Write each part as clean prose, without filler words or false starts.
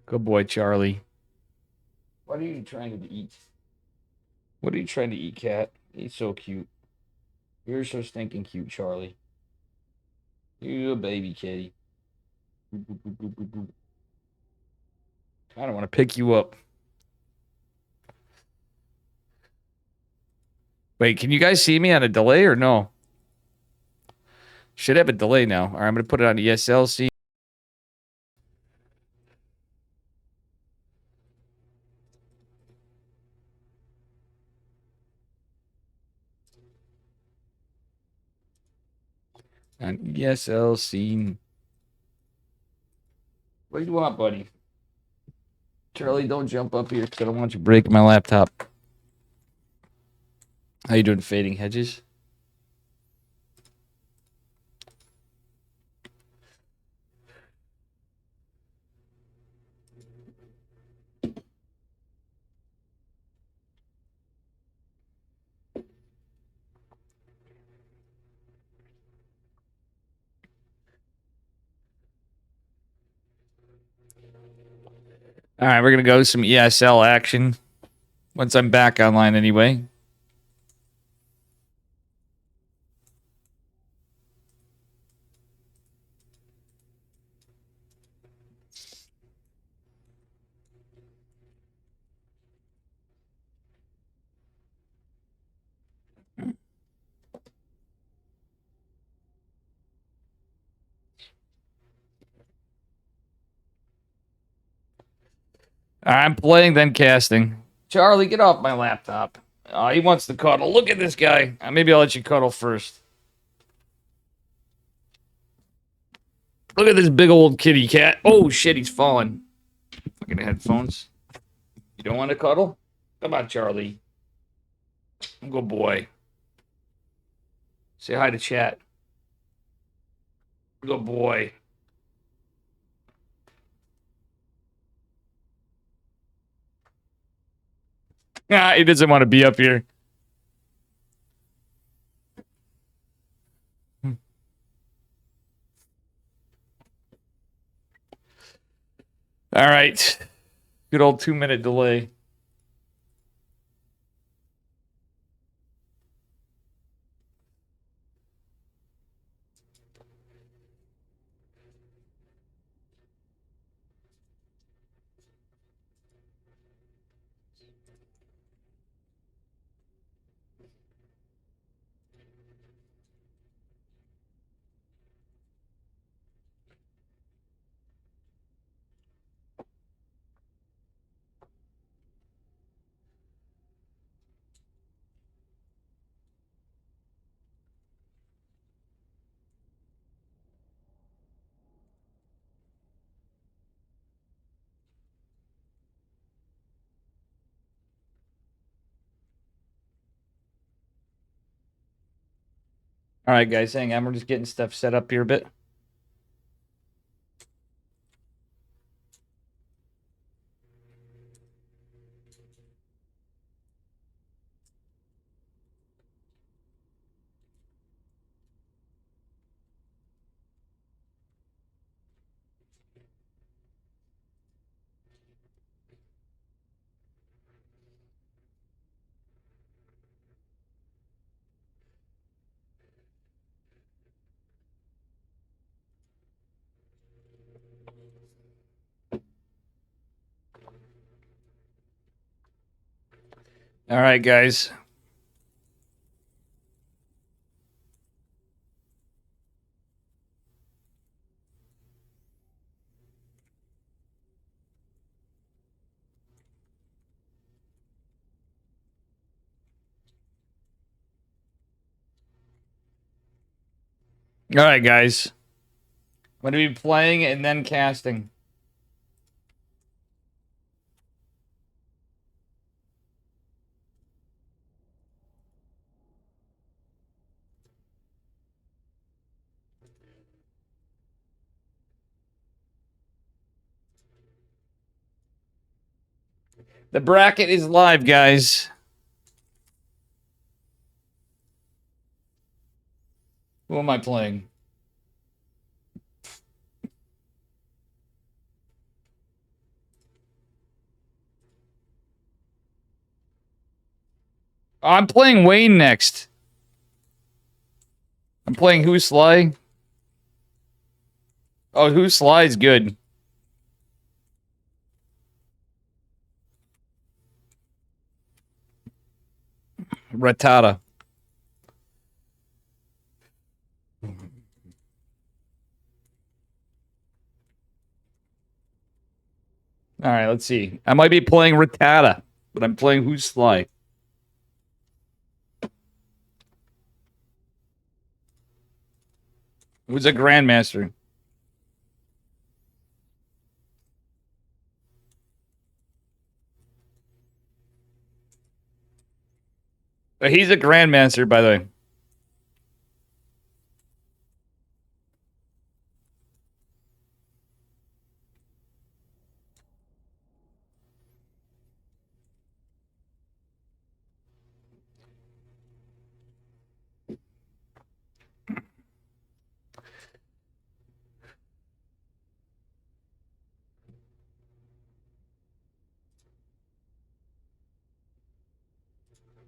Good boy, Charlie. What are you trying to eat? What are you trying to eat, cat? He's so cute. You're so stinking cute, Charlie. You a baby kitty. Boop, boop, boop, boop, boop, boop. I don't want to pick you up. Wait, can you guys see me on a delay or no? Should have a delay now. All right, I'm going to put it on ESL. See? On ESL scene. What do you want, buddy? Charlie, don't jump up here because I don't want you breaking my laptop. How you doing, Fading Hedges? All right, we're going to go to some ESL action. Once I'm back online anyway. I'm playing, then casting. Charlie, get off my laptop. Oh, he wants to cuddle. Look at this guy. Maybe I'll let you cuddle first. Look at this big old kitty cat. Oh, shit, he's falling. Fucking headphones. You don't want to cuddle? Come on, Charlie. Good boy. Say hi to chat. Good boy. Ah, he doesn't want to be up here. All right. Good old 2-minute delay. All right, guys, hang on. We're just getting stuff set up here a bit. All right, guys. All right, guys. I'm going to be playing and then casting. The bracket is live, guys. Who am I playing? I'm playing Wayne next. I'm playing Who's Sly. Oh, Who's Sly is good. Rattata. All right, let's see. I might be playing Rattata, but I'm playing Who's Sly. Who's a Grandmaster? He's a Grandmaster, by the way.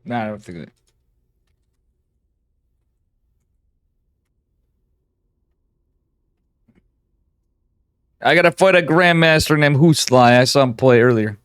Nah, I don't think that. I gotta fight a Grandmaster named Who's Sly. I saw him play earlier.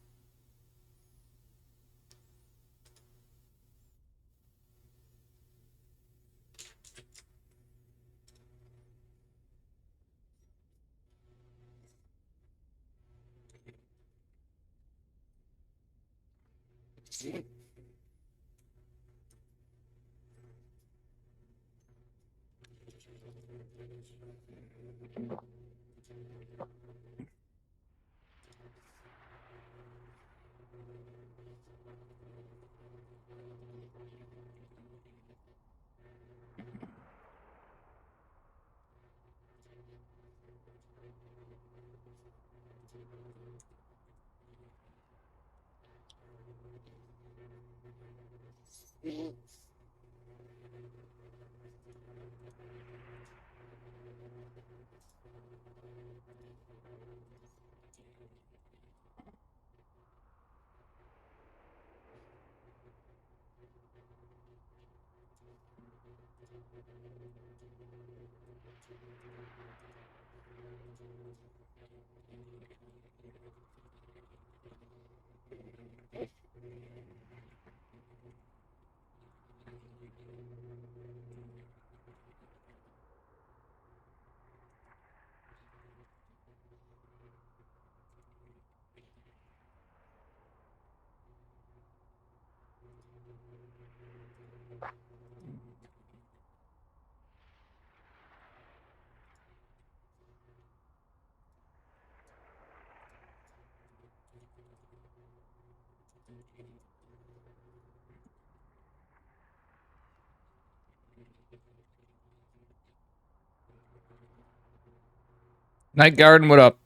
Night Garden, what up?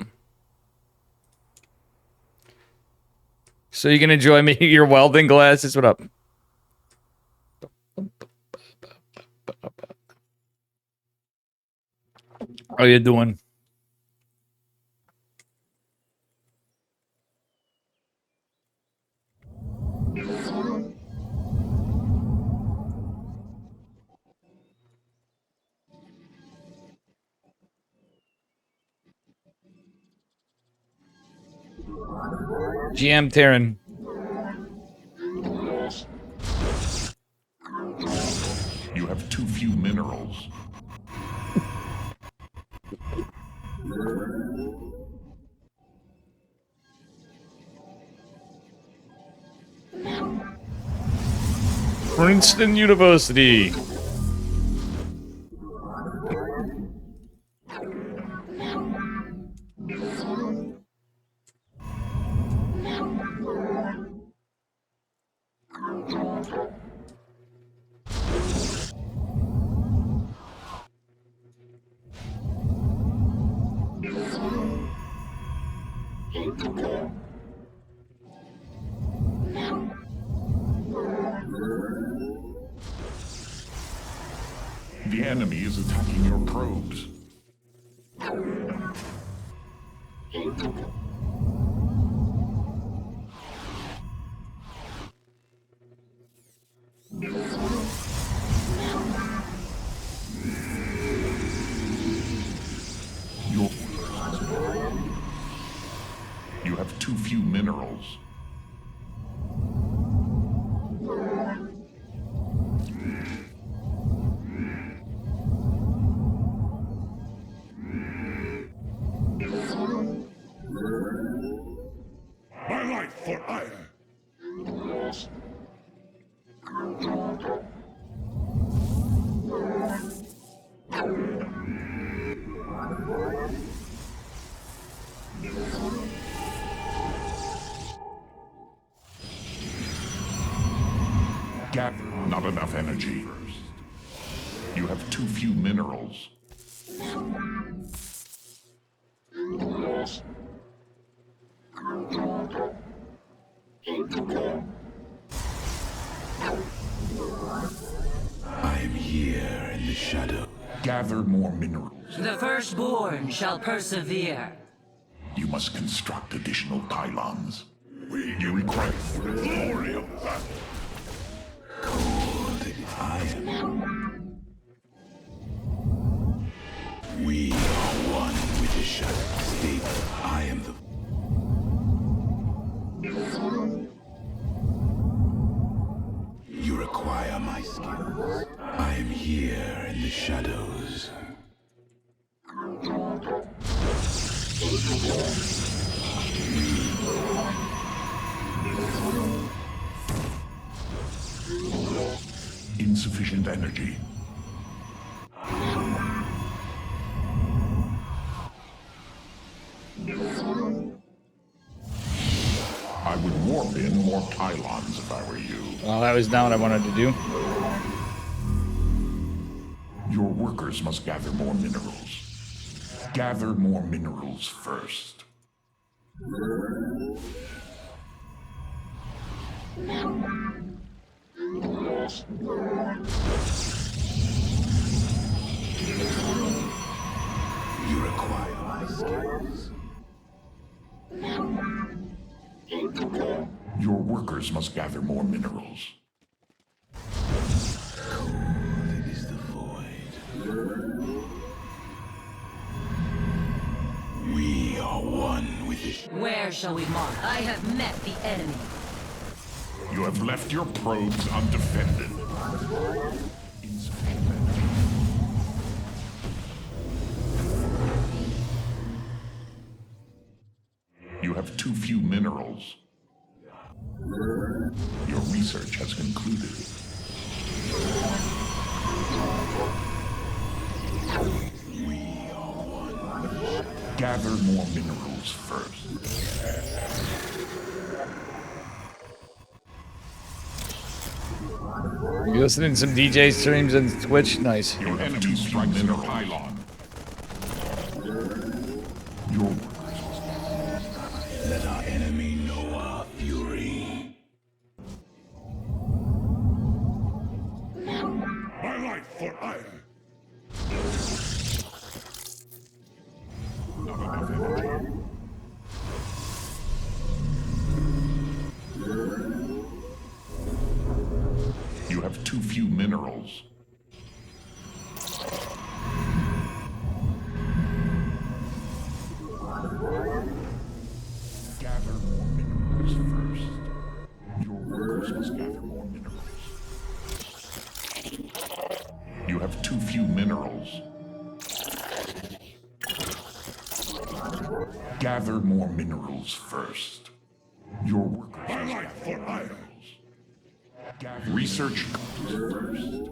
So you can enjoy me your welding glasses? What up? How you doing? GM Terran. You have too few minerals. Princeton University. The enemy is attacking your probes. too few minerals. My life for Aya! Gather not enough energy. You have too few minerals. I am here in the shadow. Gather more minerals. The firstborn shall persevere. You must construct additional pylons. You require the glory of battle. I am. We are one with the shadow. Stable. I am the. You require my skills. I am here in the shadows. Insufficient energy. I would warp in more pylons if I were you. Well, that was not what I wanted to do. Your workers must gather more minerals. Gather more minerals first. You require my skills. Your workers must gather more minerals. It is the void. We are one with it. Where shall we march? I have met the enemy. You have left your probes undefended. Insufficient energy. You have too few minerals. Your research has concluded. We are one. Gather more minerals first. You listening to some DJ streams on Twitch? Nice. Your enemy strikes in a pylon. Your Let our enemy know our fury. My life for Aya! not enough energy. You have too few minerals. Gather more minerals first. Your workers must gather more minerals. You have too few minerals. Gather more minerals first. Your workers must gather more minerals. Gather research first.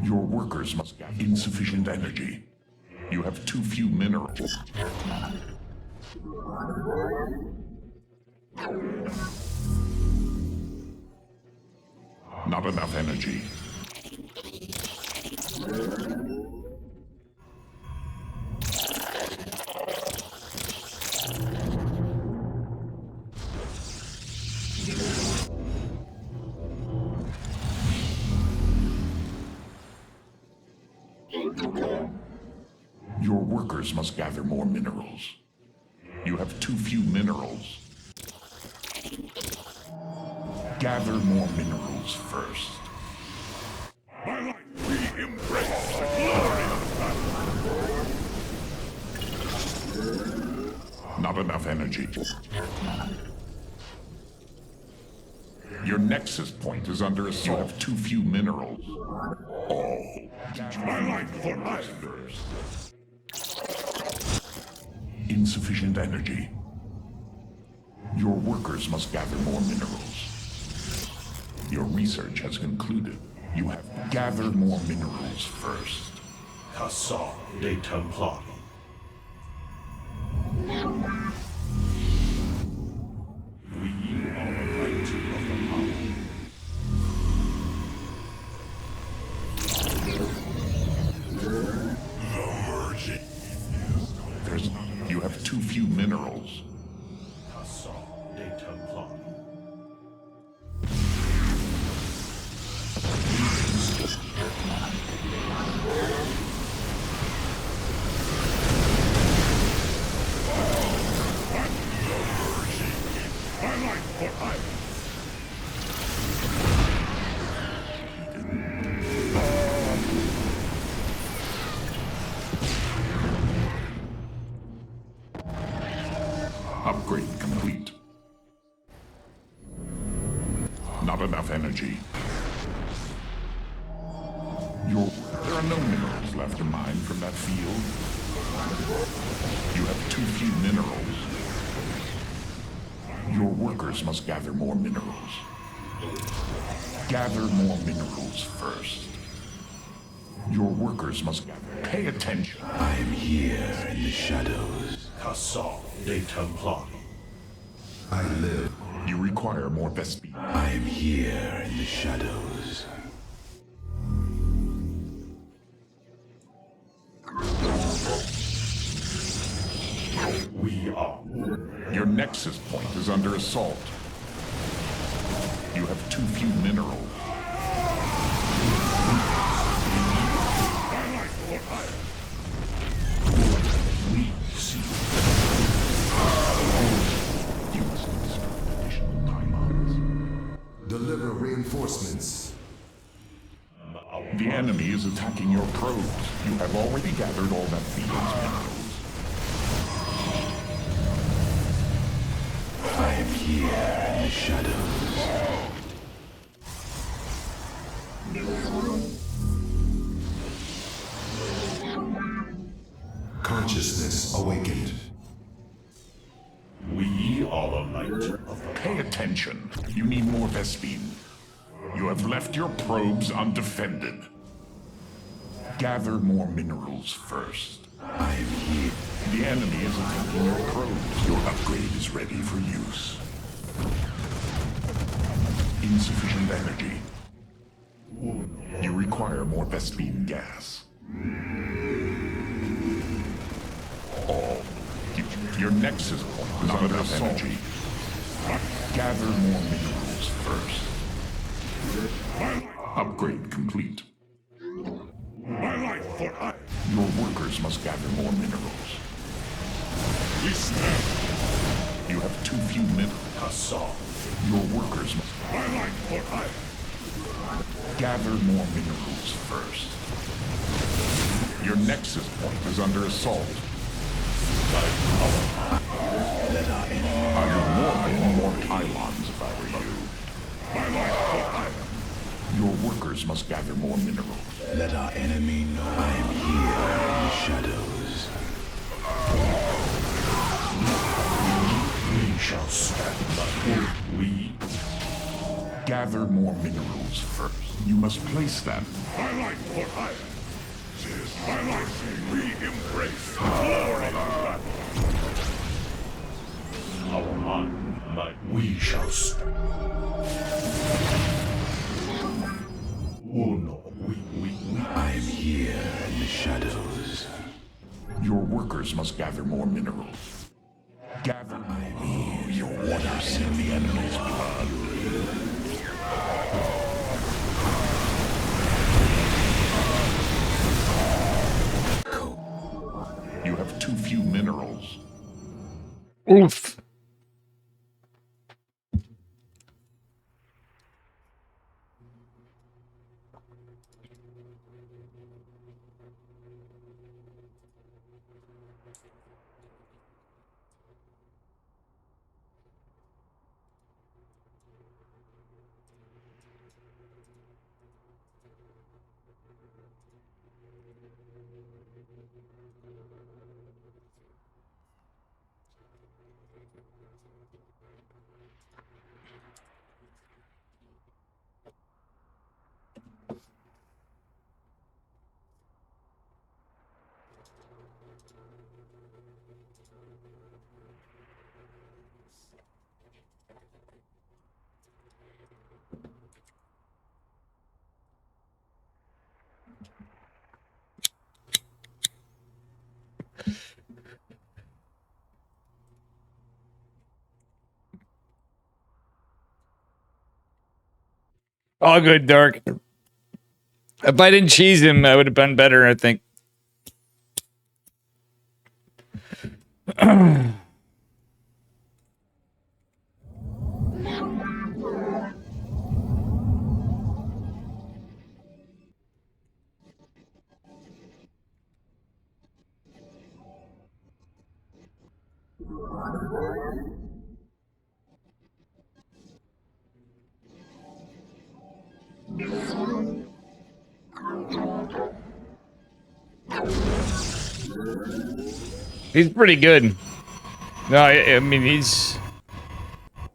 Your workers must gather insufficient energy. You have too few minerals. Not enough energy. workers must gather more minerals. You have too few minerals. Gather more minerals first. My life, we embrace the glory of battle. Not enough energy. Your nexus point is under assault. You have too few minerals. All. My life for us first. Insufficient energy. Your workers must gather more minerals. Your research has concluded. You have gathered more minerals first. Cassar de Templar. We are right of the power. The merging. You have too few minerals. Cassar de Templar. Upgrade complete. Not enough energy. There are no minerals left to mine from that field. You have too few minerals. Your workers must gather more minerals. Gather more minerals first. Your workers must gather. Pay attention. I am here in the shadows. Cassar de Templar. I live. You require more Vespine. I am here in the shadows. We are. Your nexus point is under assault. You have too few minerals. We see. You must insert additional pylons. Deliver reinforcements. The enemy is attacking your probes. You have already gathered all that field's minerals. I am here in the shadows. Consciousness awakened. We are the light of the Pay attention. You need more Vespine. You have left your probes undefended. Gather more minerals first. I am here. The enemy is attacking your probes. Your upgrade is ready for use. Insufficient energy. You require more Vespine gas. All. Your nexus point is under assault. Energy. Gather more minerals first. Upgrade complete. My life for I. Your workers must gather more minerals. We stand. You have too few minerals. Cassar. Your workers must. My life for I. Gather more minerals first. Your nexus point is under assault. I would warn more pylons if I were you. My life for I. Your workers must gather more minerals. Let our enemy know I am here in the shadows. We shall stand by. We Gather more minerals first. You must place them. My life for I. My life, we embrace the glory of battle. our mind, we shall stand. Oh no, I am here in the shadows. Your workers must gather more minerals. Gather. Oh, your waters in the enemy's blood. You minerals. Oof. All good, Dark. If I didn't cheese him, I would have been better, I think. He's pretty good. No, I mean, he's...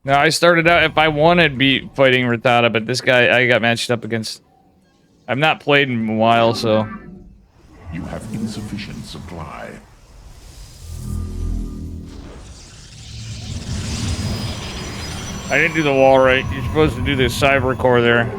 No, I started out, if I won, I'd be fighting Rattata, but this guy, I got matched up against... I've not played in a while, so... You have insufficient supply. I didn't do the wall right. You're supposed to do the cyber core there.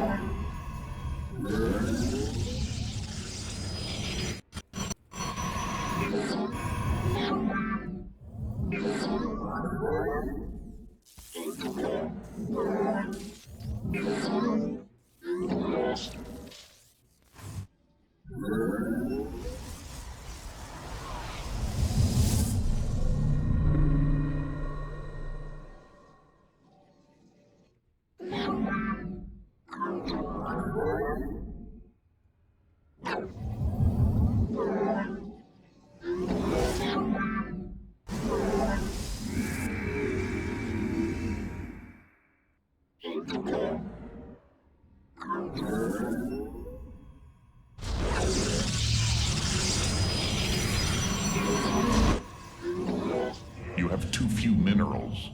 You have too few minerals.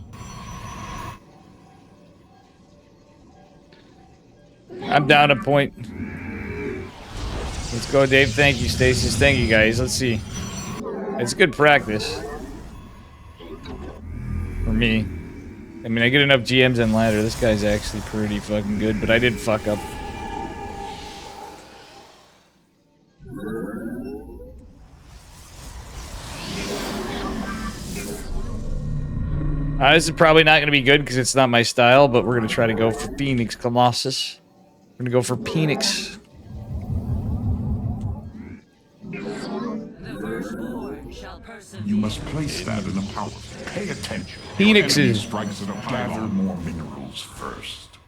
I'm down a point. Let's go, Dave. Thank you, Stasis. Thank you, guys. Let's see. It's good practice. For me. I mean, I get enough GMs on ladder. This guy's actually pretty fucking good, but I did fuck up. This is probably not going to be good because it's not my style, but we're going to try to go for Phoenix Colossus. We're going to go for Phoenix. You must place that in a power. Pay attention. Phoenix Enemy is... strikes at a gather more minerals first.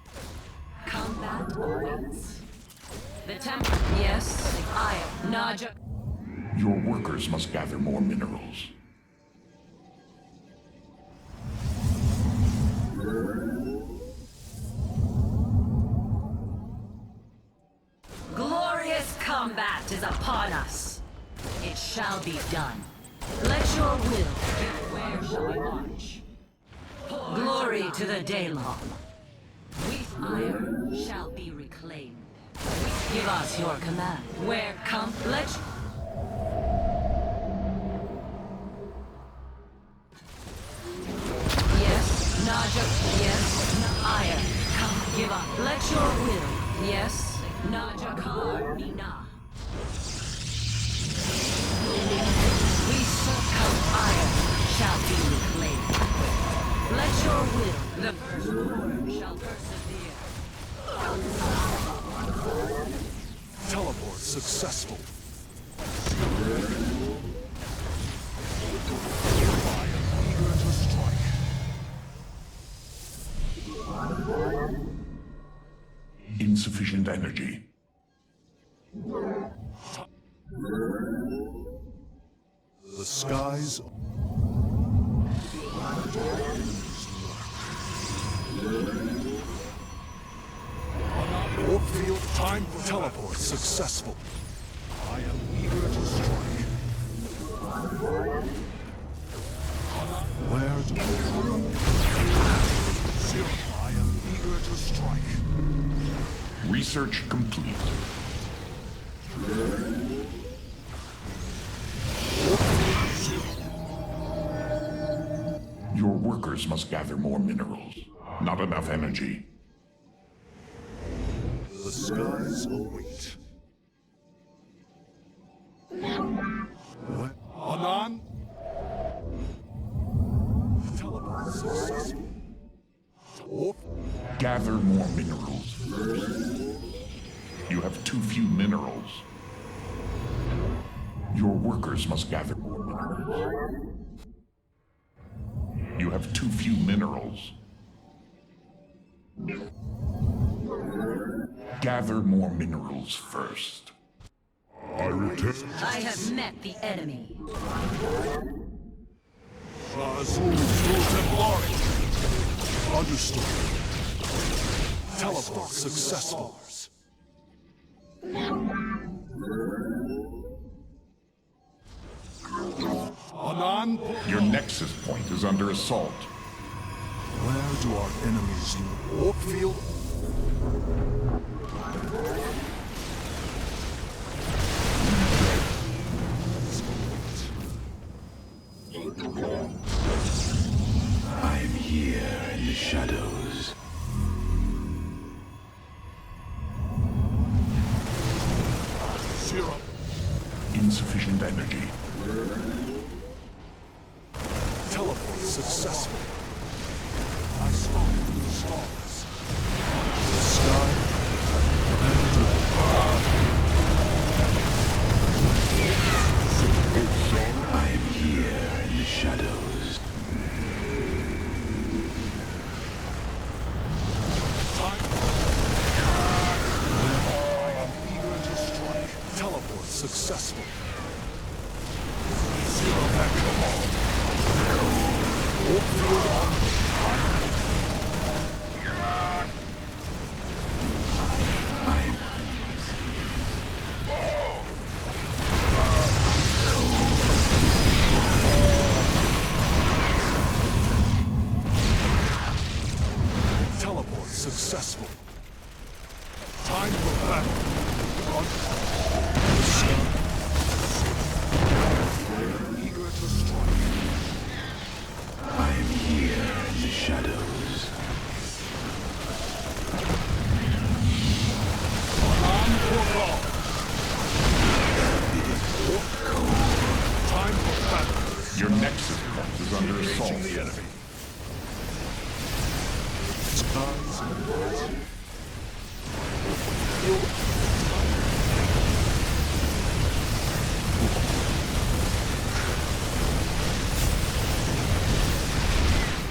Combat awaits. The temple. Yes, I am Naja. Your workers must gather more minerals. Glorious combat is upon us. It shall be done. Let your will. Where shall we march? Glory to the Daylong. Iron shall be reclaimed. Give us your command. Where come? Let. Yes, Naja. Yes, Iron. Come, give up. Let your will. Yes, Naja Kar Nina. We come iron shall be reclaimed. Let your will. The firstborn shall persevere. Teleport successful. Insufficient energy. The skies. Warp field time teleport successful. I am eager to strike. Where do Zero. I am eager to strike. Research complete. Your workers must gather more minerals. Not enough energy. The skies await. What? Anan? Teleport successful. Warp. Gather more minerals first. You have too few minerals. Your workers must gather more minerals. You have too few minerals. Gather more minerals first. I return. I have met the enemy. Azul Templari. Understood. Teleport successful. Anan? Your nexus point is under assault. Where do our enemies live? Warp field? I am here in the shadows. Zero. Insufficient energy. Teleport successful. I spawned in the stars. The sky. I am here in the shadows. Eager to strike. Teleport successful. Zero back to all. Warp field on. Teleport successful. Time for battle. On. Eager to strike. I am here in the shadows. On for all. Time for battle. Your nexus point is under assault. Engaging the enemy. Skies and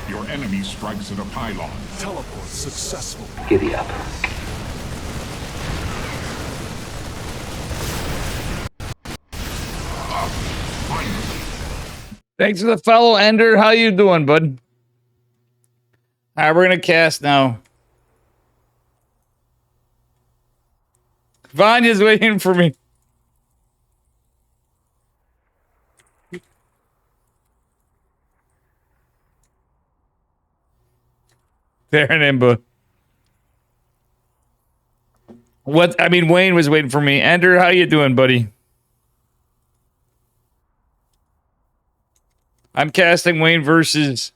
Your enemy strikes at a pylon. teleport successful. Giddy up. Thanks for the follow, Ender. How you doing, bud? All right, we're gonna cast now. Vanya's waiting for me. There, Nimba. What? I mean, Wayne was waiting for me. Ender, how you doing, buddy? I'm casting Wayne versus...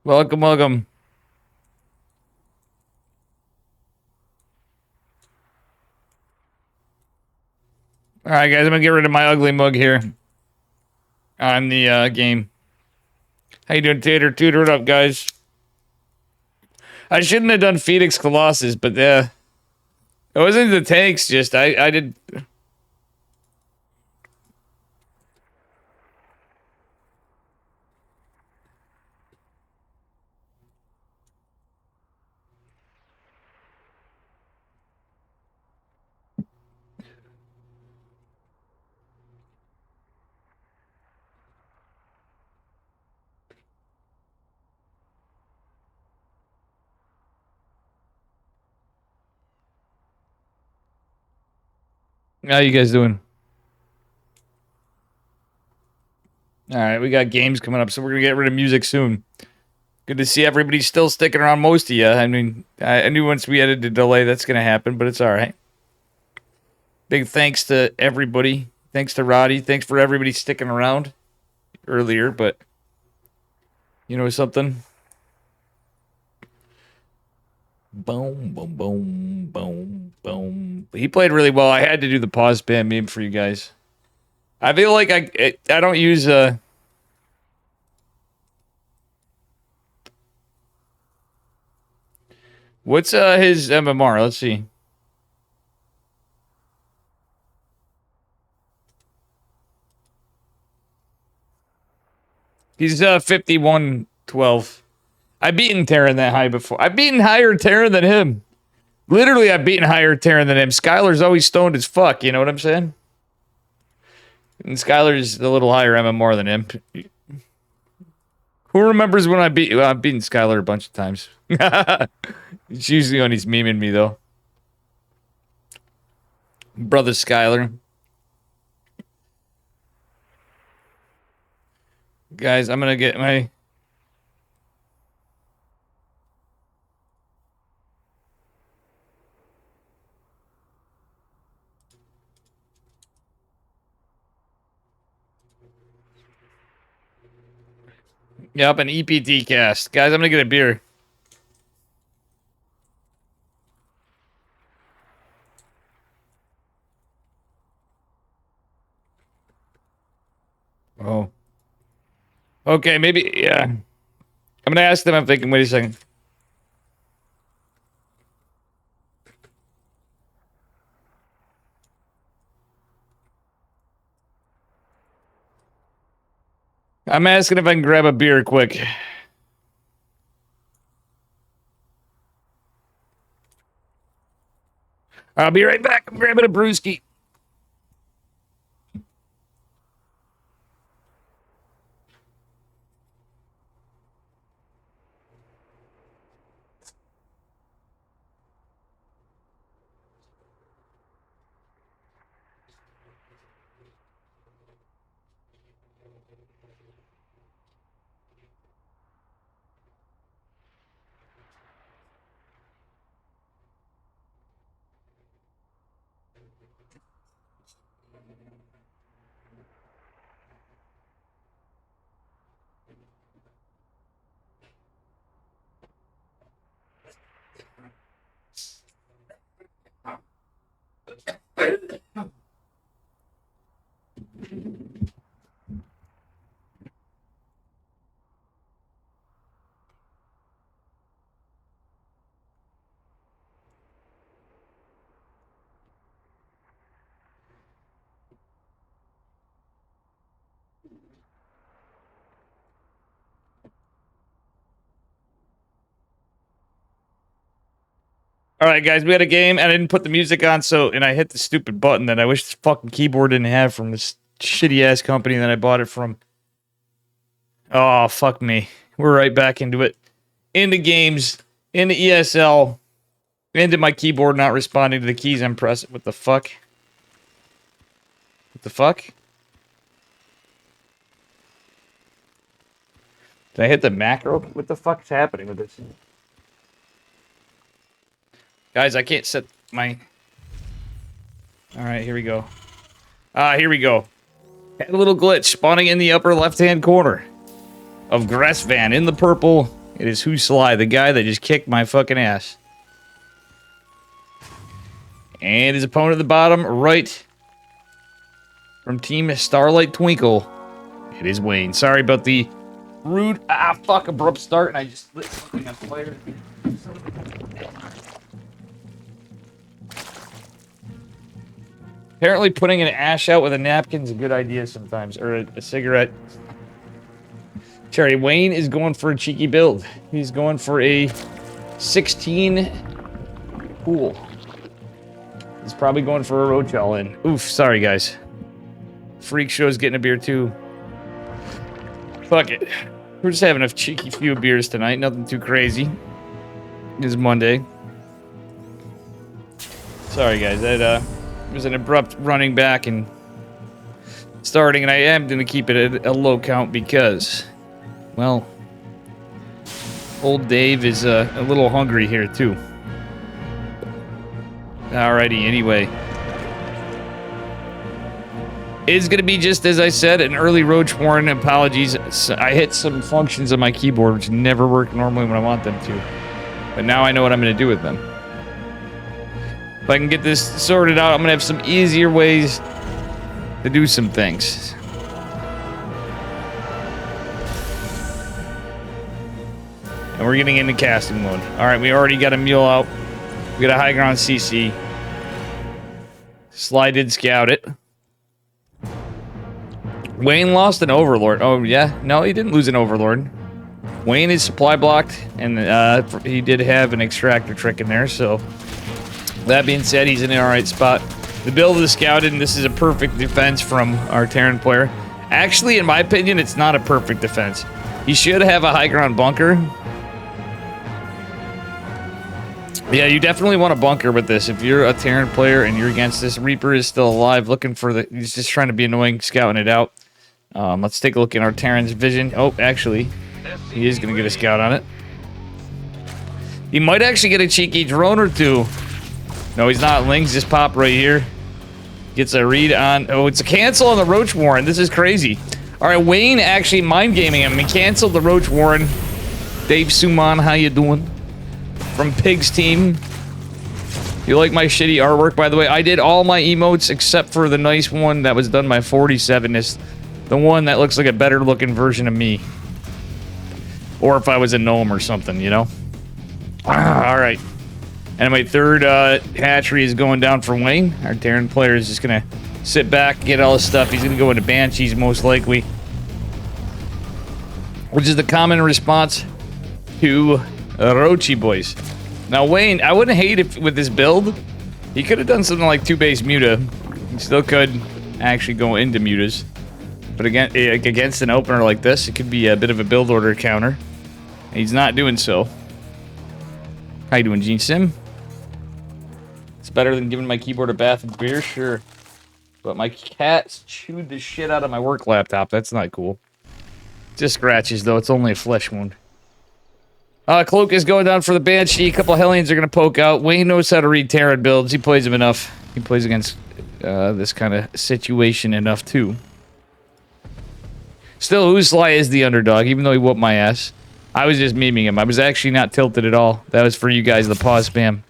Welcome, welcome. Alright, guys, I'm gonna get rid of my ugly mug here. On the game. How you doing, Tater? Tutor it up, guys. I shouldn't have done Phoenix Colossus, but it wasn't the tanks, just I did... How you guys doing? All right, we got games coming up, so we're gonna get rid of music soon. Good to see everybody still sticking around. Most of you. I mean, I knew once we added the delay that's gonna happen, but it's all right. Big thanks to everybody. Thanks to Roddy. Thanks for everybody sticking around earlier, but you know something? Boom, boom, boom, boom, boom. He played really well. I had to do the pause spam meme for you guys. I feel like I don't use what's his MMR? Let's see. He's 51-12. I've beaten Terran that high before. I've beaten higher Terran than him. Literally, I've beaten higher Terran than him. Skylar's always stoned as fuck, you know what I'm saying? And Skylar's a little higher MMR than him. Who remembers when I've beaten Skylar a bunch of times. It's usually when he's memeing me, though. Brother Skylar. Guys, I'm gonna get my... Yep, an EPT cast. Guys, I'm gonna get a beer. Oh. Okay, maybe, yeah. I'm gonna ask them if they can wait a second. I'm asking if I can grab a beer quick. I'll be right back. I'm grabbing a brewski. All right, guys, we had a game, and I didn't put the music on, and I hit the stupid button that I wish this fucking keyboard didn't have from this shitty-ass company that I bought it from. Oh, fuck me. We're right back into it. Into games, into ESL, into my keyboard not responding to the keys I'm pressing. What the fuck? What the fuck? Did I hit the macro? What the fuck's happening with this? Guys, I can't set my... Alright, here we go. Here we go. Had a little glitch spawning in the upper left-hand corner of Grassvan in the purple. It is Who's Sly, the guy that just kicked my fucking ass. And his opponent at the bottom right from Team Starlight Twinkle. It is Wayne. Sorry about the rude... abrupt start, and I just lit something on fire. Apparently putting an ash out with a napkin is a good idea sometimes, or a cigarette. Cherry, Wayne is going for a cheeky build. He's going for a 16 pool. He's probably going for a roach all in. Oof, sorry guys. Freak Show's getting a beer too. Fuck it. We're just having a cheeky few beers tonight, nothing too crazy. It's Monday. Sorry guys, that was an abrupt running back and starting, and I am going to keep it at a low count because, well, old Dave is a little hungry here too. Alrighty, anyway. It's going to be just as I said, an early Roach Warren. Apologies. I hit some functions on my keyboard which never work normally when I want them to. But now I know what I'm going to do with them. If I can get this sorted out, I'm going to have some easier ways to do some things. And we're getting into casting mode. Alright, we already got a mule out. We got a high ground CC. Sly did scout it. Wayne lost an Overlord. Oh, yeah. No, he didn't lose an Overlord. Wayne is supply blocked, and he did have an extractor trick in there, so... That being said, he's in an alright spot. The build is scouted, and this is a perfect defense from our Terran player. Actually, in my opinion, it's not a perfect defense. He should have a high ground bunker. Yeah, you definitely want a bunker with this. If you're a Terran player and you're against this, Reaper is still alive, looking for the... He's just trying to be annoying, scouting it out. Let's take a look at our Terran's vision. Oh, actually, he is going to get a scout on it. He might actually get a cheeky drone or two. No, he's not. Lings just pop right here. Gets a read on... Oh, it's a cancel on the Roach Warren. This is crazy. All right, Wayne actually mind gaming him. He canceled the Roach Warren. Dave Suman, how you doing? From Pig's team. You like my shitty artwork, by the way? I did all my emotes except for the nice one that was done by 47. It's the one that looks like a better looking version of me. Or if I was a gnome or something, you know? All right. And my third hatchery is going down for Wayne. Our Terran player is just going to sit back, get all his stuff. He's going to go into Banshees most likely. Which is the common response to Roachy boys. Now Wayne, I wouldn't hate if with this build, he could have done something like 2-base Muta. He still could actually go into Mutas. But again, against an opener like this, it could be a bit of a build order counter. And he's not doing so. How you doing, Gene Sim? It's better than giving my keyboard a bath and beer, sure. But my cat's chewed the shit out of my work laptop. That's not cool. Just scratches, though. It's only a flesh wound. Cloak is going down for the Banshee. A couple of Hellions are going to poke out. Wayne knows how to read Terran builds. He plays them enough. He plays against this kind of situation enough, too. Still, Uzlai is the underdog, even though he whooped my ass. I was just memeing him. I was actually not tilted at all. That was for you guys, the pause spam.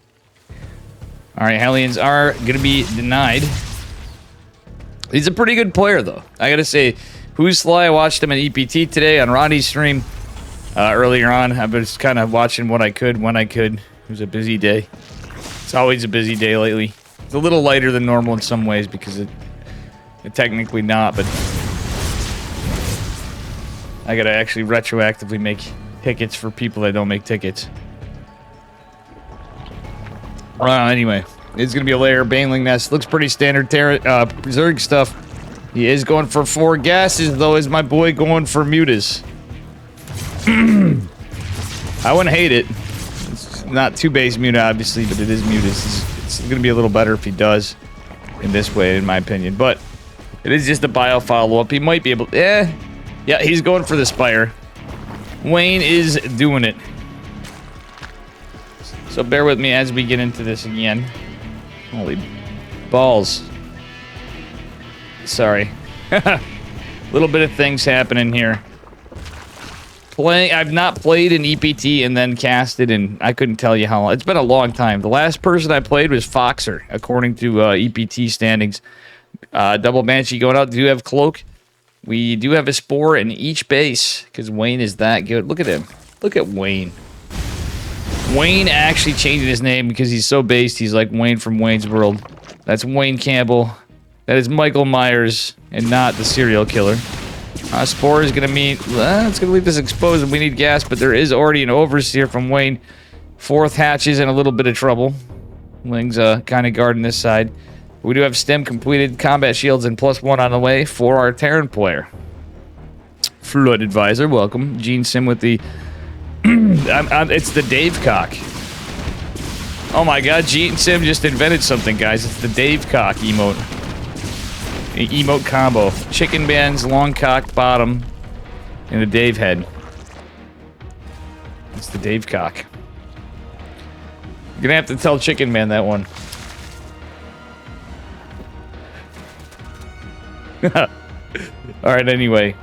Alright, Hellions are going to be denied. He's a pretty good player, though. I gotta say, Uzlai, I watched him at EPT today on Ronnie's stream. Earlier on, I was kind of watching what I could, when I could. It was a busy day. It's always a busy day lately. It's a little lighter than normal in some ways because it technically not, but I gotta actually retroactively make tickets for people that don't make tickets. Anyway, it's gonna be a layer Baneling Nest. Looks pretty standard Zerg stuff. He is going for 4 gases, though, is my boy going for Mutas. I wouldn't hate it. It's not 2-base Muta, obviously, but it is Mutas. It's going to be a little better if he does in this way, in my opinion. But it is just a bio follow-up. He might be able... Yeah, he's going for the Spire. Wayne is doing it. So bear with me as we get into this again. Holy balls. Sorry. Little bit of things happening here. I've not played an EPT and then casted, and I couldn't tell you how long. It's been a long time. The last person I played was Foxer, according to EPT standings. Double Banshee going out. Do you have Cloak? We do have a Spore in each base, because Wayne is that good. Look at him. Look at Wayne. Wayne actually changed his name because he's so based. He's like Wayne from Wayne's World. That's Wayne Campbell. That is Michael Myers, and not the serial killer. Spore is going to mean... it's going to leave this exposed, and we need gas, but there is already an Overseer from Wayne. 4th hatch is in a little bit of trouble. Ling's kind of guarding this side. We do have stem completed, combat shields, and +1 on the way for our Terran player. Flood Advisor, welcome. Gene Sim with the... it's the Dave cock. Oh my god, Jeet and Sim just invented something, guys. It's the Dave cock emote. The emote combo. Chicken bands, long cock bottom, and a Dave head. It's the Dave cock. You're gonna have to tell Chicken Man that one. Alright, anyway.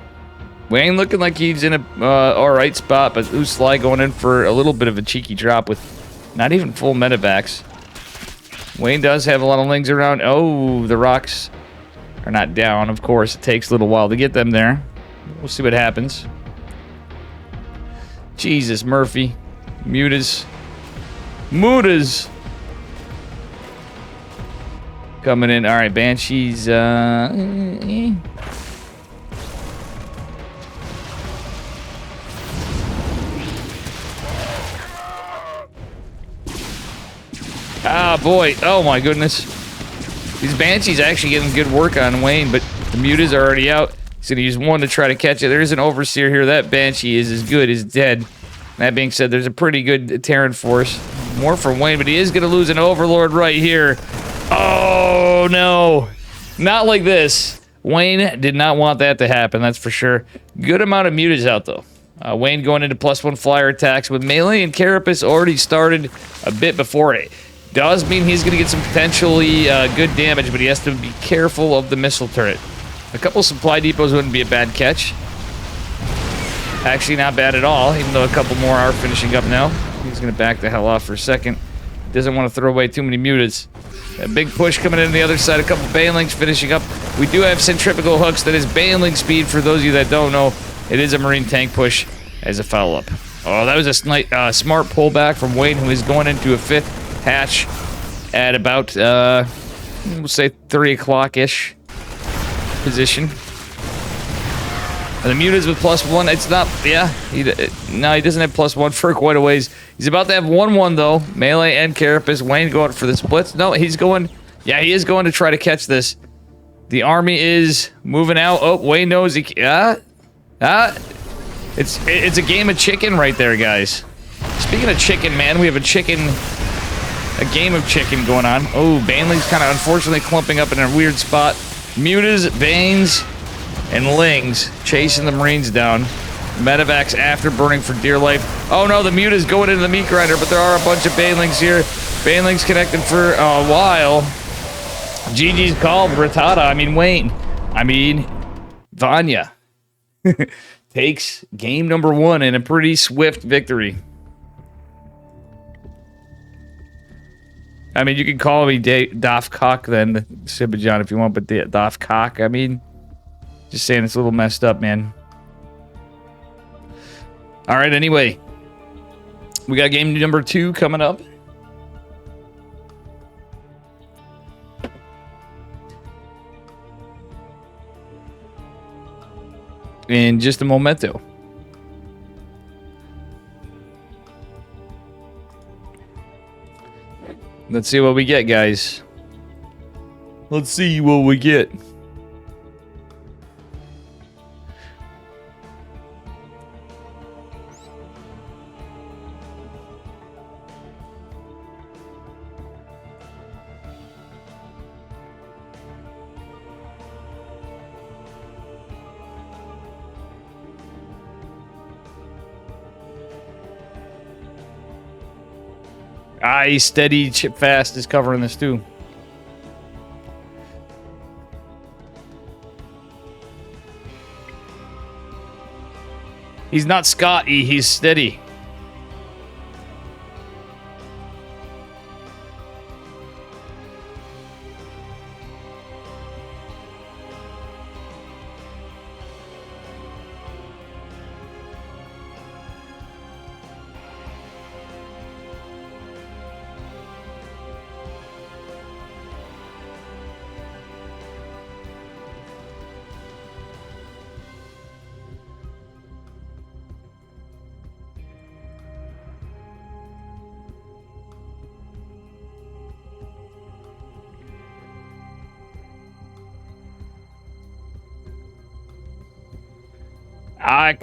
Wayne looking like he's in a alright spot, but Usly going in for a little bit of a cheeky drop with not even full medevacs. Wayne does have a lot of lings around. Oh, the rocks are not down. Of course, it takes a little while to get them there. We'll see what happens. Jesus, Murphy. Mutas. Mutas! Coming in. Alright, Banshees. Ah, boy. Oh, my goodness. These Banshees actually getting good work on Wayne, but the Mutas are already out. He's going to use one to try to catch it. There's an Overseer here. That Banshee is as good as dead. That being said, there's a pretty good Terran force. More for Wayne, but he is going to lose an Overlord right here. Oh, no. Not like this. Wayne did not want that to happen, that's for sure. Good amount of Mutas out, though. Wayne going into +1 flyer attacks with melee, and Carapace already started a bit before it. Does mean he's going to get some potentially good damage, but he has to be careful of the missile turret. A couple supply depots wouldn't be a bad catch. Actually, not bad at all, even though a couple more are finishing up now. He's going to back the hell off for a second. Doesn't want to throw away too many Mutas. A big push coming in on the other side. A couple Banelings finishing up. We do have centrifugal hooks. That is Baneling speed for those of you that don't know. It is a Marine tank push as a follow-up. Oh, that was a smart pullback from Wayne, who is going into a 5th hatch at about, we'll say 3 o'clock-ish position. And the Mutas with +1, it's not, yeah, no, he doesn't have +1 for quite a ways. He's about to have 1-1, though. Melee and Carapace. Wayne going for the splits. No, he's going, yeah, he is going to try to catch this. The army is moving out. Oh, Wayne knows he, it's a game of chicken right there, guys. Speaking of chicken, man, we have a game of chicken going on. Oh, Baneling's kind of unfortunately clumping up in a weird spot. Mutas, Banes, and Lings chasing the Marines down. Medevacs after burning for dear life. Oh no, the Muta's going into the meat grinder, but there are a bunch of Banelings here. Banelings connected for a while. GG's called, Rattata. I mean, Wayne. I mean, Vanya. Takes game number 1 in a pretty swift victory. I mean, you can call me Doff Cock then, Sibajan, if you want, but Doff Cock, I mean, just saying it's a little messed up, man. All right, anyway. We got game number 2 coming up. In just a momento. Let's see what we get, guys. Let's see what we get. Aye, steady, chip fast is covering this too. He's not Scotty, he's steady.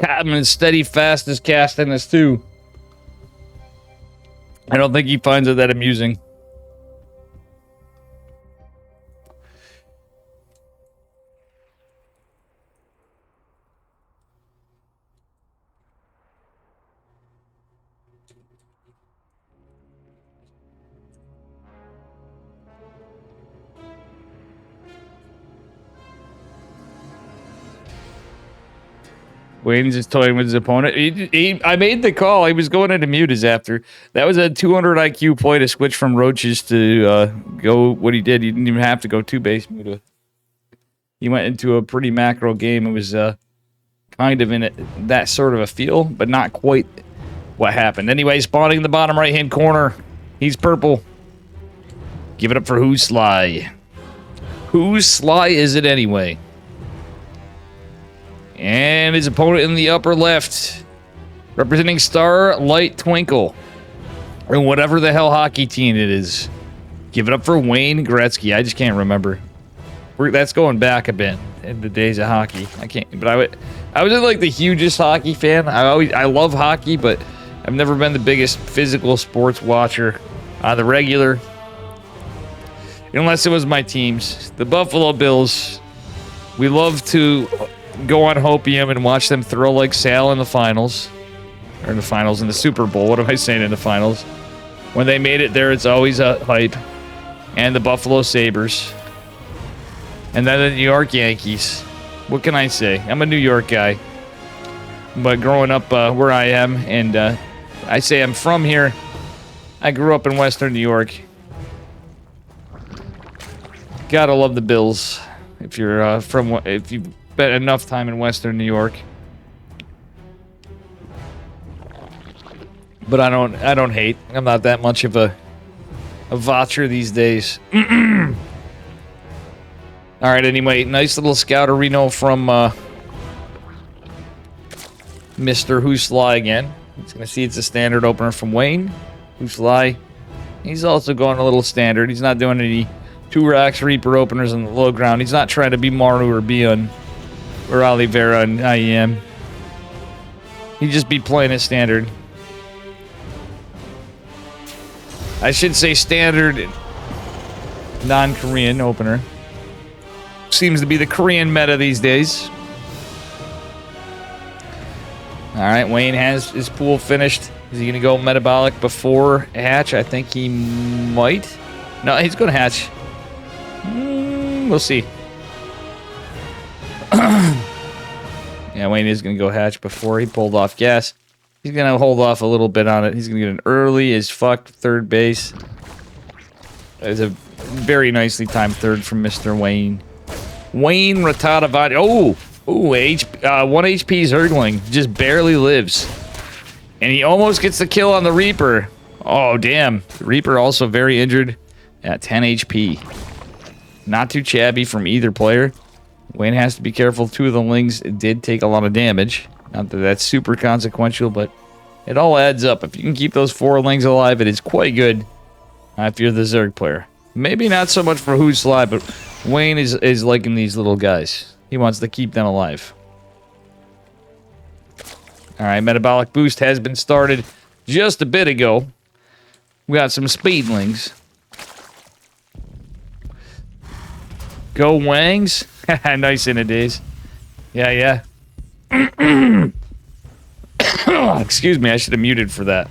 I'm steady fast is casting this too. I don't think he finds it that amusing. Wayne's just toying with his opponent. I made the call. He was going into mutas after. That was a 200 IQ play to switch from roaches to go what he did. He didn't even have to go 2-base muta. He went into a pretty macro game. It was kind of in that sort of a feel, but not quite what happened. Anyway, spawning in the bottom right-hand corner. He's purple. Give it up for Who's Sly. Whose Sly is it anyway? And his opponent in the upper left, representing Starlight Twinkle, or whatever the hell hockey team it is. Give it up for Wayne Gretzky. I just can't remember. That's going back a bit in the days of hockey. I can't, but I wasn't like the hugest hockey fan. I love hockey, but I've never been the biggest physical sports watcher on the regular, unless it was my teams, the Buffalo Bills. We love to go on Hopium and watch them throw like Sal in the finals. Or in the finals, in the Super Bowl. What am I saying, in the finals? When they made it there, it's always a hype. And the Buffalo Sabres. And then the New York Yankees. What can I say? I'm a New York guy. But growing up where I am, and I say I'm from here. I grew up in Western New York. Gotta love the Bills. If you're if you've spent enough time in Western New York. But I don't hate. I'm not that much of a votcher these days. All right, anyway, nice little Scouterino from Mr. Who's Sly again. It's gonna see it's a standard opener from Wayne. Who's Sly? He's also going a little standard. He's not doing any 2-racks Reaper openers on the low ground. He's not trying to be Maru or Bion or Oliveira and IEM. He'd just be playing it standard. I should say standard non-Korean opener. Seems to be the Korean meta these days. Alright, Wayne has his pool finished. Is he going to go metabolic before hatch? I think he might. No, he's going to hatch. We'll see. Yeah, Wayne is going to go hatch before he pulled off gas. He's going to hold off a little bit on it. He's going to get an early as fuck third base. It's a very nicely timed third from Mr. Wayne. Wayne Ratadavati. Oh! Ooh, 1 HP Zergling. Just barely lives. And he almost gets the kill on the Reaper. Oh, damn. The Reaper also very injured at 10 HP. Not too chabby from either player. Wayne has to be careful. 2 of the Lings did take a lot of damage. Not that that's super consequential, but it all adds up. If you can keep those 4 Lings alive, it is quite good if you're the Zerg player. Maybe not so much for Who's Sly, but Wayne is liking these little guys. He wants to keep them alive. Alright, Metabolic Boost has been started just a bit ago. We got some Speedlings. Go Wangs. Nice in a days. Yeah. Excuse me, I should have muted for that.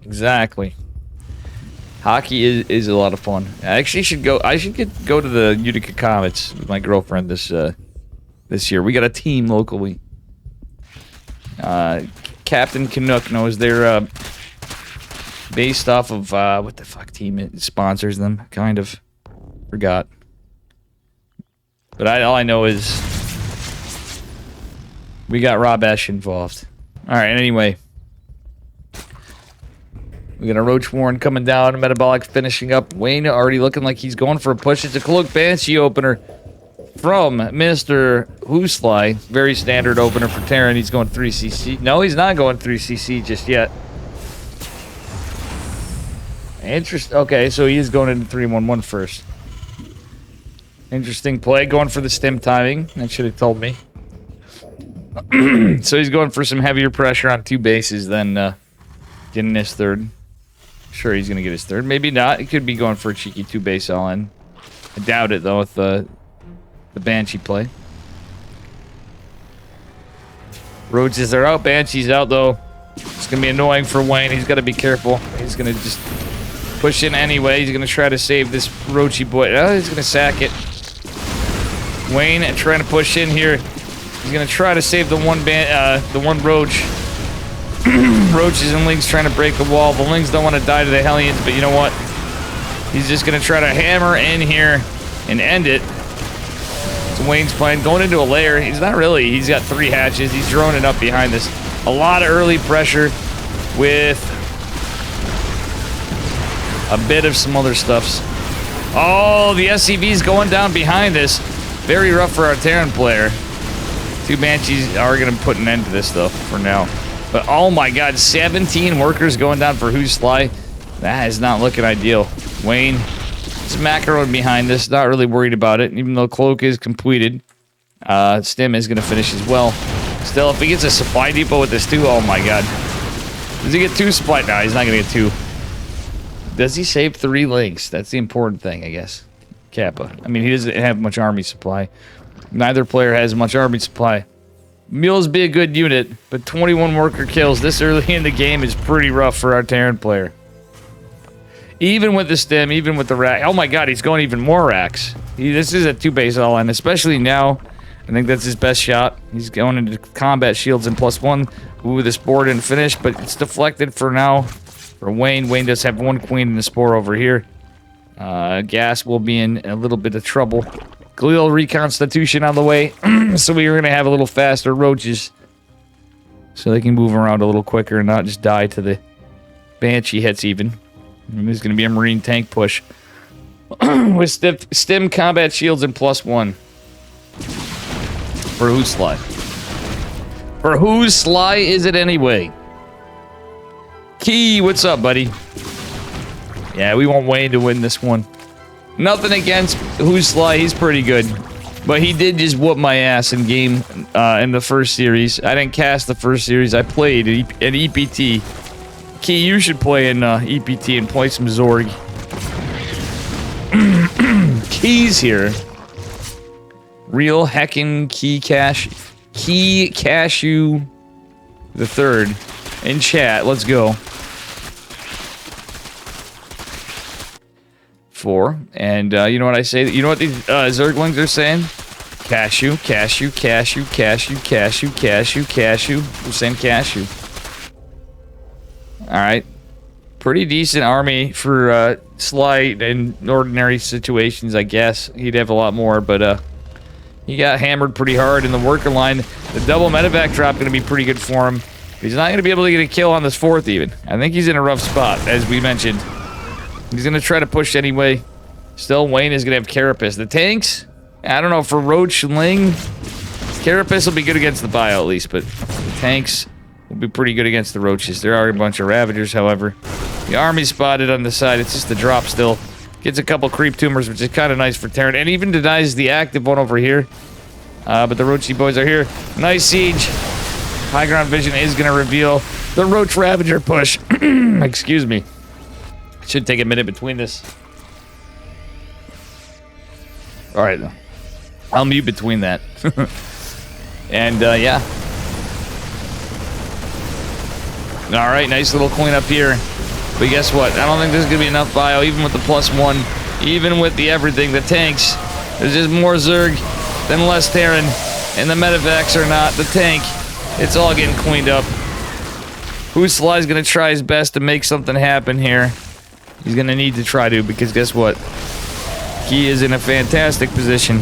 Exactly. Hockey is a lot of fun. I actually should go. I should go to the Utica Comets with my girlfriend this year. We got a team locally. Captain Canuck knows they're based off of what the fuck team it sponsors them. Kind of forgot. But all I know is we got Rob Esch involved. All right. Anyway. We got a Roach Warren coming down, Metabolic finishing up. Wayne already looking like he's going for a push. It's a Cloak Banshee opener from Mr. Who's Sly. Very standard opener for Terran. He's going 3cc. No, he's not going 3cc just yet. Okay, so he is going into 311 first. Interesting play. Going for the stem timing. That should have told me. So he's going for some heavier pressure on 2 bases than Getting his third. Sure, he's gonna get his third. Maybe not. He could be going for a cheeky 2-base all-in. I doubt it, though, with the Banshee play. Roaches are out. Banshee's out, though. It's gonna be annoying for Wayne. He's got to be careful. He's gonna just push in anyway. He's gonna try to save this Roachy boy. Oh, he's gonna sack it. Wayne trying to push in here. He's gonna try to save the one Roach. Roaches and Lings trying to break the wall. The Lings don't want to die to the Hellions, but you know what? He's just gonna try to hammer in here and end it. So Wayne's playing, going into a lair. He's not really. He's got 3 hatches. He's droning up behind this. A lot of early pressure with a bit of some other stuffs. Oh, the SCV's going down behind this. Very rough for our Terran player. 2 Banshees are going to put an end to this, though, for now. But, oh my god, 17 workers going down for Who's Sly. That is not looking ideal. Wayne is macaroning behind this. Not really worried about it, even though Cloak is completed. Stim is going to finish as well. Still, if he gets a supply depot with this, too, oh my god. Does he get 2 supply? No, he's not going to get 2. Does he save 3 links? That's the important thing, I guess. Kappa. I mean, he doesn't have much army supply. Neither player has much army supply. Mules be a good unit, but 21 worker kills this early in the game is pretty rough for our Terran player. Even with the stem, even with the rack. Oh my god, he's going even more racks. This is a 2-base all-in, especially now. I think that's his best shot. He's going into combat shields and +1. Ooh, the spore didn't finish, but it's deflected for now. For Wayne, Wayne does have 1 queen in the spore over here. Gas will be in a little bit of trouble. Glial reconstitution on the way. So we are going to have a little faster roaches. So they can move around a little quicker and not just die to the Banshee hits even. And there's going to be a Marine tank push. With stim combat shields and +1. For Who's Sly? For Who's Sly is it anyway? Key, what's up, buddy? Yeah, we want Wayne to win this one. Nothing against Who's Sly, he's pretty good. But he did just whoop my ass in game, in the first series. I didn't cast the first series, I played in EPT. Key, you should play in EPT and play some Zorg. Key's here. Real heckin' Key Cashew the third in chat. Let's go. 4. And you know what I say? You know what these Zerglings are saying? Cashew, cashew, cashew, cashew, cashew, cashew, cashew. We're saying cashew. Alright. Pretty decent army for Sly in ordinary situations, I guess. He'd have a lot more, but he got hammered pretty hard in the worker line. The double medevac drop going to be pretty good for him. He's not going to be able to get a kill on this 4th even. I think he's in a rough spot, as we mentioned. He's going to try to push anyway. Still, Wayne is going to have Carapace. The tanks, I don't know, for Roach and Ling, Carapace will be good against the bio at least, but the tanks will be pretty good against the Roaches. There are a bunch of Ravagers, however. The army spotted on the side. It's just the drop still. Gets a couple creep tumors, which is kind of nice for Terran, and even denies the active one over here. But the Roachy boys are here. Nice siege. High ground vision is going to reveal the Roach Ravager push. Excuse me. Should take a minute between this. Alright, I'll mute between that. And, yeah. Alright, nice little cleanup here. But guess what? I don't think there's going to be enough bio, even with the +1. Even with the everything, the tanks. There's just more Zerg than less Terran. And the medevacs are not. The tank. It's all getting cleaned up. Who's Sly's going to try his best to make something happen here. He's going to need to try to, because guess what? He is in a fantastic position.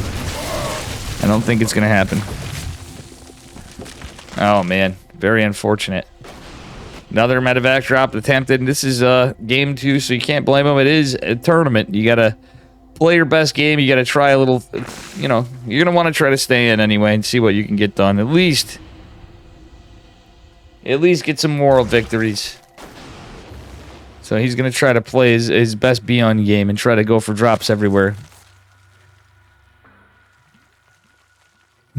I don't think it's going to happen. Oh, man. Very unfortunate. Another medevac drop attempted. This is game 2, so you can't blame him. It is a tournament. You got to play your best game. You got to try a little, you know, you're going to want to try to stay in anyway and see what you can get done. At least get some moral victories. So he's going to try to play his best Beyond game and try to go for drops everywhere.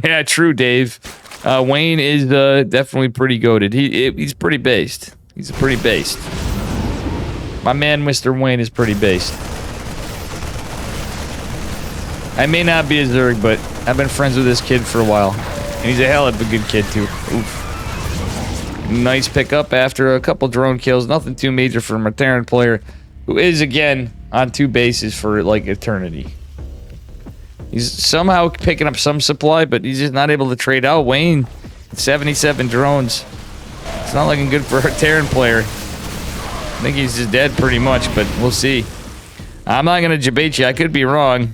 Yeah, true, Dave. Wayne is definitely pretty goated. He's pretty based. He's pretty based. My man, Mr. Wayne, is pretty based. I may not be a Zerg, but I've been friends with this kid for a while. And he's a hell of a good kid, too. Oof. Nice pickup after a couple drone kills. Nothing too major for a Terran player, who is, again, on 2 bases for, like, eternity. He's somehow picking up some supply, but he's just not able to trade out. Wayne, 77 drones. It's not looking good for a Terran player. I think he's just dead pretty much, but we'll see. I'm not going to debate you. I could be wrong.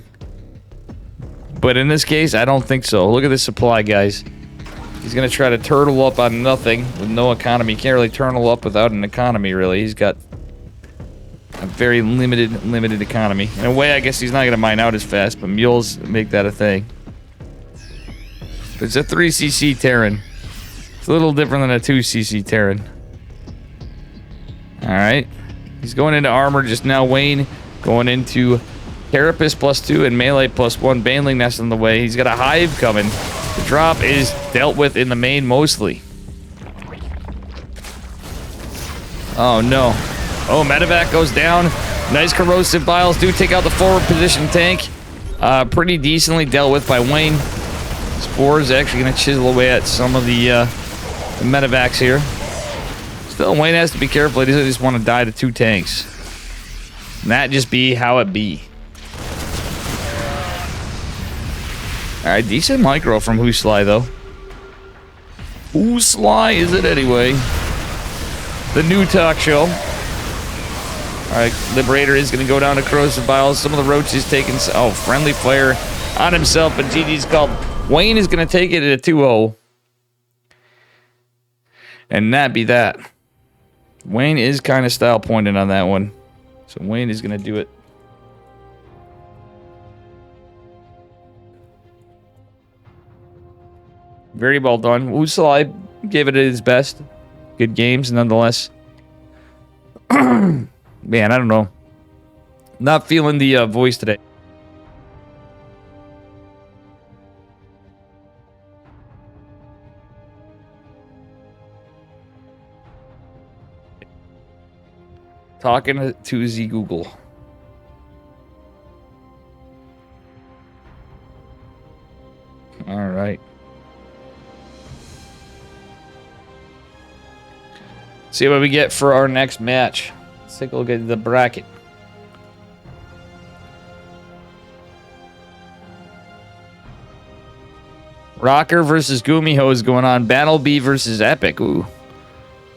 But in this case, I don't think so. Look at this supply, guys. He's going to try to turtle up on nothing with no economy. You can't really turtle up without an economy, really. He's got a very limited economy. In a way, I guess he's not going to mine out as fast, but mules make that a thing. But it's a 3cc Terran. It's a little different than a 2cc Terran. Alright. He's going into armor just now. Wayne going into Carapace +2 and melee +1. Baneling nest on the way. He's got a hive coming. The drop is dealt with in the main mostly. Oh no. Oh, medevac goes down. Nice corrosive biles do take out the forward position tank. Pretty decently dealt with by Wayne. Spore's actually going to chisel away at some of the medevacs here. Still, Wayne has to be careful. He doesn't just want to die to 2 tanks. And that just be how it be. Alright, decent micro from Who's Sly, though. Who's Sly is it anyway? The new talk show. Alright, Liberator is going to go down to corrosive biles. Some of the roaches taking... Oh, friendly fire on himself, but GG's called. Wayne is going to take it at a 2-0. And that be that. Wayne is kind of style pointed on that one. So Wayne is going to do it. Very well done. Usalai gave it his best. Good games, nonetheless. Man, I don't know. Not feeling the voice today. Talking to Z Google. All right. See what we get for our next match. Let's take a look at the bracket. Rocker versus Gumiho is going on. Battle B versus Epic. Ooh.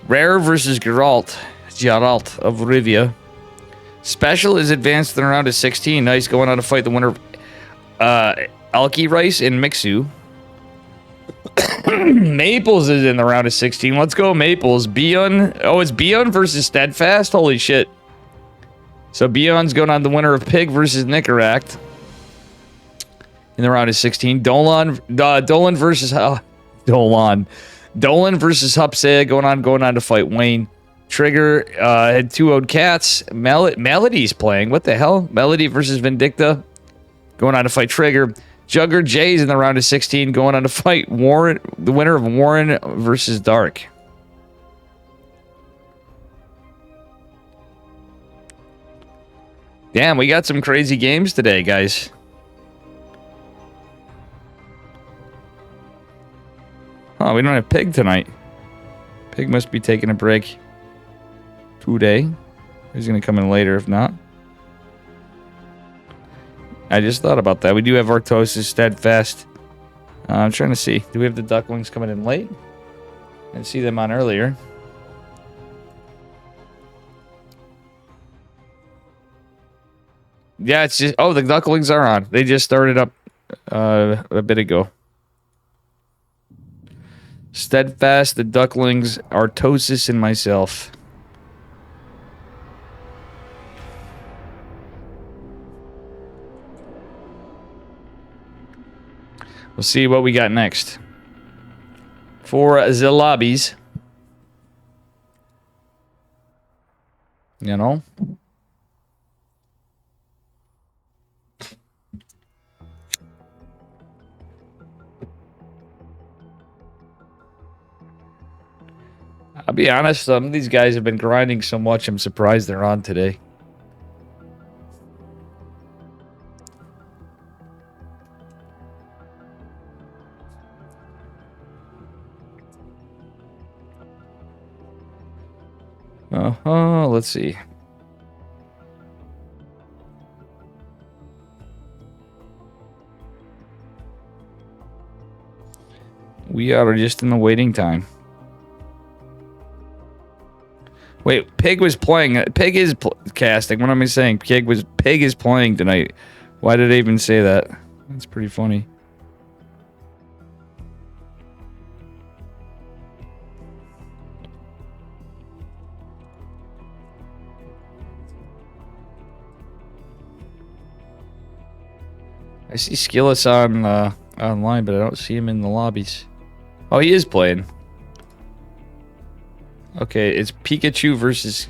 Rare versus Geralt of Rivia. Special is advanced in the round of 16. Nice, going on to fight the winner of Alki Rice and Mixu. Maples is in the round of 16. Let's go, Maples. Bion. Oh, it's Bion versus Steadfast? Holy shit. So Bion's going on the winner of Pig versus Nicaract in the round of 16. Dolan versus Hupsea going on to fight Wayne. Trigger had 2 owed cats. Melody's playing. What the hell? Melody versus Vindicta going on to fight Trigger. Jugger Jay's in the round of 16 going on to fight Warren, the winner of Warren versus Dark. Damn, we got some crazy games today, guys. Oh, we don't have Pig tonight. Pig must be taking a break today. He's going to come in later if not. I just thought about that. We do have Artosis, Steadfast. I'm trying to see. Do we have the Ducklings coming in late? I didn't see them on earlier. Yeah, it's just... Oh, the Ducklings are on. They just started up a bit ago. Steadfast, the Ducklings, Artosis, and myself. We'll see what we got next. For the lobbies. You know? I'll be honest, some of these guys have been grinding so much, I'm surprised they're on today. Let's see. We are just in the waiting time. Wait, Pig was playing. Pig is casting. What am I saying? Pig is playing tonight. Why did I even say that? That's pretty funny. I see Skillis on online, but I don't see him in the lobbies. Oh, he is playing. Okay, it's Pikachu versus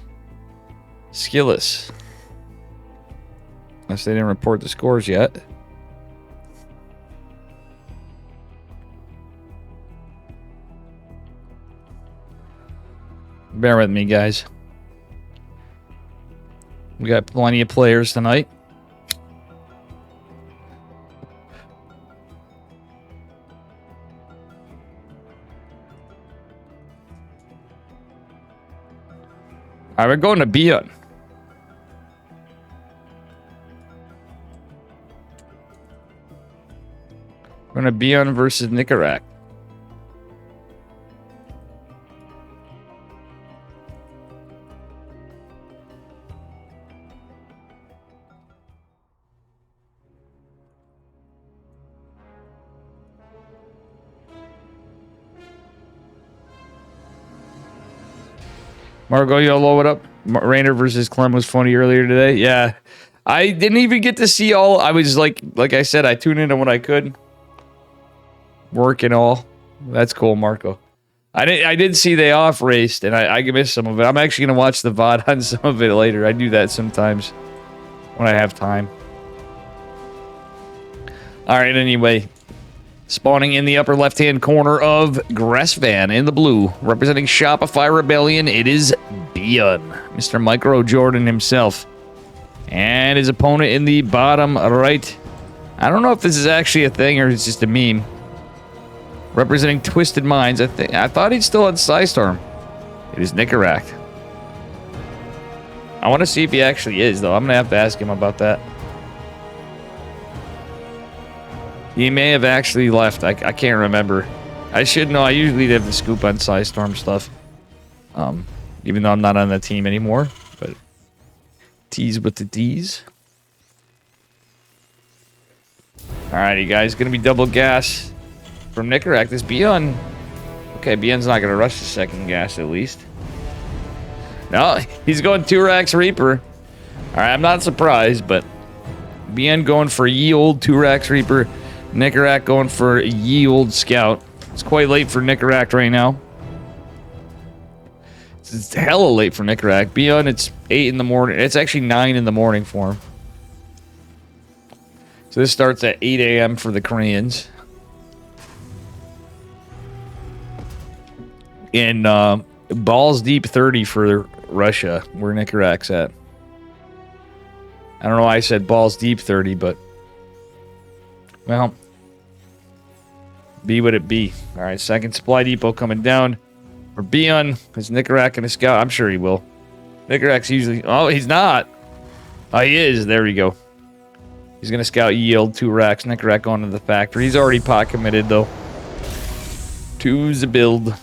Skillis. Unless they didn't report the scores yet. Bear with me, guys. We got plenty of players tonight. All right, we're going to Bion. We're going to Bion versus Nicarak. Margo, YOLO, what up? Rainer versus Clem was funny earlier today. Yeah. I didn't even get to see all. I was like I said, I tuned in when I could. Work and all. That's cool, Marco. I did see they off raced, and I missed some of it. I'm actually going to watch the VOD on some of it later. I do that sometimes when I have time. All right, anyway. Spawning in the upper left-hand corner of Gressvan in the blue. Representing Shopify Rebellion, it is Bion. Mr. Micro Jordan himself. And his opponent in the bottom right. I don't know if this is actually a thing or it's just a meme. Representing Twisted Minds. I thought he'd still on Psystorm. It is Nicarak. I want to see if he actually is, though. I'm going to have to ask him about that. He may have actually left. I can't remember. I should know. I usually have the scoop on Psystorm stuff. Even though I'm not on the team anymore. But tease with the D's. Alrighty, guys. Gonna be double gas from Nicarak. This Bion. Okay, Bion's not gonna rush the second gas at least. No, he's going 2-Rax Reaper. Alright, I'm not surprised, but Bion going for ye old 2-Rax Reaper. Nicarak going for ye old Scout. It's quite late for Nicarak right now. It's hella late for Nicarak. Bion, it's 8 in the morning. It's actually 9 in the morning for him. So this starts at 8 a.m. for the Koreans. And balls deep 30 for Russia, where Nicarak's at. I don't know why I said balls deep 30, but well, be what it be. All right, second supply depot coming down for Bion. Is Nicarak going to scout? I'm sure he will. Nicarak's usually... Oh, he's not. Oh, he is. There we go. He's going to scout yield 2-Rax. Nicarak going to the factory. He's already pot committed, though. To the build.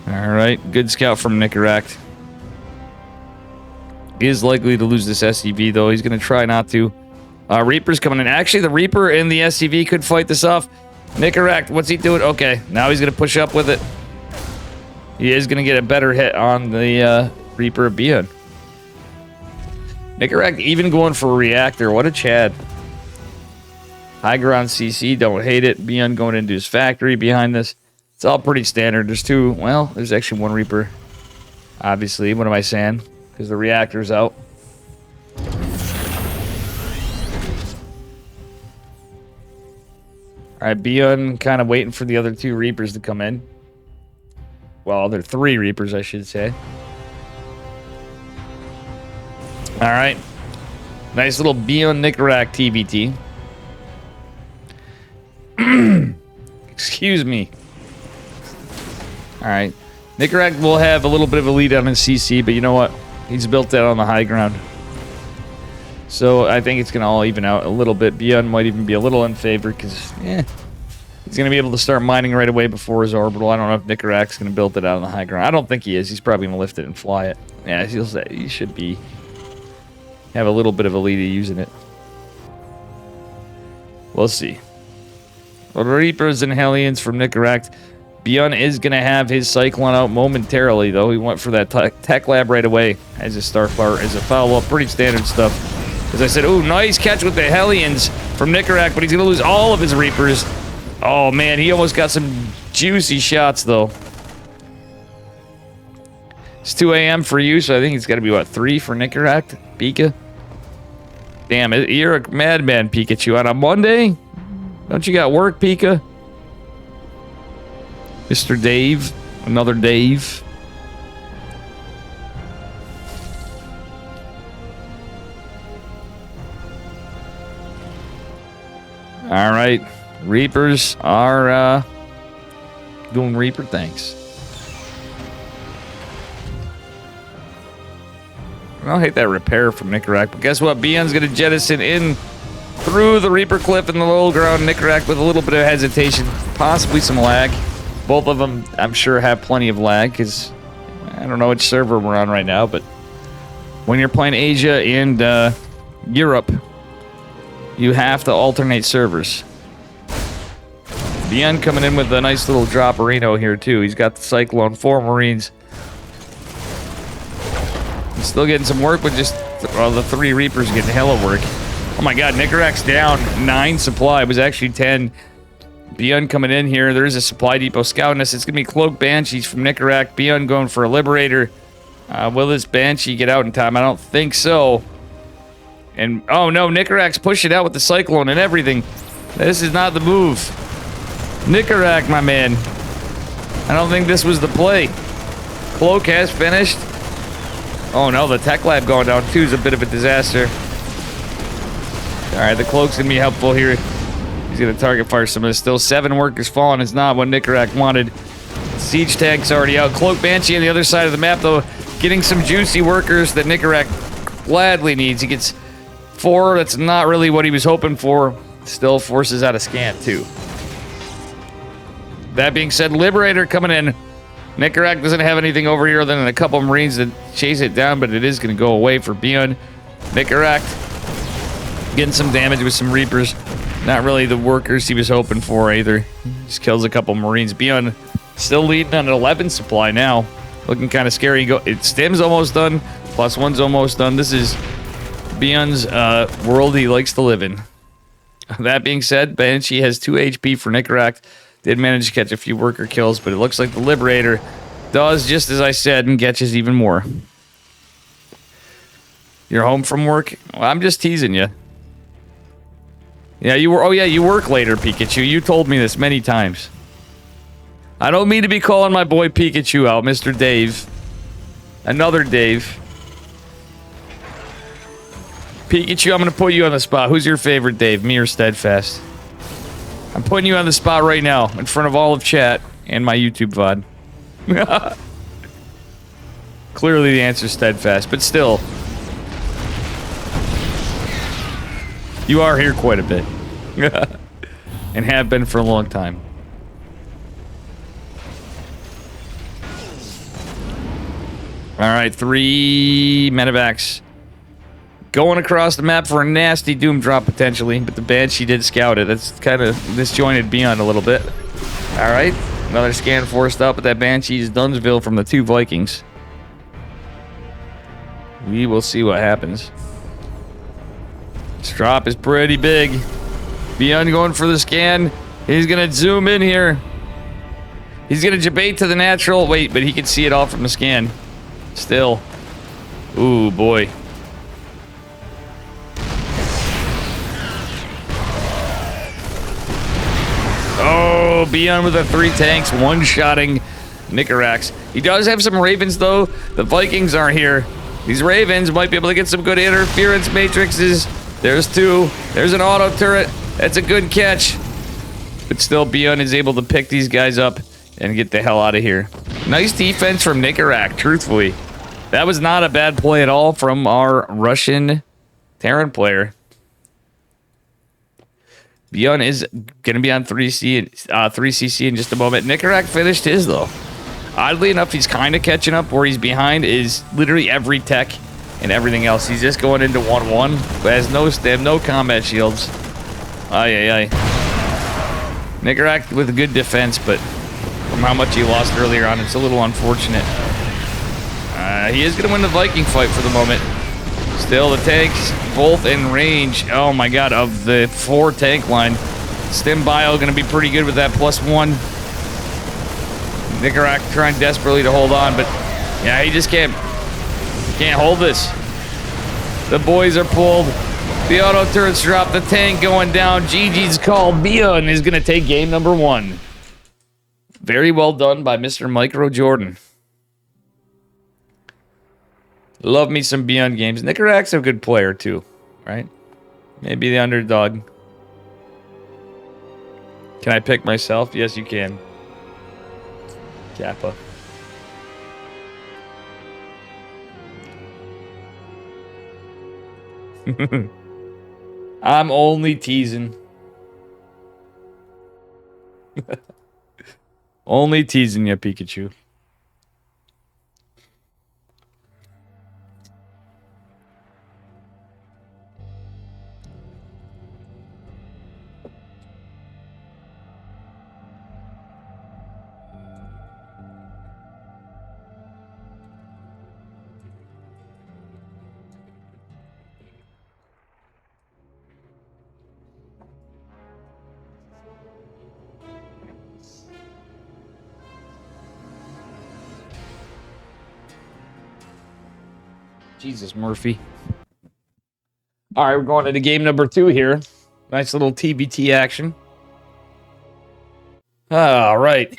All right, good scout from Nicarak. He is likely to lose this SCV, though. He's going to try not to. Reaper's coming in. Actually, the Reaper and the SCV could fight this off. Nicarak, what's he doing? Okay, now he's going to push up with it. He is going to get a better hit on the Reaper of Bion. Nicarak even going for a reactor. What a Chad. High ground CC, don't hate it. Bion going into his factory behind this. It's all pretty standard. There's two. Well, there's actually one Reaper. Obviously, what am I saying? Because the reactor's out. Alright, Beyond kind of waiting for the other 2 Reapers to come in. Well, there are 3 Reapers, I should say. Alright. Nice little Beyond Nicarak TBT. Excuse me. Alright. Nicarak will have a little bit of a lead on his CC, but you know what? He's built that on the high ground. So I think it's going to all even out a little bit. Beyond might even be a little unfavored because, he's going to be able to start mining right away before his orbital. I don't know if Nicarak's going to build it out on the high ground. I don't think he is. He's probably going to lift it and fly it. Yeah, he should be. Have a little bit of a lead using it. We'll see. Well, Reapers and Hellions from Nicarak. Beyond is going to have his Cyclone out momentarily, though. He went for that tech lab right away as a Starfire, as a follow-up. Pretty standard stuff. As I said, ooh, nice catch with the Hellions from Nicarak, but he's going to lose all of his Reapers. Oh, man, he almost got some juicy shots, though. It's 2 a.m. for you, so I think it's got to be, what, 3 for Nicarak? Pika? Damn, you're a madman, Pikachu. On a Monday? Don't you got work, Pika? Mr. Dave? Another Dave? Alright. Reapers are, doing Reaper things. I don't hate that repair from Nicarak, but guess what? Beyond's gonna jettison in through the Reaper Cliff in the low ground. Nicarak with a little bit of hesitation, possibly some lag. Both of them, I'm sure, have plenty of lag, because I don't know which server we're on right now, but when you're playing Asia and Europe, you have to alternate servers. Beyond coming in with a nice little drop-areno here, too. He's got the Cyclone, 4 Marines. He's still getting some work, but just the 3 Reapers getting hella work. Oh my god, Nicarak's down 9 supply. It was actually 10. Beyond coming in here. There is a supply depot scouting us. It's going to be Cloak Banshees from Nicarak. Beyond going for a Liberator. Will this Banshee get out in time? I don't think so. And, oh no, Nicarak's pushing out with the Cyclone and everything. This is not the move. Nicarak, my man. I don't think this was the play. Cloak has finished. Oh no, the Tech Lab going down too is a bit of a disaster. Alright, the Cloak's going to be helpful here. He's going to target fire some of this. Still 7 workers falling is not what Nicarak wanted. Siege Tank's already out. Cloak Banshee on the other side of the map, though, getting some juicy workers that Nicarak gladly needs. He gets 4. That's not really what he was hoping for. Still forces out a scan, too. That being said, Liberator coming in. Nicarak doesn't have anything over here other than a couple Marines that chase it down, but it is going to go away for Beyond. Nicarak getting some damage with some Reapers. Not really the workers he was hoping for either. Just kills a couple Marines. Beyond still leading on an 11 supply now. Looking kind of scary. Stim's almost done. +1's almost done. This is Beyond's world he likes to live in. That being said, Banshee has 2 HP for Nicarak. Did manage to catch a few worker kills, but it looks like the Liberator does just as I said and catches even more. You're home from work? Well, I'm just teasing you. Yeah, you were. Oh, yeah, you work later, Pikachu. You told me this many times. I don't mean to be calling my boy Pikachu out, Mr. Dave. Another Dave. Pikachu, I'm going to put you on the spot. Who's your favorite Dave, me or Steadfast? I'm putting you on the spot right now, in front of all of chat and my YouTube VOD. Clearly the answer is Steadfast, but still. You are here quite a bit. And have been for a long time. Alright, 3 medevacs. Going across the map for a nasty Doom drop, potentially. But the Banshee did scout it. That's kind of disjointed Beyond a little bit. Alright. Another scan forced up, but that Banshee's Dunsville from the 2 Vikings. We will see what happens. This drop is pretty big. Beyond going for the scan. He's going to zoom in here. He's going to debate to the natural. Wait, but he can see it all from the scan. Still. Ooh, boy. Oh, Beyond with the 3 tanks, one-shotting Nicarax. He does have some Ravens, though. The Vikings aren't here. These Ravens might be able to get some good interference matrices. There's 2. There's an auto turret. That's a good catch. But still, Beyond is able to pick these guys up and get the hell out of here. Nice defense from Nicarax, truthfully. That was not a bad play at all from our Russian Terran player. Beyond is going to be on 3CC in just a moment. Nicarax finished his, though. Oddly enough, he's kind of catching up. Where he's behind is literally every tech and everything else. He's just going into 1-1, but has no stem, no combat shields. Ay. Nicarax with good defense, but from how much he lost earlier on, it's a little unfortunate. He is going to win the Viking fight for the moment. Still, the tanks both in range. Oh my god, of the 4 tank line. Stim Bio going to be pretty good with that +1. Nicarax trying desperately to hold on, but yeah, he just can't hold this. The boys are pulled. The auto turrets drop. The tank going down. GG's called. Beyond is going to take game number 1. Very well done by Mr. Micro Jordan. Love me some Beyond games. Nicarax a good player too, right? Maybe the underdog. Can I pick myself? Yes, you can. Kappa. I'm only teasing. Only teasing you, Pikachu. Jesus, Murphy. All right, we're going into game number 2 here. Nice little TBT action. All right.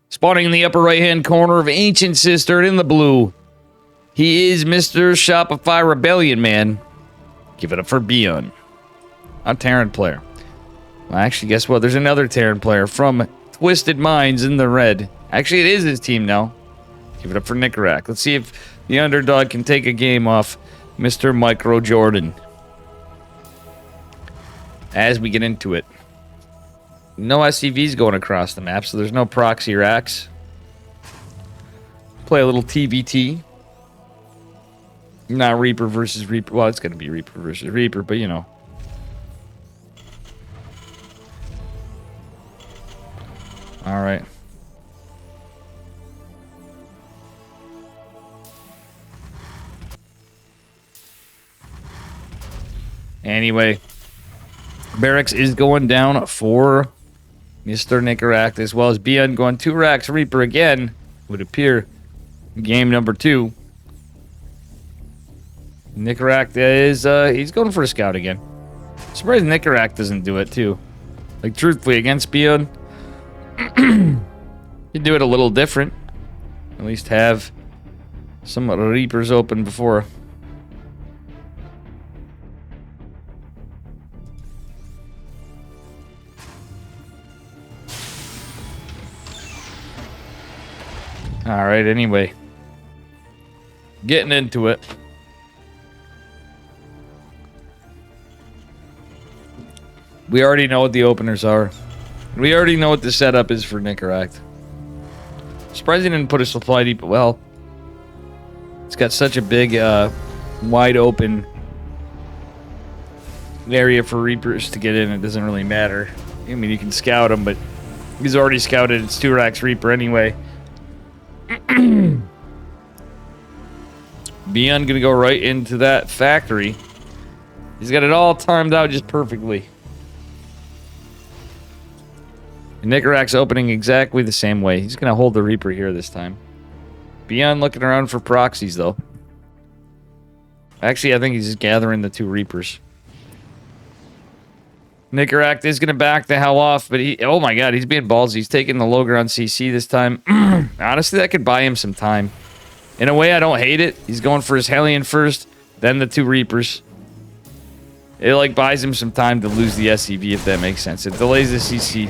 Spawning in the upper right-hand corner of Ancient Sister in the blue. He is Mr. Shopify Rebellion Man. Give it up for Beyond. A Terran player. Well, actually, guess what? There's another Terran player from Twisted Minds in the red. Actually, it is his team now. Give it up for Nicarax. Let's see if the underdog can take a game off Mr. Micro Jordan. As we get into it. No SCVs going across the map, so there's no proxy racks. Play a little TVT. Not Reaper versus Reaper. Well, it's going to be Reaper versus Reaper, but you know. All right. Anyway, Barracks is going down for Mr. Nicarax, as well as Beyond going 2 racks. Reaper again would appear game number 2. Nicarax is, he's going for a scout again. Surprised Nicarax doesn't do it too. Like, truthfully, against Beyond, you do it a little different. At least have some Reapers open before. All right, anyway. Getting into it. We already know what the openers are. We already know what the setup is for Nicarax. Surprised he didn't put a supply depot. Well, it's got such a big, wide open area for Reapers to get in. It doesn't really matter. I mean, you can scout them, but he's already scouted. It's 2 racks Reaper anyway. Beyond gonna go right into that factory. He's got it all timed out just perfectly. And Nicarax opening exactly the same way. He's gonna hold the Reaper here this time. Beyond looking around for proxies though. Actually, I think he's just gathering the 2 Reapers. Nicaract is going to back the hell off, but oh my god, he's being ballsy. He's taking the Logar on CC this time. Honestly, that could buy him some time. In a way, I don't hate it. He's going for his Hellion first, then the 2 Reapers. It, like, buys him some time to lose the SCV, if that makes sense. It delays the CC.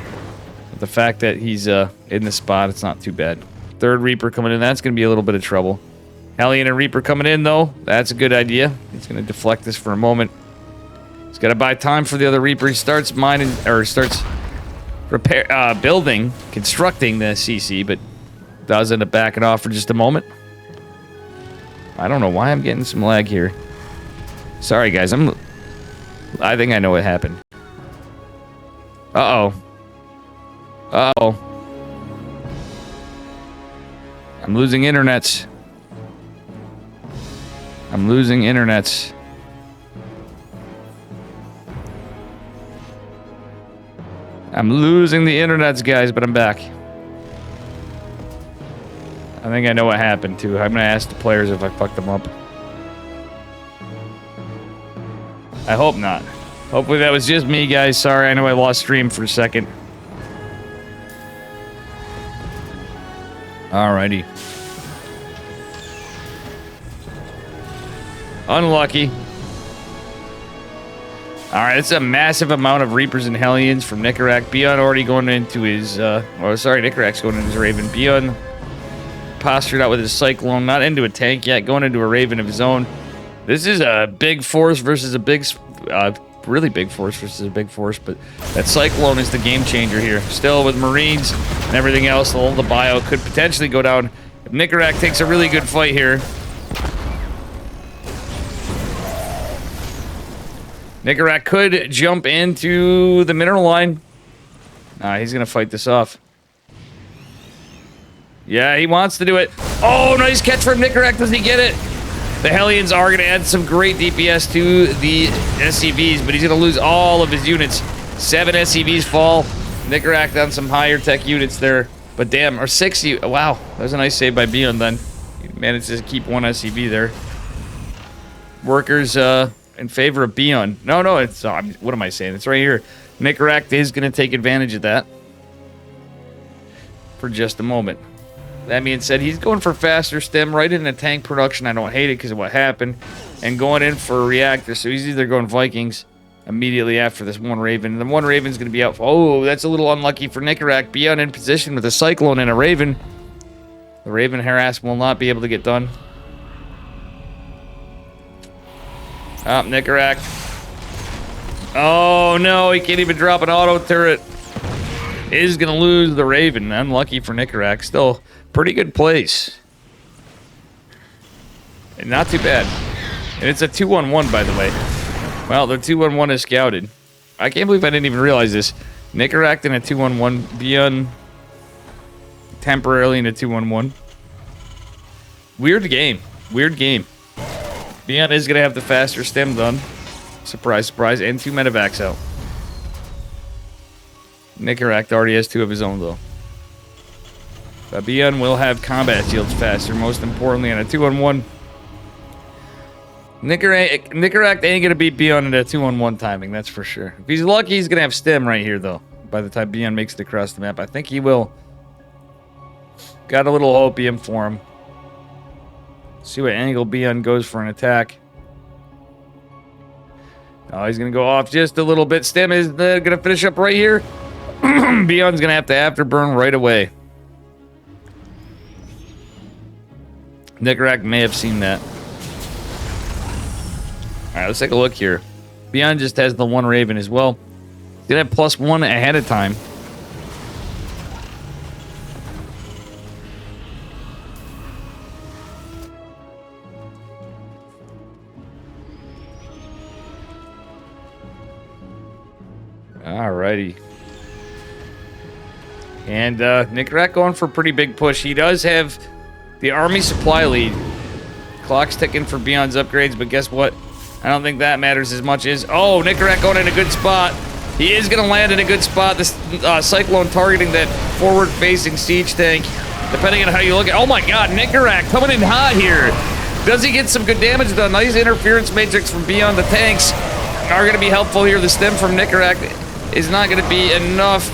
But the fact that he's in the spot, it's not too bad. 3rd Reaper coming in, that's going to be a little bit of trouble. Hellion and Reaper coming in, though. That's a good idea. He's going to deflect this for a moment. He's got to buy time for the other Reaper. He starts mining, or starts constructing the CC, but does end up backing off for just a moment. I don't know why I'm getting some lag here. Sorry, guys. I think I know what happened. Uh-oh. Uh-oh. I'm losing internets. I'm losing internets. I'm losing the internets, guys, but I'm back. I think I know what happened, too. I'm going to ask the players if I fucked them up. I hope not. Hopefully that was just me, guys. Sorry, I know I lost stream for a second. Alrighty. Unlucky. Alright, it's a massive amount of Reapers and Hellions from Nicaract. Beyond already going into his, Nicaract's going into his Raven. Beyond postured out with his Cyclone, not into a tank yet, going into a Raven of his own. This is a big force versus a big, really big force versus a big force, but that Cyclone is the game changer here. Still with Marines and everything else, the bio could potentially go down. If Nicaract takes a really good fight here, Nicaract could jump into the mineral line. He's going to fight this off. Yeah, he wants to do it. Oh, nice catch from Nicaract. Does he get it? The Hellions are going to add some great DPS to the SCVs, but he's going to lose all of his units. 7 SCVs fall. Nicaract on some higher tech units there. But damn, or 60. Wow, that was a nice save by Beyond then. He managed to keep 1 SCV there. Workers in favor of Beyond. No, it's... what am I saying? It's right here. Nicaract is going to take advantage of that. For just a moment. That being said, he's going for faster stem right into tank production. I don't hate it because of what happened. And going in for a reactor. So he's either going Vikings immediately after this 1 Raven. The 1 Raven's going to be out. Oh, that's a little unlucky for Nicaract. Beyond in position with a Cyclone and a Raven. The Raven harass will not be able to get done. Nicaract. Oh, no. He can't even drop an auto turret. Is going to lose the Raven. Unlucky for Nicaract. Still... pretty good place. And not too bad. And it's a 2-1-1, by the way. Well, the 2-1-1 is scouted. I can't believe I didn't even realize this. Nicaract in a 2-1-1. Beyond temporarily in a 2-1-1. Weird game. Weird game. Beyond is going to have the faster stem done. Surprise, surprise. And 2 medevacs out. Nicaract already has 2 of his own, though. Beyond will have combat shields faster, most importantly, on a 2-on-1. Nicaract ain't gonna beat Beyond in a 2-on-1 timing, that's for sure. If he's lucky, he's gonna have stem right here, though. By the time Beyond makes it across the map, I think he will. Got a little opium for him. See what angle Beyond goes for an attack. Oh, he's gonna go off just a little bit. Stem is gonna finish up right here. Beyond's gonna have to afterburn right away. Nicaract may have seen that. Alright, let's take a look here. Beyond just has the 1 Raven as well. He's gonna have +1 ahead of time. Alrighty. And Nicaract going for a pretty big push. He does have the army supply lead. Clock's ticking for Beyond's upgrades, but guess what? I don't think that matters as much as... oh, Nicaract going in a good spot. He is going to land in a good spot. This Cyclone targeting that forward-facing siege tank. Depending on how you look at... oh my god, Nicaract coming in hot here. Does he get some good damage done? Nice interference matrix from Beyond. The tanks are going to be helpful here. The stem from Nicaract is not going to be enough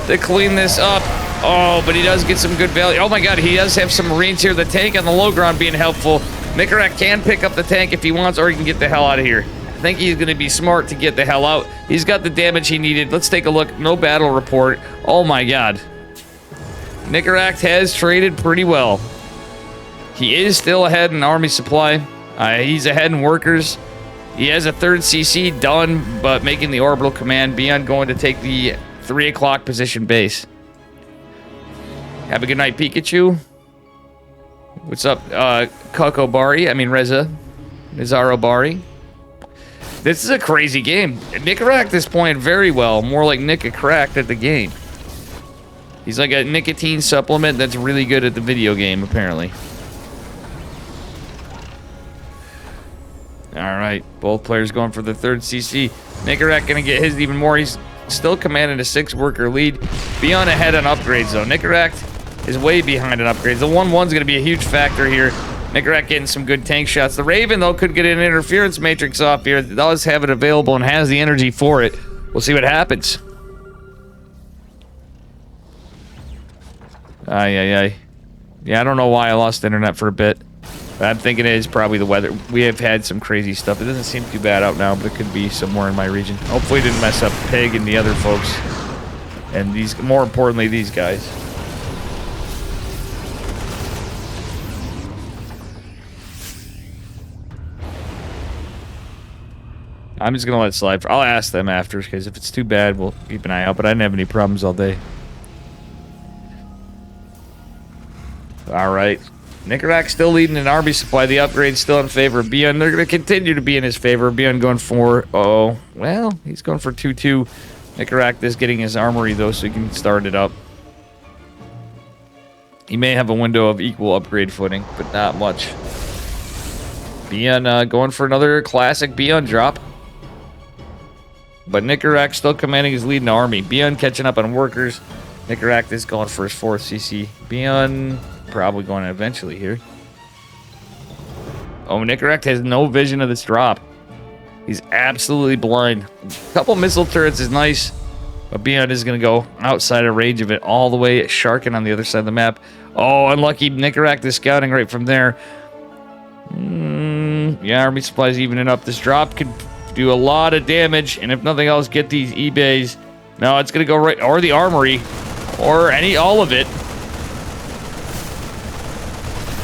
to clean this up. Oh, but he does get some good value. Oh my god, he does have some Marines here. The tank on the low ground being helpful. Nikarak can pick up the tank if he wants, or he can get the hell out of here. I think he's going to be smart to get the hell out. He's got the damage he needed. Let's take a look. No battle report. Oh my god. Nikarak has traded pretty well. He is still ahead in army supply. He's ahead in workers. He has a 3rd CC done, but making the orbital command. Beyond going to take the 3 o'clock position base. Have a good night, Pikachu. What's up, Coco Bari? I mean, Reza. Nizaro Bari. This is a crazy game. Nikarak is playing very well. More like Nika cracked at the game. He's like a nicotine supplement that's really good at the video game, apparently. Alright, both players going for the 3rd CC. Nikarak gonna get his even more. He's still commanding a 6-worker lead. Beyond ahead on upgrades, though. Nikarak is way behind on upgrades. The 1-1's gonna be a huge factor here. Nikarak getting some good tank shots. The Raven, though, could get an interference matrix off here. It does have it available and has the energy for it. We'll see what happens. Ay. Yeah, I don't know why I lost internet for a bit. But I'm thinking it is probably the weather. We have had some crazy stuff. It doesn't seem too bad out now, but it could be somewhere in my region. Hopefully it didn't mess up Pig and the other folks. And these, more importantly, these guys. I'm just going to let it slide. I'll ask them after, because if it's too bad, we'll keep an eye out. But I didn't have any problems all day. Alright. Nikarak still leading in army supply. The upgrade's still in favor of Beyond. They're going to continue to be in his favor. Beyond going for... Oh, well, he's going for 2-2. Nikarak is getting his armory, though, so he can start it up. He may have a window of equal upgrade footing, but not much. Beyond going for another classic Beyond drop. But Nikarak still commanding his lead in army. Beyond catching up on workers. Nikarak is going for his 4th CC. Beyond... probably going to eventually here. Oh, Nikarak has no vision of this drop. He's absolutely blind. A couple missile turrets is nice, but Beyond is going to go outside of range of it all the way. Sharkin on the other side of the map. Oh, unlucky. Nikarak is scouting right from there. Yeah, army supplies evening up. This drop could do a lot of damage, and if nothing else, get these eBays. No, it's going to go right, or the armory, or all of it.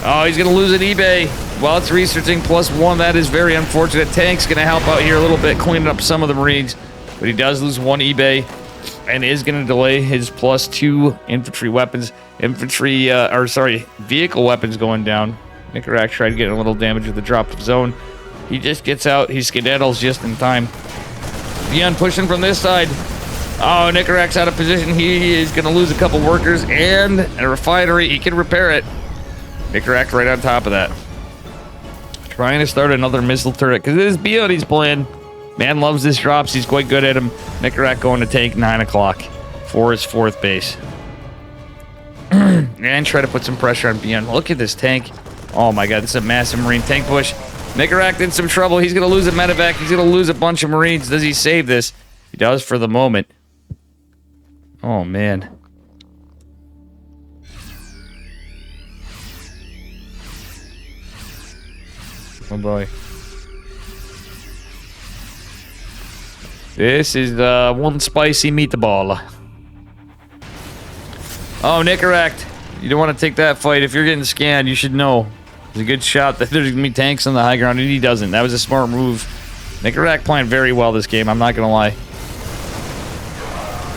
Oh, he's going to lose an eBay while it's researching +1. That is very unfortunate. Tank's going to help out here a little bit, cleaning up some of the Marines. But he does lose 1 eBay and is going to delay his +2 infantry weapons. Vehicle weapons going down. Nikarak tried getting a little damage with the drop of zone. He just gets out. He skedaddles just in time. Beyond pushing from this side. Oh, Nikarak's out of position. He is going to lose a couple workers and a refinery. He can repair it. Nikarak right on top of that. Trying to start another missile turret, because it is Beyond he's playing. Man loves his drops. He's quite good at him. Nikarak going to take 9 o'clock for his 4th base. And try to put some pressure on Beyond. Look at this tank. Oh my god, this is a massive Marine tank push. Nikarak in some trouble. He's going to lose a medevac. He's going to lose a bunch of Marines. Does he save this? He does for the moment. Oh man. Oh boy. This is one spicy meatball. Oh, Nikarak. You don't want to take that fight. If you're getting scanned, you should know. It's a good shot that there's going to be tanks on the high ground, and he doesn't. That was a smart move. Nikarak playing very well this game, I'm not going to lie.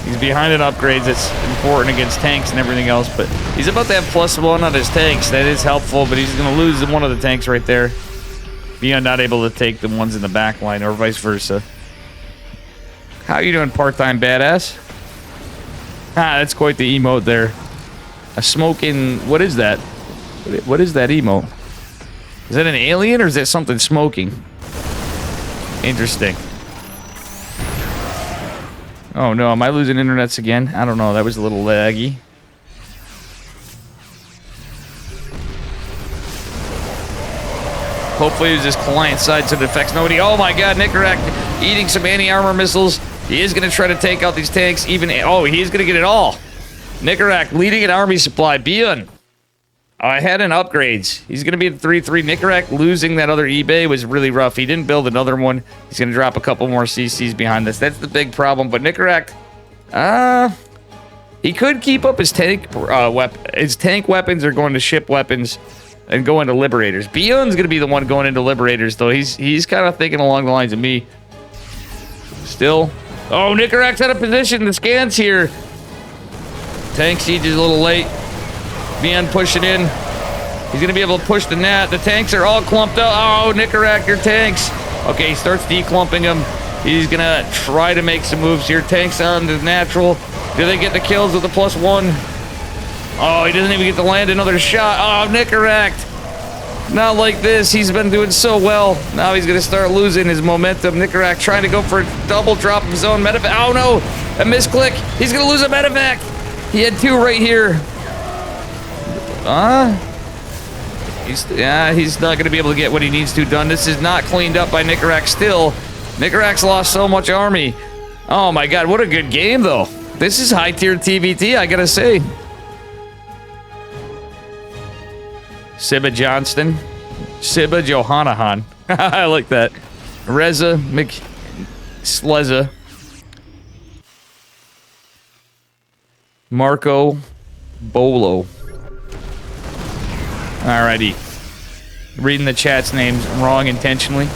He's behind in upgrades. It's important against tanks and everything else, but he's about to have +1 on his tanks. That is helpful, but he's going to lose one of the tanks right there. Beyond not able to take the ones in the back line, or vice versa. How you doing, part-time badass? Ah, that's quite the emote there. A smoking... What is that? What is that emote? Is that an alien, or is that something smoking? Interesting. Oh no, am I losing internets again? I don't know, that was a little laggy. Hopefully it was just client side so it affects nobody. Oh my god, Nikarak eating some anti-armor missiles. He is going to try to take out these tanks. Oh, he's going to get it all. Nicarak leading an army supply. Bion ahead in upgrades. He's going to be at 3-3. Nicarak losing that other eBay was really rough. He didn't build another one. He's going to drop a couple more CCs behind this. That's the big problem. But Nicarak, he could keep up his tank his tank weapons are going to ship weapons and go into Liberators. Bion's going to be the one going into Liberators, though. He's kind of thinking along the lines of me. Still. Oh, Nicarak's out of position. The scan's here. Tank siege is a little late. Bion pushing in. He's going to be able to push the Nat. The tanks are all clumped up. Oh, Nicarak, your tanks. Okay, he starts declumping them. He's going to try to make some moves here. Tanks on the natural. Do they get the kills with the +1? Oh, he doesn't even get to land another shot. Oh, Nicarak. Not like this. He's been doing so well. Now he's going to start losing his momentum. Nicarak trying to go for a double drop of his own medevac. Oh, no. A misclick. He's going to lose a medevac. He had 2 right here. He's not going to be able to get what he needs to done. This is not cleaned up by Nicarak still. Nicarak's lost so much army. Oh my god, what a good game though. This is high tier TVT, I gotta say. Sibba Johnston. Sibba Johannahan. I like that. Reza McSleza. Marco Bolo. Alrighty. Reading the chat's names wrong intentionally.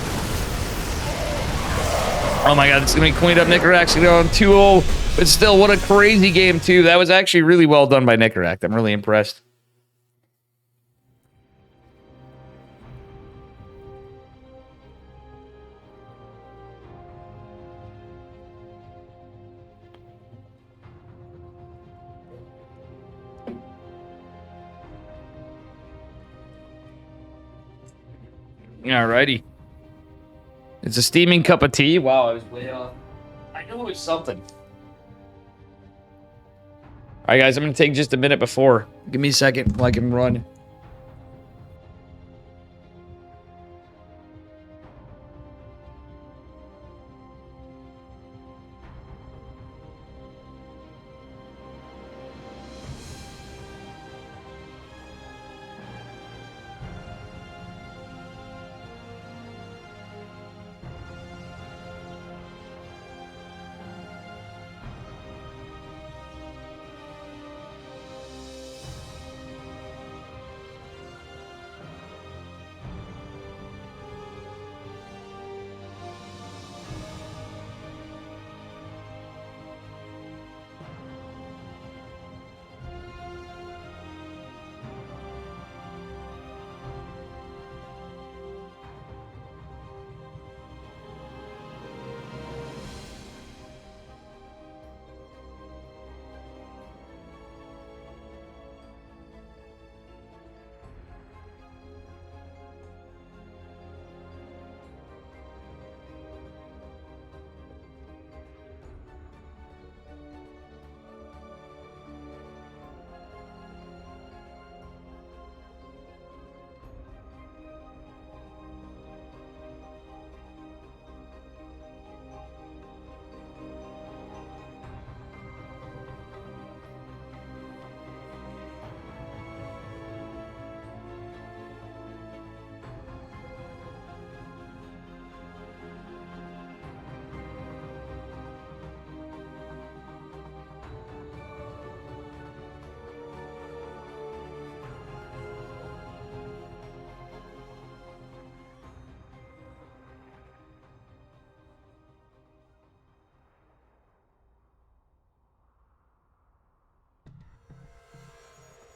Oh my god, it's going to be cleaned up. Nicarak's going to go on 2-0. But still, what a crazy game, too. That was actually really well done by Nicarak. I'm really impressed. Alrighty. It's a steaming cup of tea. Wow, I was way off. I knew it was something. Alright, guys, I'm going to take just a minute before. Give me a second while I can run.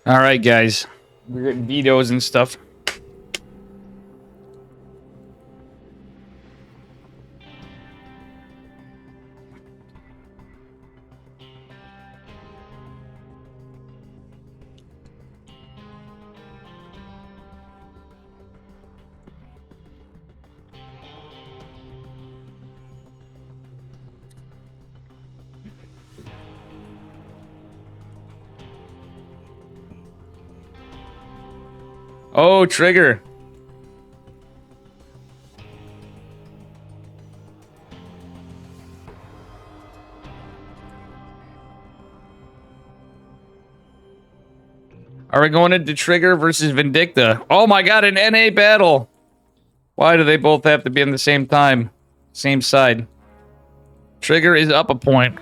Alright, guys. We're getting vetoes and stuff. Oh, trigger. Are we going into Trigger versus Vindicta? Oh my god, an NA battle! Why do they both have to be on the same time? Same side. Trigger is up a point.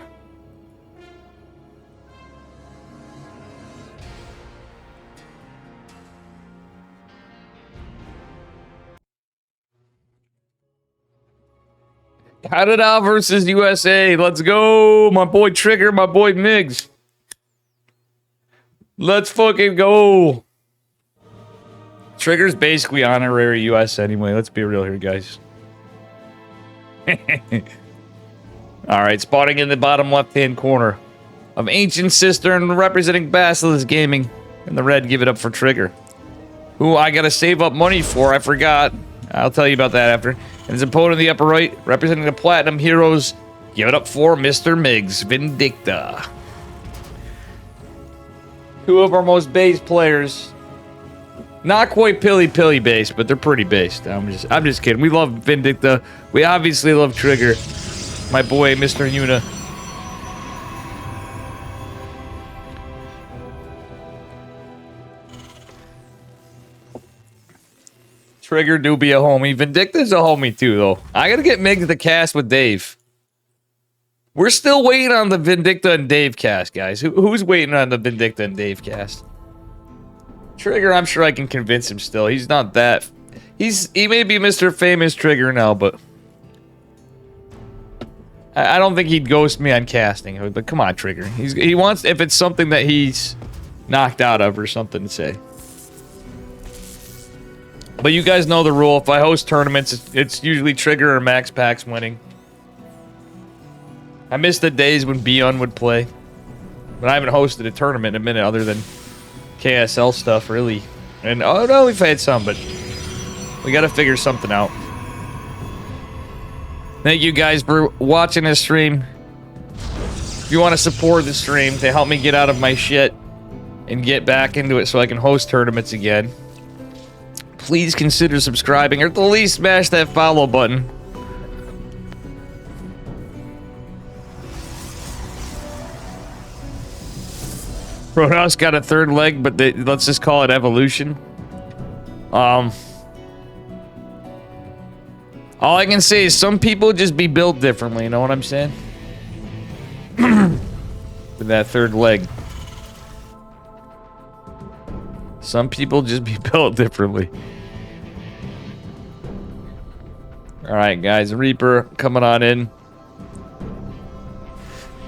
Canada versus USA. Let's go. My boy Trigger, my boy Migs. Let's fucking go. Trigger's basically honorary US anyway. Let's be real here, guys. Alright, spotting in the bottom left-hand corner of Ancient Cistern representing Basilisk Gaming. And the red, give it up for Trigger. Who I gotta save up money for, I forgot. I'll tell you about that after. And his opponent in the upper right, representing the Platinum Heroes, give it up for Mr. Migs, Vindicta. Two of our most base players. Not quite pilly based, but they're pretty based. I'm just kidding. We love Vindicta. We obviously love Trigger. My boy, Mr. Yuna. Trigger do be a homie. Vindicta's a homie too, though. I gotta get Migs the cast with Dave. We're still waiting on the Vindicta and Dave cast, guys. Who's waiting on the Vindicta and Dave cast? Trigger, I'm sure I can convince him still. He's not that... He may be Mr. Famous Trigger now, but... I don't think he'd ghost me on casting. But come on, Trigger. He wants... If it's something that he's knocked out of or something to say. But you guys know the rule. If I host tournaments, it's usually Trigger or Max Pax winning. I miss the days when Beyond would play. But I haven't hosted a tournament in a minute other than KSL stuff, really. And, oh no, we've had some, but we gotta figure something out. Thank you guys for watching this stream. If you want to support the stream to help me get out of my shit and get back into it so I can host tournaments again, please consider subscribing, or at the least smash that follow button. Roadhouse got a third leg, but let's just call it evolution. All I can say is some people just be built differently, you know what I'm saying? With that third leg. Some people just be built differently. Alright, guys. Reaper coming on in.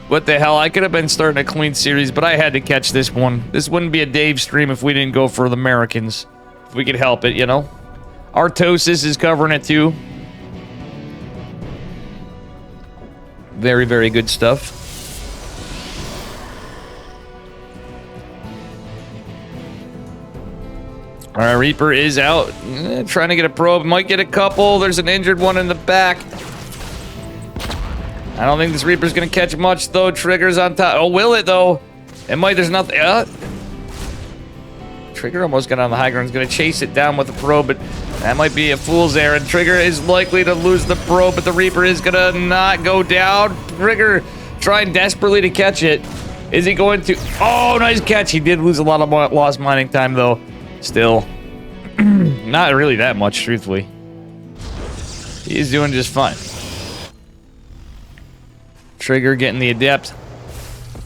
What the hell? I could have been starting a clean series, but I had to catch this one. This wouldn't be a Dave stream if we didn't go for the Americans. If we could help it, you know? Artosis is covering it too. Very, very good stuff. Alright, Reaper is out. Trying to get a probe. Might get a couple. There's an injured one in the back. I don't think this Reaper's gonna catch much, though. Trigger's on top. Oh, will it, though? It might. There's nothing. Trigger almost got on the high ground. He's gonna chase it down with the probe, but that might be a fool's errand. Trigger is likely to lose the probe, but the Reaper is gonna not go down. Trigger trying desperately to catch it. Is he going to? Oh, nice catch. He did lose a lot of lost mining time, though. Still. Not really that much, truthfully. He's doing just fine. Trigger getting the Adept.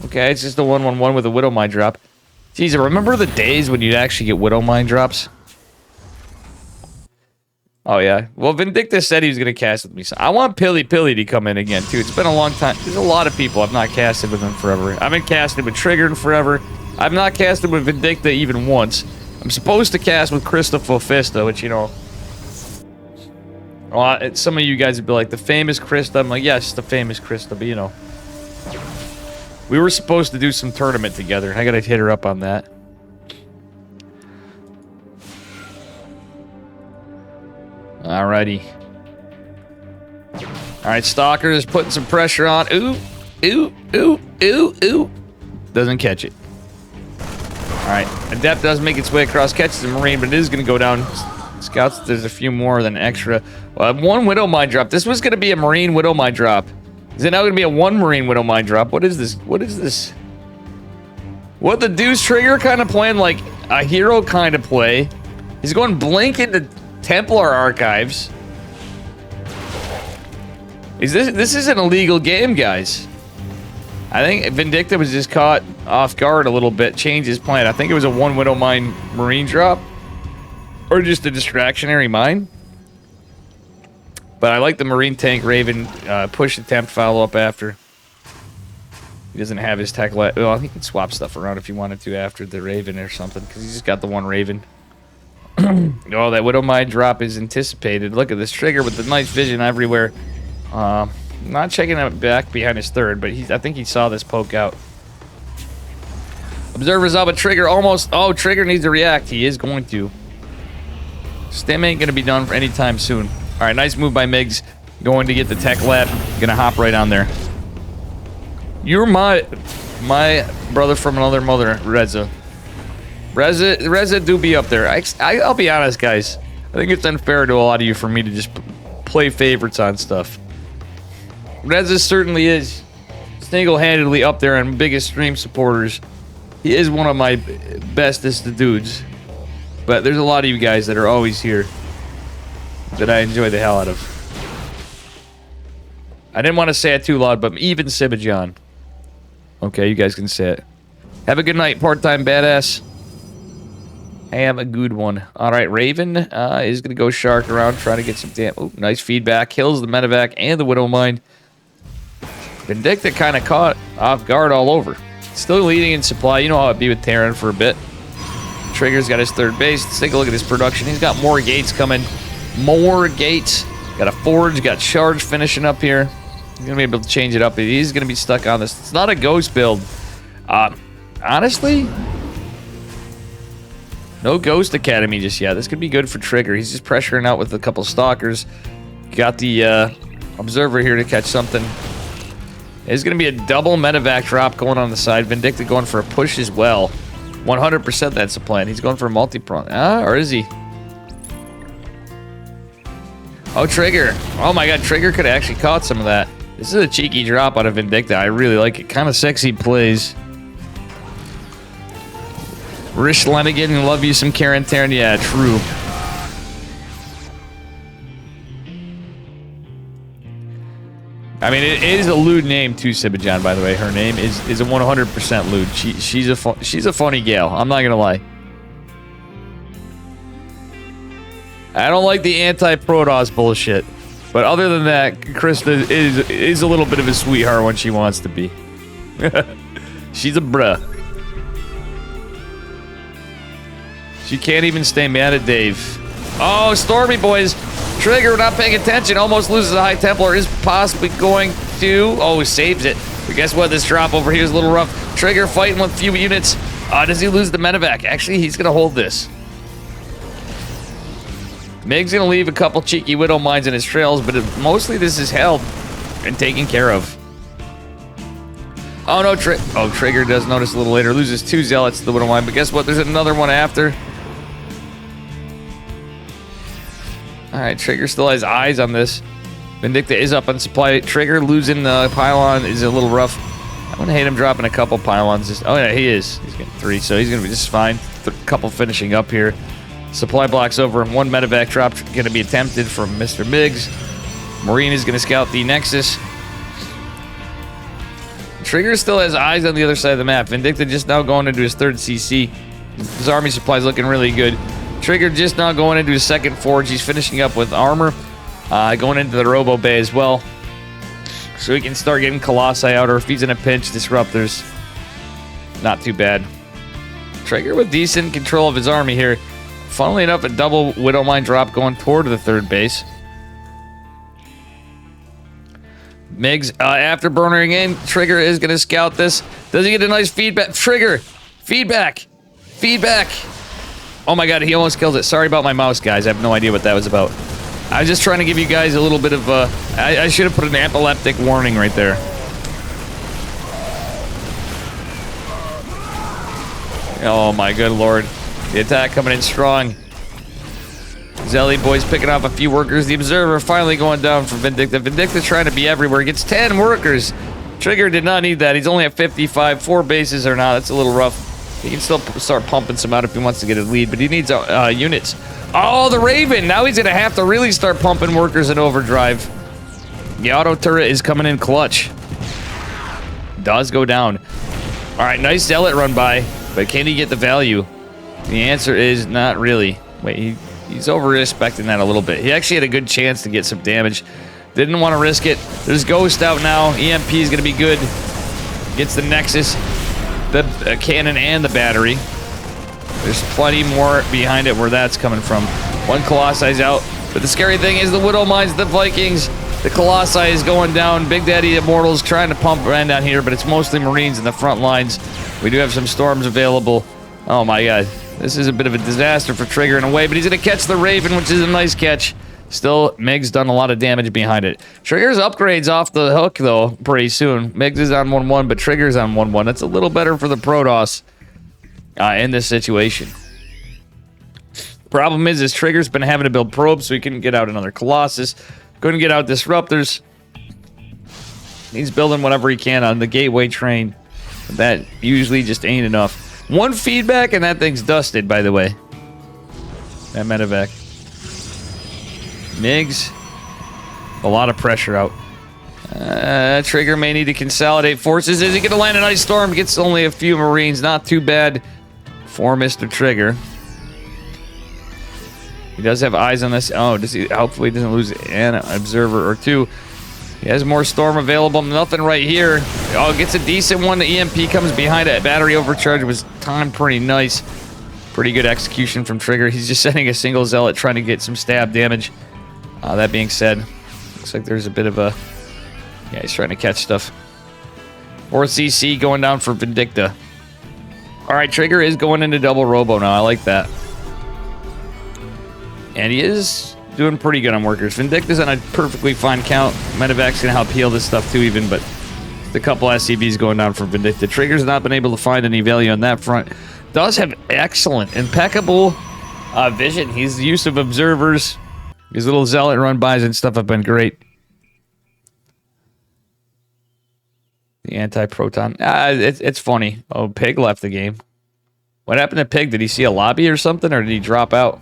Okay, it's just a 1-1-1 with a Widow Mine drop. Jeez, remember the days when you'd actually get Widow Mine drops? Oh, yeah. Well, Vindicta said he was going to cast with me. So I want Pilly to come in again, too. It's been a long time. There's a lot of people I've not casted with him forever. I've been casted with Trigger in forever. I've not casted with Vindicta even once. I'm supposed to cast with Krista Fofista, which, you know... Well, some of you guys would be like, the famous Krista. I'm like, yes, the famous Krista, but, you know... We were supposed to do some tournament together. I gotta hit her up on that. Alrighty. Alright, Stalker is putting some pressure on. Ooh, ooh, ooh, ooh, ooh. Doesn't catch it. Alright, Adept does make its way across, catches the Marine, but it is going to go down. Scouts, there's a few more than extra. One Widow Mine drop. This was going to be a Marine Widow Mine drop. Is it now going to be a one Marine Widow Mine drop? What is this? What is this? What the deuce? Trigger kind of playing like a hero kind of play. He's going blink into Templar archives. This is an illegal game, guys. I think Vindicta was just caught off guard a little bit, changed his plan. I think it was a 1 Widow Mine Marine drop. Or just a distractionary mine. But I like the Marine tank Raven push attempt follow up after. He doesn't have his tech. Well, he can swap stuff around if he wanted to after the Raven or something, because he's just got the one Raven. Oh, that Widow Mine drop is anticipated. Look at this Trigger with the nice vision everywhere. Not checking it back behind his third, but I think he saw this poke out. Observer's up, but Trigger almost... Oh, Trigger needs to react. He is going to. Stim ain't going to be done for any time soon. All right, nice move by Migs. Going to get the tech lab. Going to hop right on there. You're my brother from another mother, Reza. Reza do be up there. I'll be honest, guys. I think it's unfair to a lot of you for me to just play favorites on stuff. Reza certainly is single-handedly up there and biggest stream supporters. He is one of my bestest dudes. But there's a lot of you guys that are always here that I enjoy the hell out of. I didn't want to say it too loud, but even Sibajan. Okay, you guys can say it. Have a good night, part-time badass. Have a good one. All right, Raven is going to go shark around, trying to get some damn... Oh, nice feedback. Kills the medevac and the Widow Mine. Vindicta kind of caught off guard all over. Still leading in supply. You know how it'd be with Terran for a bit. Trigger's got his third base. Let's take a look at his production. He's got more gates coming. More gates. Got a forge. Got charge finishing up here. He's going to be able to change it up. He's going to be stuck on this. It's not a ghost build. Honestly, no Ghost Academy just yet. This could be good for Trigger. He's just pressuring out with a couple stalkers. Got the Observer here to catch something. There's going to be a double medevac drop going on the side. Vindicta going for a push as well. 100% that's the plan. He's going for a multi-prong. Or is he? Oh, Trigger. Oh my god, Trigger could have actually caught some of that. This is a cheeky drop out of Vindicta. I really like it. Kind of sexy plays. Rish Lenigan, love you some Karen Taryn. Yeah, true. I mean, it is a lewd name too, Sibajan, by the way. Her name is a 100% lewd. She's a funny gal. I'm not gonna lie. I don't like the anti-Protoss bullshit. But other than that, Krista is a little bit of a sweetheart when she wants to be. She's a bruh. She can't even stay mad at Dave. Oh, Stormy boys. Trigger not paying attention. Almost loses a High Templar. Is possibly going to... Oh, saves it. But guess what? This drop over here is a little rough. Trigger fighting with a few units. Does he lose the medevac? Actually, he's going to hold this. Meg's going to leave a couple cheeky Widow Mines in his trails, but mostly this is held and taken care of. Oh, no. Trigger does notice a little later. Loses 2 Zealots to the Widow Mine, but guess what? There's another one after. Alright, Trigger still has eyes on this. Vindicta is up on supply. Trigger losing the pylon is a little rough. I'm going to hate him dropping a couple pylons. Oh, yeah, he is. He's getting 3, so he's going to be just fine. A couple finishing up here. Supply blocks over. 1 medevac drop going to be attempted from Mr. Miggs. Marine is going to scout the Nexus. Trigger still has eyes on the other side of the map. Vindicta just now going into his 3rd CC. His army supply is looking really good. Trigger just now going into his 2nd forge. He's finishing up with armor. Going into the Robo Bay as well. So he can start getting Colossi out, or if he's in a pinch, Disruptors. Not too bad. Trigger with decent control of his army here. Funnily enough, a double Widow Mine drop going toward the 3rd base. Migs, afterburnering in. Trigger is going to scout this. Does he get a nice feedback? Trigger! Feedback! Feedback! Oh my god, he almost kills it. Sorry about my mouse, guys. I have no idea what that was about. I was just trying to give you guys a little bit of I should have put an epileptic warning right there. Oh my good lord. The attack coming in strong. Zelly boys picking off a few workers. The Observer finally going down for Vindicta. Vindicta trying to be everywhere. Gets 10 workers. Trigger did not need that. He's only at 55. 4 bases or not. That's a little rough. He can still start pumping some out if he wants to get a lead, but he needs units. Oh, the Raven! Now he's going to have to really start pumping workers in overdrive. The auto turret is coming in clutch. Does go down. All right, nice zealot run by, but can he get the value? The answer is not really. Wait, he's over-respecting that a little bit. He actually had a good chance to get some damage. Didn't want to risk it. There's Ghost out now. EMP is going to be good. Gets the Nexus, the cannon, and the battery. There's plenty more behind it where that's coming from. One Colossi's out, but the scary thing is the Widow mines the Vikings. The Colossi is going down. Big Daddy Immortals trying to pump around down here, but it's mostly Marines in the front lines. We do have some storms available. Oh my god. This is a bit of a disaster for Trigger in a way, but he's going to catch the Raven, which is a nice catch. Still, Meg's done a lot of damage behind it. Trigger's upgrades off the hook, though, pretty soon. Meg's is on 1-1, but Trigger's on 1-1. That's a little better for the Protoss in this situation. Problem is Trigger's been having to build probes, so he couldn't get out another Colossus. Couldn't get out Disruptors. He's building whatever he can on the Gateway train. That usually just ain't enough. One feedback, and that thing's dusted, by the way. That medevac. MiGs. A lot of pressure out. Trigger may need to consolidate forces. Is he going to land an ice storm? Gets only a few Marines. Not too bad for Mr. Trigger. He does have eyes on this. Oh, does he? Hopefully he doesn't lose an observer or two. He has more storm available. Nothing right here. Oh, gets a decent one. The EMP comes behind it. Battery overcharge was timed pretty nice. Pretty good execution from Trigger. He's just sending a single zealot trying to get some stab damage. That being said, looks like there's a bit of a... Yeah, he's trying to catch stuff. 4 CC going down for Vindicta. Alright, Trigger is going into double robo now. I like that. And he is doing pretty good on workers. Vindicta's on a perfectly fine count. Medevac's going to help heal this stuff too even, but a couple SCVs going down for Vindicta. Trigger's not been able to find any value on that front. Does have excellent, impeccable vision. His use of observers, his little zealot run-bys and stuff have been great. The anti-proton. It's funny. Oh, Pig left the game. What happened to Pig? Did he see a lobby or something, or did he drop out?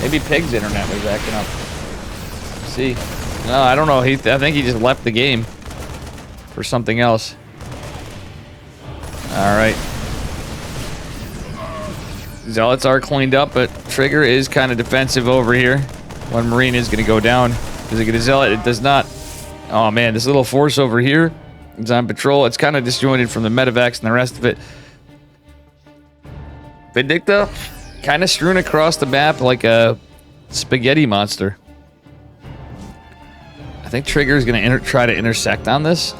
Maybe Pig's internet was acting up. Let's see. No, I don't know. I think he just left the game for something else. Alright. Zealots are cleaned up, but Trigger is kind of defensive over here. One Marine is going to go down. Does it get a Zealot? It does not. Oh man, this little force over here is on patrol. It's kind of disjointed from the medevacs and the rest of it. Vindicta kind of strewn across the map like a spaghetti monster. I think Trigger is going to try to intersect on this.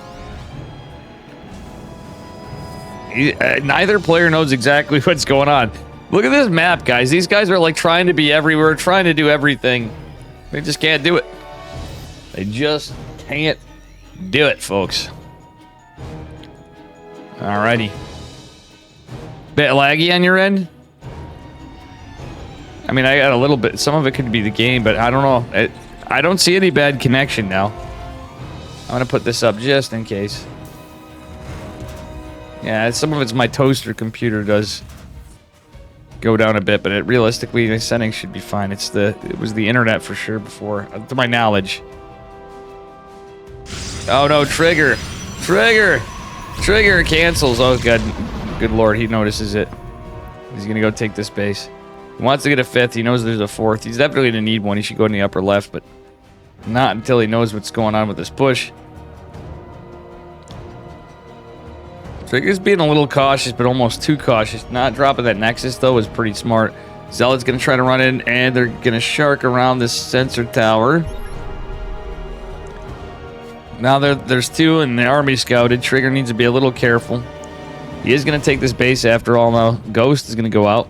Neither player knows exactly what's going on. Look at this map, guys. These guys are like trying to be everywhere, trying to do everything. They just can't do it. They just can't do it, folks. Alrighty. Bit laggy on your end? I mean, I got a little bit. Some of it could be the game, but I don't know. I don't see any bad connection now. I'm going to put this up just in case. Yeah, some of it's my toaster computer does go down a bit, but realistically, the settings should be fine. It was the internet for sure before, to my knowledge. Oh no, Trigger cancels. Oh god, good lord, he notices it. He's gonna go take this base. He wants to get a 5th. He knows there's a 4th. He's definitely gonna need one. He should go in the upper left, but not until he knows what's going on with this push. Trigger's being a little cautious, but almost too cautious. Not dropping that Nexus, though, is pretty smart. Zealot's going to try to run in, and they're going to shark around this sensor tower. Now there's 2, and the army scouted. Trigger needs to be a little careful. He is going to take this base after all now. Ghost is going to go out.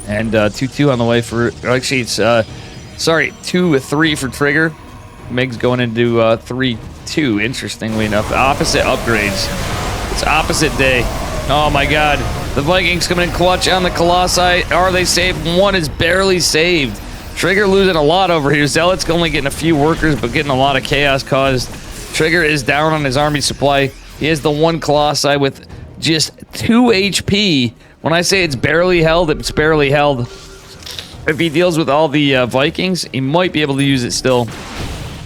And 2-2 on the way for... Actually, it's... sorry, 2-3 for Trigger. Meg's going into 3-2, interestingly enough. Opposite upgrades. It's opposite day. Oh my god. The Vikings coming in clutch on the Colossi. Are they saved? One is barely saved. Trigger losing a lot over here. Zealot's only getting a few workers, but getting a lot of chaos caused. Trigger is down on his army supply. He has the one Colossi with just 2 HP. When I say it's barely held, it's barely held. If he deals with all the Vikings, he might be able to use it still.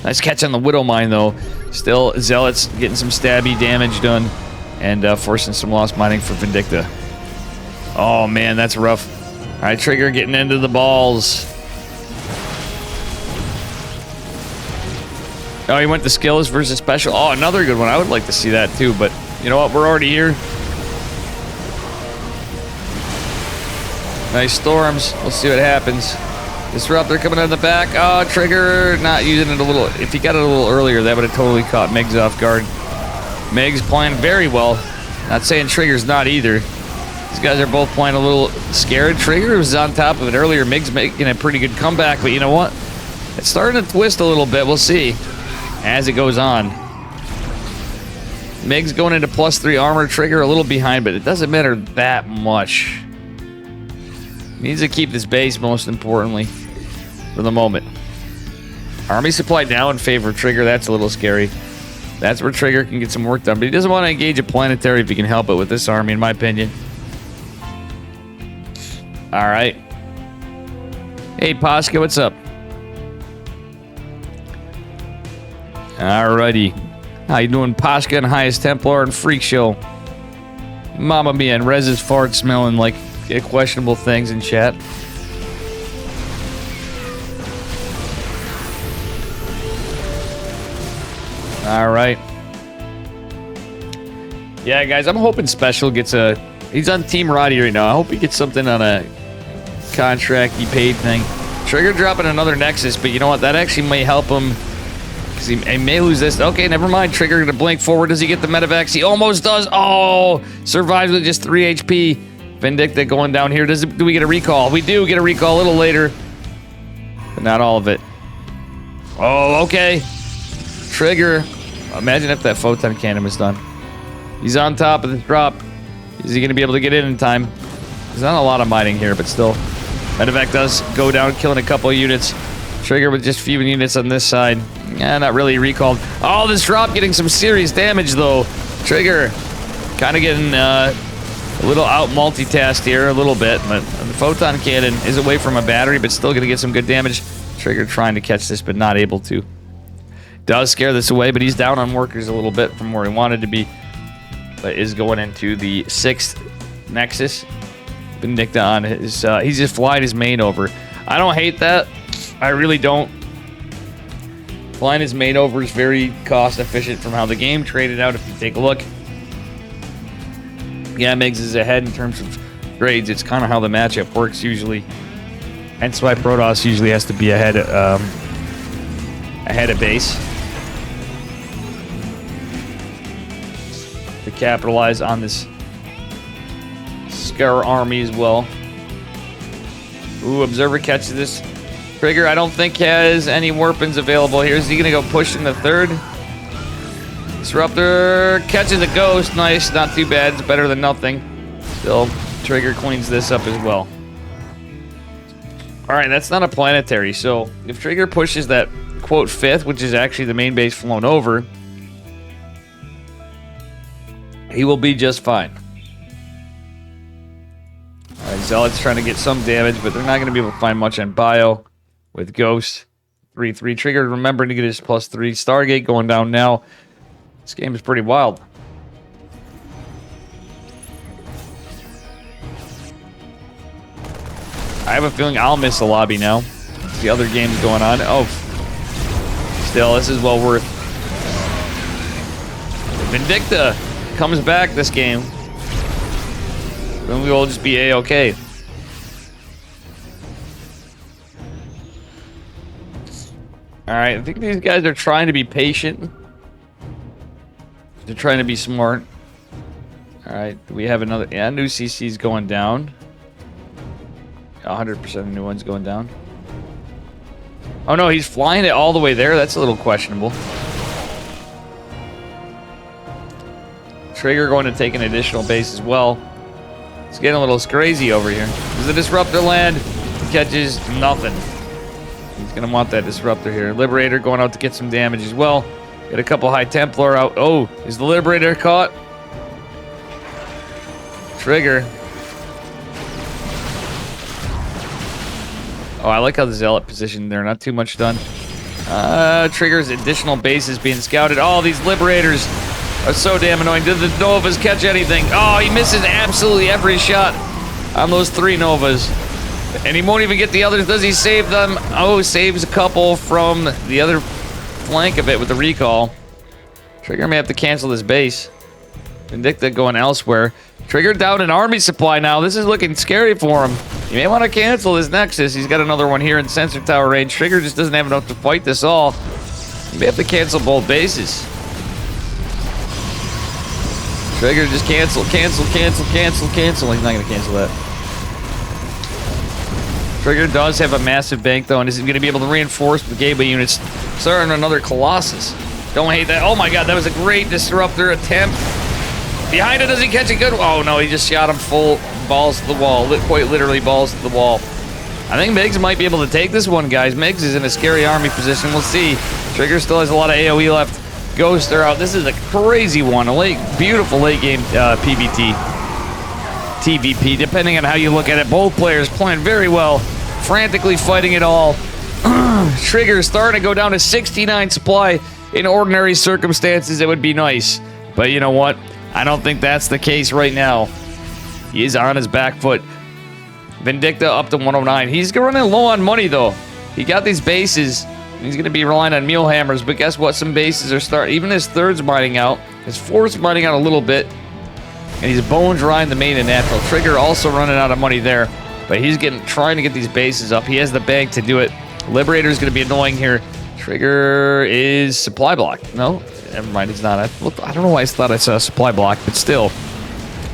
Nice catch on the Widow Mine, though. Still, Zealots getting some stabby damage done. And forcing some lost mining for Vindicta. Oh, man, that's rough. All right, Trigger getting into the balls. Oh, he went to skills versus special. Oh, another good one. I would like to see that, too. But you know what? We're already here. Nice storms. We'll see what happens. Disruptor coming in the back. Oh, Trigger not using it a little. If he got it a little earlier, that would have totally caught Migs off guard. Migs playing very well. Not saying Trigger's not either. These guys are both playing a little scared. Trigger was on top of it earlier. Migs making a pretty good comeback, but you know what? It's starting to twist a little bit. We'll see as it goes on. Migs going into +3 armor. Trigger a little behind, but it doesn't matter that much. Needs to keep this base, most importantly, for the moment. Army supply now in favor of Trigger. That's a little scary. That's where Trigger can get some work done. But he doesn't want to engage a planetary if he can help it with this army, in my opinion. All right. Hey, Posca, what's up? Alrighty. How you doing, Posca and Highest Templar and Freak Show? Mamma mia, and Rez's fart smelling like questionable things in chat. All right. Yeah, guys, I'm hoping Special gets a... He's on Team Roddy right now. I hope he gets something on a contract he paid thing. Trigger dropping another Nexus, but you know what? That actually may help him because he may lose this. Okay, never mind. Trigger gonna blink forward. Does he get the medevacs? He almost does. Oh, survives with just 3 HP. Vindicta going down here. Do we get a recall? We do get a recall a little later, but not all of it. Oh, okay. Trigger. Imagine if that photon cannon was done. He's on top of the drop. Is he going to be able to get in time? There's not a lot of mining here, but still. Medevac does go down, killing a couple of units. Trigger with just few units on this side. Yeah, not really recalled. Oh, this drop getting some serious damage, though. Trigger kind of getting a little out multitasked here a little bit, but the photon cannon is away from a battery, but still going to get some good damage. Trigger trying to catch this, but not able to. Does scare this away, but he's down on workers a little bit from where he wanted to be. But is going into the 6th Nexus. Vindicta on his... he's just flying his main over. I don't hate that. I really don't. Flying his main over is very cost efficient from how the game traded out. If you take a look. Yeah, Migs is ahead in terms of grades. It's kind of how the matchup works usually. Hence why Protoss usually has to be ahead of base. To capitalize on this Scar army as well. Ooh, Observer catches this. Trigger, I don't think has any weapons available here. Is he going to go push in the 3rd? Disruptor catches a ghost. Nice, not too bad. It's better than nothing. Still, Trigger cleans this up as well. Alright, that's not a planetary. So, if Trigger pushes that, quote, 5th, which is actually the main base flown over, he will be just fine. Alright, Zealot's trying to get some damage, but they're not going to be able to find much on Bio with Ghost. 3-3. Trigger remembering to get his +3. Stargate going down now. This game is pretty wild. I have a feeling I'll miss the lobby now. The other game's going on. Oh, still, this is well worth. Vindicta comes back this game. Then we will just be A-okay. Alright, I think these guys are trying to be patient. They're trying to be smart. Alright, we have another... Yeah, new CC's going down. 100% of new ones going down. Oh no, he's flying it all the way there? That's a little questionable. Trigger going to take an additional base as well. It's getting a little crazy over here. Does the Disruptor land? He catches nothing. He's going to want that Disruptor here. Liberator going out to get some damage as well. Get a couple High Templar out. Oh, is the Liberator caught? Trigger. Oh, I like how the Zealot positioned there. Not too much done. Trigger's additional bases being scouted. Oh, these Liberators are so damn annoying. Did the Novas catch anything? Oh, he misses absolutely every shot on those 3 Novas. And he won't even get the others. Does he save them? Oh, saves a couple from the other flank of it with the recall. Trigger may have to cancel this base. Vindicta going elsewhere. Trigger down an army supply now. This is looking scary for him. You may want to cancel his Nexus. He's got another one here in sensor tower range. Trigger just doesn't have enough to fight this all. You may have to cancel both bases. Trigger just cancel. He's not going to cancel that. Trigger does have a massive bank though, and isn't going to be able to reinforce the gateway units. Starting another Colossus. Don't hate that. Oh my god, that was a great disruptor attempt. Behind it, does he catch it good? Oh no, he just shot him full balls to the wall. Quite literally balls to the wall. I think Miggs might be able to take this one, guys. Miggs is in a scary army position. We'll see. Trigger still has a lot of AoE left. Ghosts are out. This is a crazy one. A beautiful late game PvT. TVP, depending on how you look at it. Both players playing very well. Frantically fighting it all. Trigger starting to go down to 69 supply. In ordinary circumstances, it would be nice. But you know what? I don't think that's the case right now. He is on his back foot. Vindicta up to 109. He's running low on money, though. He got these bases. He's going to be relying on mule hammers. But guess what? Some bases are starting. Even his third's mining out. His fourth's mining out a little bit. And he's bone drying the main and natural. Trigger also running out of money there. But he's trying to get these bases up. He has the bank to do it. Liberator's going to be annoying here. Trigger is supply block. No, never mind, he's not. I don't know why I thought I saw a supply block, but still.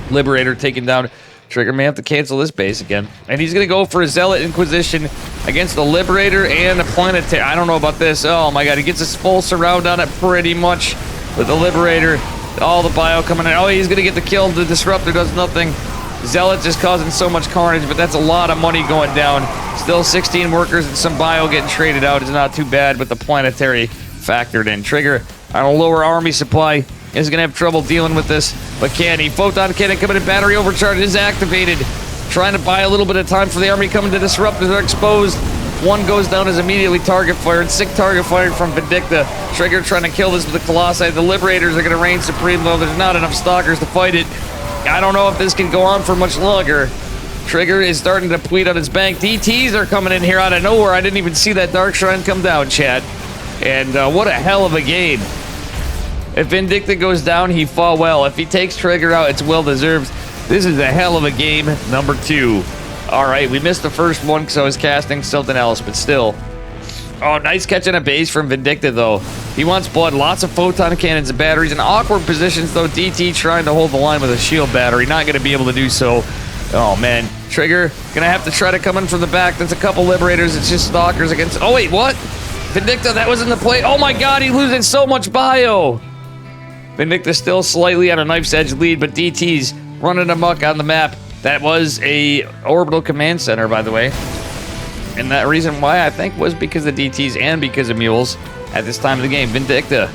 Liberator taken down. Trigger may have to cancel this base again. And he's going to go for a Zealot Inquisition against the Liberator and the Planetary. I don't know about this. Oh my god, he gets his full surround on it pretty much with the Liberator. All the bio coming in. Oh, he's going to get the kill. The Disruptor does nothing. Zealot just causing so much carnage, but that's a lot of money going down. Still 16 workers and some bio getting traded out is not too bad with the Planetary factored in. Trigger on a lower army supply is going to have trouble dealing with this, but can he? Photon cannon coming in, battery overcharge is activated. Trying to buy a little bit of time for the army coming to disrupt. They're exposed. One goes down, is immediately target fired. Sick target fired from Vindicta. Trigger trying to kill this with the Colossi. The Liberators are going to reign supreme, though there's not enough Stalkers to fight it. I don't know if this can go on for much longer. Trigger is starting to deplete on his bank. DTs are coming in here out of nowhere. I didn't even see that Dark Shrine come down, chat. And what a hell of a game. If Vindicta goes down, he fought well. If he takes Trigger out, it's well deserved. This is a hell of a game, number 2. All right, we missed the first one because I was casting something else, but still. Oh, nice catching a base from Vindicta, though. He wants blood. Lots of photon cannons and batteries in awkward positions, though. DT trying to hold the line with a shield battery. Not going to be able to do so. Oh, man. Trigger going to have to try to come in from the back. That's a couple Liberators. It's just Stalkers against... Oh, wait, what? Vindicta, that was in the play. Oh, my God, he's losing so much bio. Vindicta still slightly on a knife's edge lead, but DT's running amok on the map. That was a orbital command center, by the way. And that reason why, I think, was because of DTs and because of mules at this time of the game. Vindicta.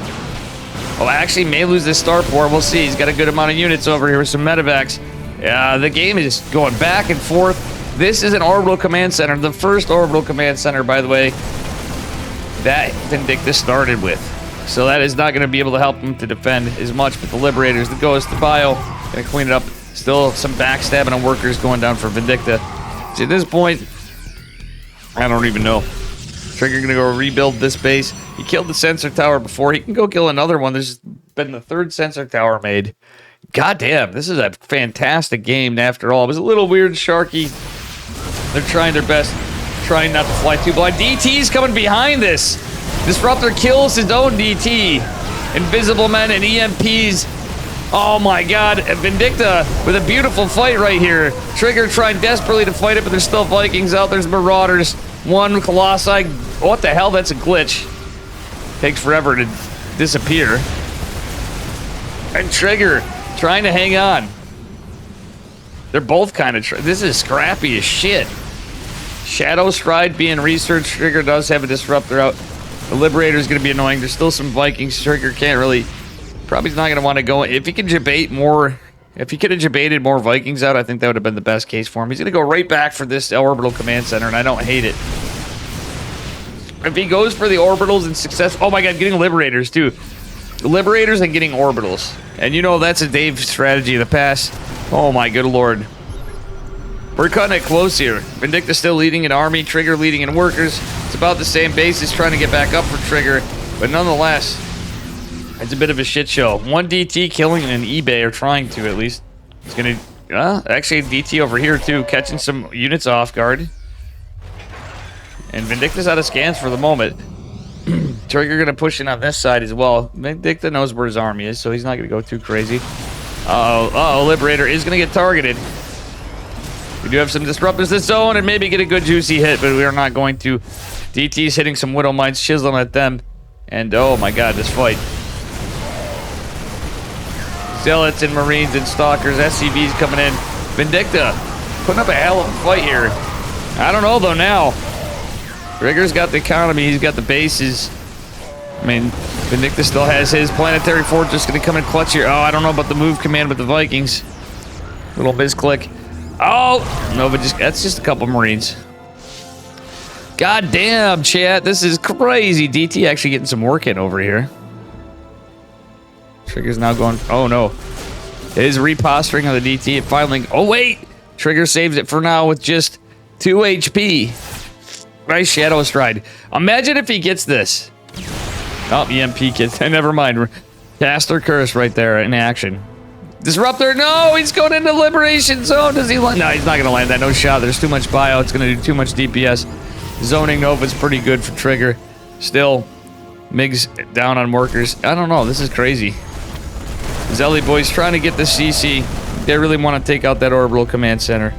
Well, actually, may lose this starport. We'll see. He's got a good amount of units over here with some medevacs. The game is going back and forth. This is an orbital command center. The first orbital command center, by the way, that Vindicta started with. So that is not going to be able to help him to defend as much. But the Liberators, the Ghost, the Bio, going to clean it up. Still some backstabbing on workers going down for Vindicta. See, at this point, I don't even know. Trigger gonna go rebuild this base. He killed the sensor tower before. He can go kill another one. There's been the 3rd sensor tower made. God damn, this is a fantastic game after all. It was a little weird, Sharky. They're trying their best. Trying not to fly too blind. DT's coming behind this. Disruptor kills his own DT. Invisible Men and EMPs. Oh my god, Vindicta with a beautiful fight right here. Trigger trying desperately to fight it, but there's still Vikings out. There's Marauders. One Colossi. What the hell? That's a glitch. Takes forever to disappear. And Trigger trying to hang on. They're both kind of... This is scrappy as shit. Shadow Stride being researched. Trigger does have a disruptor out. The Liberator is going to be annoying. There's still some Vikings. Trigger can't really... Probably not going to want to go... If he can debate more... If he could have debated more Vikings out, I think that would have been the best case for him. He's going to go right back for this orbital command center, and I don't hate it. If he goes for the orbitals and success... Oh my god, getting Liberators, too. Liberators and getting orbitals. And you know that's a Dave strategy of the past. Oh my good lord. We're cutting it close here. Vindicta still leading in army, Trigger leading in workers. It's about the same basis, trying to get back up for Trigger. But nonetheless, it's a bit of a shit show. One DT killing an eBay, or trying to at least. It's gonna... actually DT over here too, catching some units off guard. And Vindicta's out of scans for the moment. Trigger gonna push in on this side as well. Vindicta knows where his army is, so he's not gonna go too crazy. Liberator is gonna get targeted. We do have some disruptors this zone and maybe get a good juicy hit, but we are not going to. DT's hitting some Widow Mines, chiseling at them. And oh my god, this fight. Zealots and Marines and Stalkers, SCVs coming in. Vindicta putting up a hell of a fight here. I don't know though now. Trigger's got the economy, he's got the bases. I mean, Vindicta still has his planetary fortress gonna come and clutch here. Oh, I don't know about the move command with the Vikings. Little misclick. Oh! No, but that's just a couple Marines. God damn, chat. This is crazy. DT actually getting some work in over here. Trigger's now going... Oh, no. It is reposturing on the DT. It finally... Oh, wait! Trigger saves it for now with just 2 HP. Nice Shadow Stride. Imagine if he gets this. Oh, EMP gets... Never mind. Caster Curse right there in action. Disruptor, no! He's going into Liberation Zone. Does he land? No, he's not going to land that. No shot. There's too much bio. It's going to do too much DPS. Zoning Nova's pretty good for Trigger. Still, MiG's down on workers. I don't know. This is crazy. Zelly boys trying to get the CC. They really want to take out that orbital command center.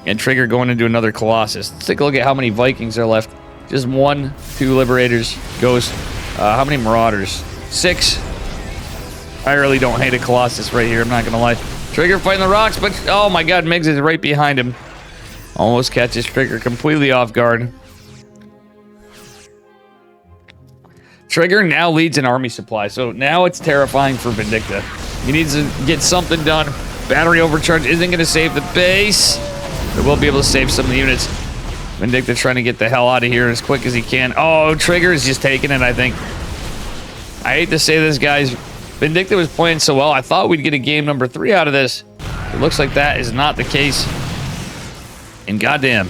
And Trigger going into another Colossus. Let's take a look at how many Vikings are left. Just 1, 2 Liberators. Ghost. How many Marauders? 6. I really don't hate a Colossus right here, I'm not gonna lie. Trigger fighting the rocks, but oh my god, Migs is right behind him. Almost catches Trigger completely off guard. Trigger now leads an army supply, so now it's terrifying for Vindicta. He needs to get something done. Battery overcharge isn't gonna save the base, but we'll be able to save some of the units. Vindicta trying to get the hell out of here as quick as he can. Oh, Trigger is just taking it, I think. I hate to say this, guys. Vindicta was playing so well, I thought we'd get a game number 3 out of this. It looks like that is not the case. And goddamn.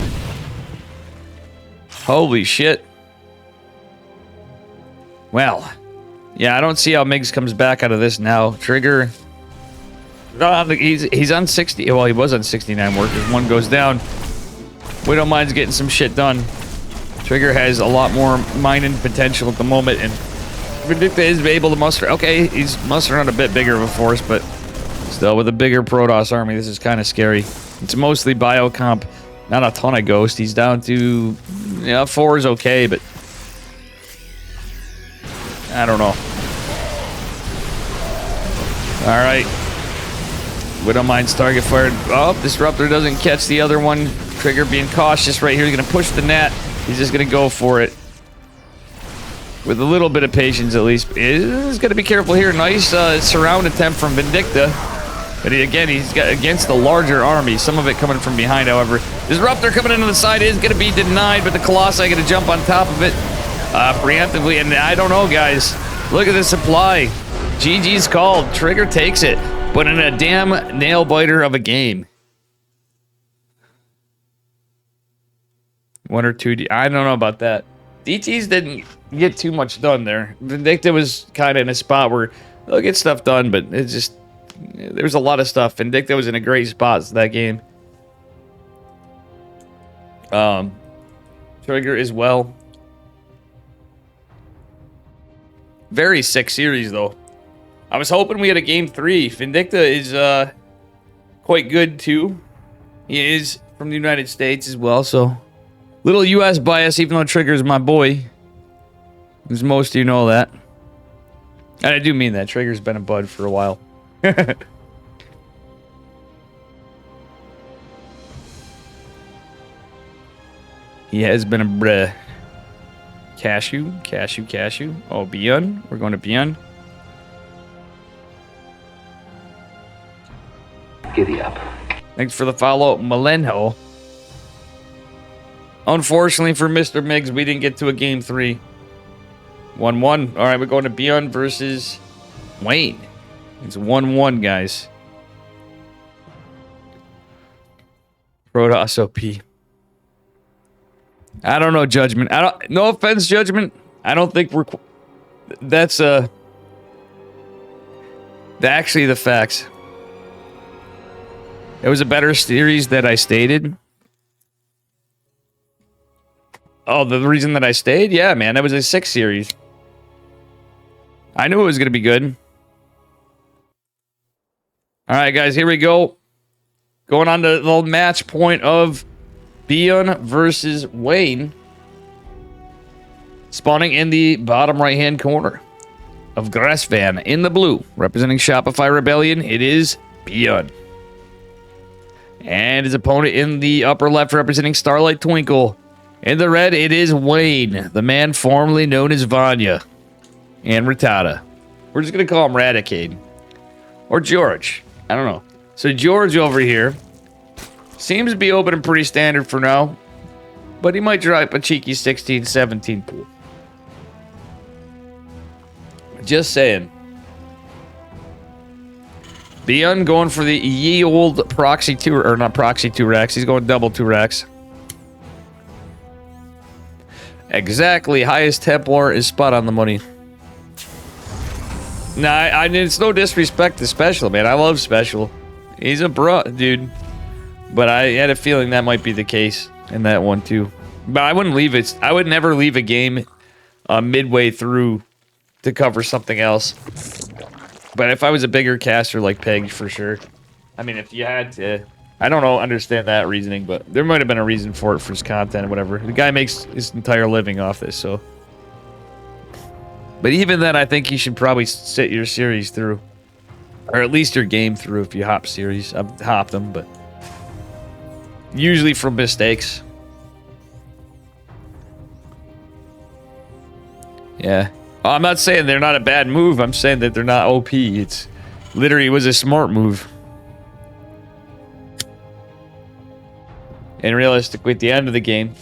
Holy shit. Well. Yeah, I don't see how Migs comes back out of this now. Trigger. He's on 60. Well, he was on 69 workers. 1 goes down. Widow Mine's getting some shit done. Trigger has a lot more mining potential at the moment, and Vindicta is able to muster. Okay, he's mustering on a bit bigger of a force, but still with a bigger Protoss army, this is kind of scary. It's mostly biocomp, not a ton of Ghost. He's down to, yeah, 4 is okay, but I don't know. All right, Widow Mine's target fired. Oh, Disruptor doesn't catch the other one. Trigger being cautious right here. He's gonna push the net. He's just gonna go for it. With a little bit of patience, at least. He's got to be careful here. Nice surround attempt from Vindicta. But he's got against the larger army. Some of it coming from behind, however. Disruptor coming into the side is going to be denied, but the Colossi going to jump on top of it preemptively. And I don't know, guys. Look at the supply. GG's called. Trigger takes it. But in a damn nail-biter of a game. 1 or 2... I don't know about that. DTs didn't get too much done there. Vindicta was kind of in a spot where they'll get stuff done, but it's just... There's a lot of stuff. Vindicta was in a great spot that game. Trigger as well. Very sick series, though. I was hoping we had a game 3. Vindicta is quite good, too. He is from the United States as well, so... Little U.S. bias, even though Trigger's my boy. As most of you know that. And I do mean that. Trigger's been a bud for a while. He has been a bruh. Cashew, cashew, cashew. Oh, Beyond. We're going to Beyond. Giddy up. Thanks for the follow, Malenho. Unfortunately for Mr. Miggs, we didn't get to a game 3. 1-1. All right, we're going to Beyond versus Wayne. It's 1-1, guys. Protoss OP. I don't know, Judgment. No offense, Judgment. I don't think we're... That's, actually the facts. It was a better series that I stated. Oh, the reason that I stayed? Yeah, man, that was a 6 series. I knew it was going to be good. All right, guys, here we go. Going on to the match point of Beyond versus Wayne. Spawning in the bottom right-hand corner of Grassvan in the blue. Representing Shopify Rebellion, it is Beyond. And his opponent in the upper left representing Starlight Twinkle. In the red, it is Wayne, the man formerly known as Vanya. And Rattata. We're just going to call him Radicade. Or George. I don't know. So George over here seems to be open and pretty standard for now. But he might drop a cheeky 16-17 pool. Just saying. Beyond going for the ye old proxy 2, or not proxy 2 racks. He's going double 2 racks. Exactly. Highest Templar is spot on the money. Nah, it's no disrespect to Special, man. I love Special. He's a bro, dude. But I had a feeling that might be the case in that one, too. But I wouldn't leave it. I would never leave a game midway through to cover something else. But if I was a bigger caster like Peg, for sure. I mean, if you had to... I don't know, understand that reasoning, but there might have been a reason for it for his content or whatever. The guy makes his entire living off this, so... But even then, I think you should probably sit your series through. Or at least your game through if you hop series. I've hopped them, but... Usually from mistakes. Yeah. Oh, I'm not saying they're not a bad move. I'm saying that they're not OP. It's literally was a smart move. And realistically, at the end of the game,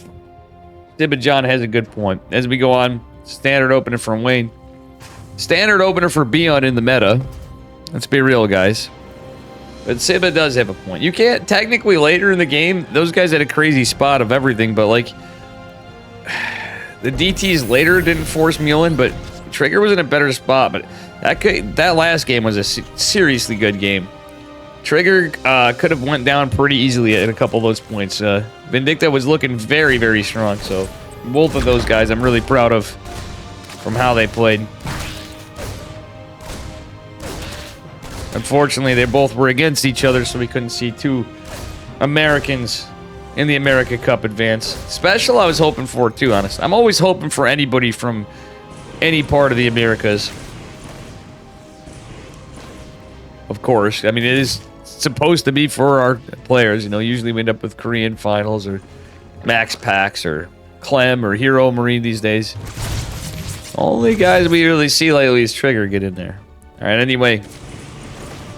Sibba John has a good point. As we go on, standard opener from Wayne. Standard opener for Beyond in the meta. Let's be real, guys. But Sibba does have a point. You can't, technically later in the game, those guys had a crazy spot of everything, but like, the DTs later didn't force Mule in, but Trigger was in a better spot. But that last game was a seriously good game. Trigger could have went down pretty easily at a couple of those points. Vindicta was looking very, very strong. So both of those guys I'm really proud of from how they played. Unfortunately, they both were against each other, so we couldn't see two Americans in the America Cup advance. Special I was hoping for too, honest. I'm always hoping for anybody from any part of the Americas. Of course. I mean, it is supposed to be for our players. You know, usually we end up with Korean finals or Max Packs or Clem or Hero Marine these days. Only guys we really see lately is Trigger get in there. All right, anyway.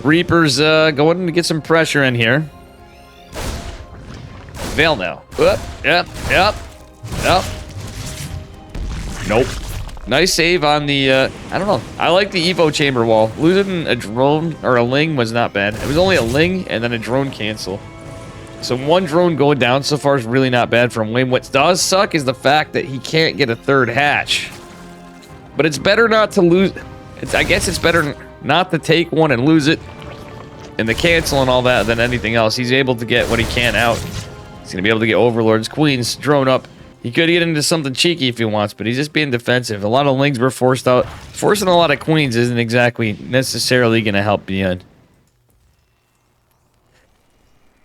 Reaper's going to get some pressure in here. Veil now. Yep. Nope. Nice save on the, I don't know. I like the Evo chamber wall. Losing a drone or a Ling was not bad. It was only a Ling and then a drone cancel. So one drone going down so far is really not bad from Wayne. What does suck is the fact that he can't get a third hatch. But it's better not to lose. I guess it's better not to take one and lose it. And the cancel and all that than anything else. He's able to get what he can out. He's going to be able to get Overlords, Queens, drone up. He could get into something cheeky if he wants, but he's just being defensive. A lot of Lings were forced out. Forcing a lot of Queens isn't exactly necessarily going to help Beyond.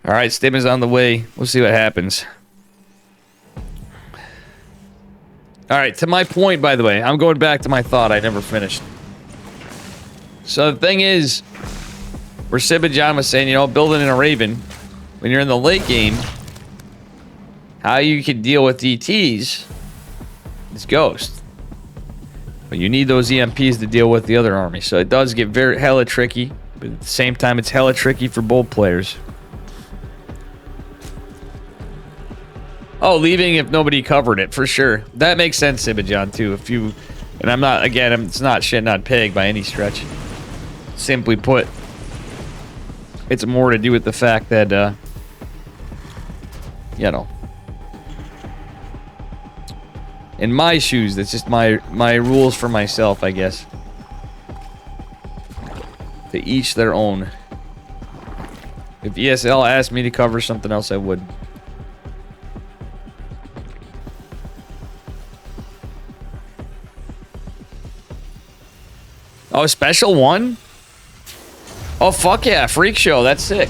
All right, Stim is on the way. We'll see what happens. All right, to my point, by the way. I'm going back to my thought. I never finished. So the thing is, where Sibba John was saying, you know, building in a Raven, when you're in the late game, how you can deal with DTs is Ghost. But you need those EMPs to deal with the other army. So it does get very hella tricky. But at the same time, it's hella tricky for both players. Oh, leaving if nobody covered it, for sure. That makes sense, Sibajon, too. If you... And I'm not... Again, it's not shitting on Pig by any stretch. Simply put, it's more to do with the fact that, you know... In my shoes, that's just my rules for myself, I guess. To each their own. If ESL asked me to cover something else, I would. Oh, special one? Oh, fuck yeah. Freak show. That's sick.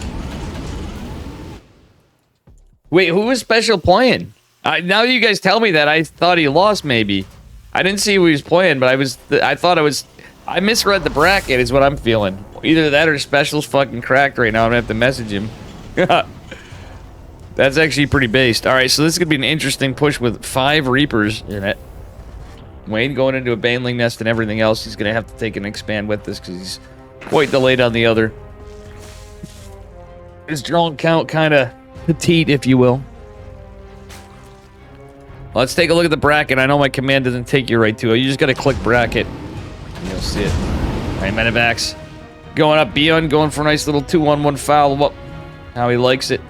Wait, who was special playing? Now that you guys tell me that, I thought he lost, maybe. I didn't see who he was playing, but I thought it was... I misread the bracket, is what I'm feeling. Either that or special's fucking cracked right now. I'm gonna have to message him. That's actually pretty based. Alright, so this is gonna be an interesting push with 5 Reapers in it. Wayne going into a Baneling nest and everything else. He's gonna have to take and expand with this because he's quite delayed on the other. His drone count kind of petite, if you will. Let's take a look at the bracket. I know my command doesn't take you right to it. You just gotta click bracket. And you'll see it. Alright, Medivacs. Going up, Beyond going for a nice little 2-1-1 foul. Whoop. How he likes it.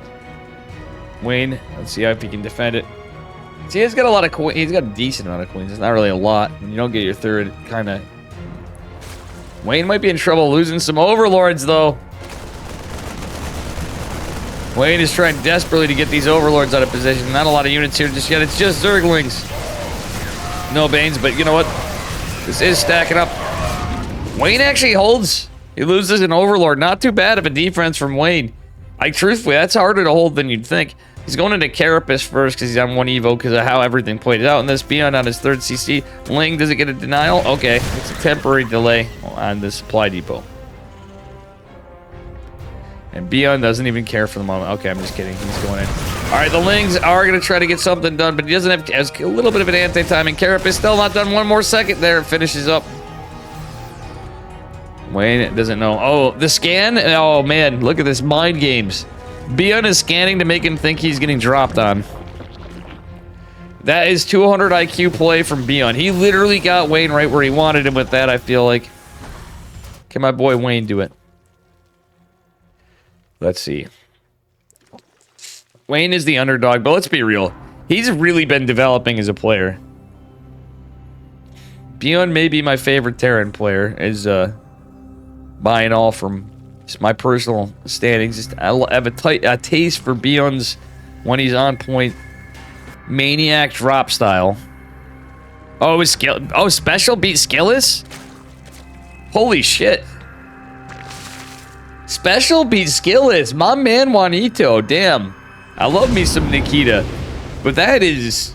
Wayne, let's see if he can defend it. See, he's got a lot of coins. He's got a decent amount of coins. It's not really a lot. When you don't get your third, kind of... Wayne might be in trouble losing some Overlords, though. Wayne is trying desperately to get these Overlords out of position. Not a lot of units here just yet. It's just Zerglings. No Banes, but you know what? This is stacking up. Wayne actually holds. He loses an Overlord. Not too bad of a defense from Wayne. Truthfully, that's harder to hold than you'd think. He's going into Carapace first because he's on 1 Evo because of how everything played out. And this Beyond on his 3rd CC. Ling, does it get a denial? Okay. It's a temporary delay on the supply depot. And Beyond doesn't even care for the moment. Okay, I'm just kidding. He's going in. Alright, the Lings are going to try to get something done, but he doesn't have... Has a little bit of an anti-timing. Carapace still not done. 1 more second there. It finishes up. Wayne doesn't know. Oh, the scan? Oh, man. Look at this. Mind games. Beyond is scanning to make him think he's getting dropped on. That is 200 IQ play from Beyond. He literally got Wayne right where he wanted him with that, I feel like. Can my boy Wayne do it? Let's see. Wayne is the underdog, but let's be real. He's really been developing as a player. Beyond may be my favorite Terran player, is buying all from just my personal standings. Just I have a taste for Beyond's when he's on point. Maniac drop style. Oh, it was skill. Oh, special beat Skillless? Holy shit. Special beat Skillless. My man Juanito. Damn. I love me some Nikita. But that is...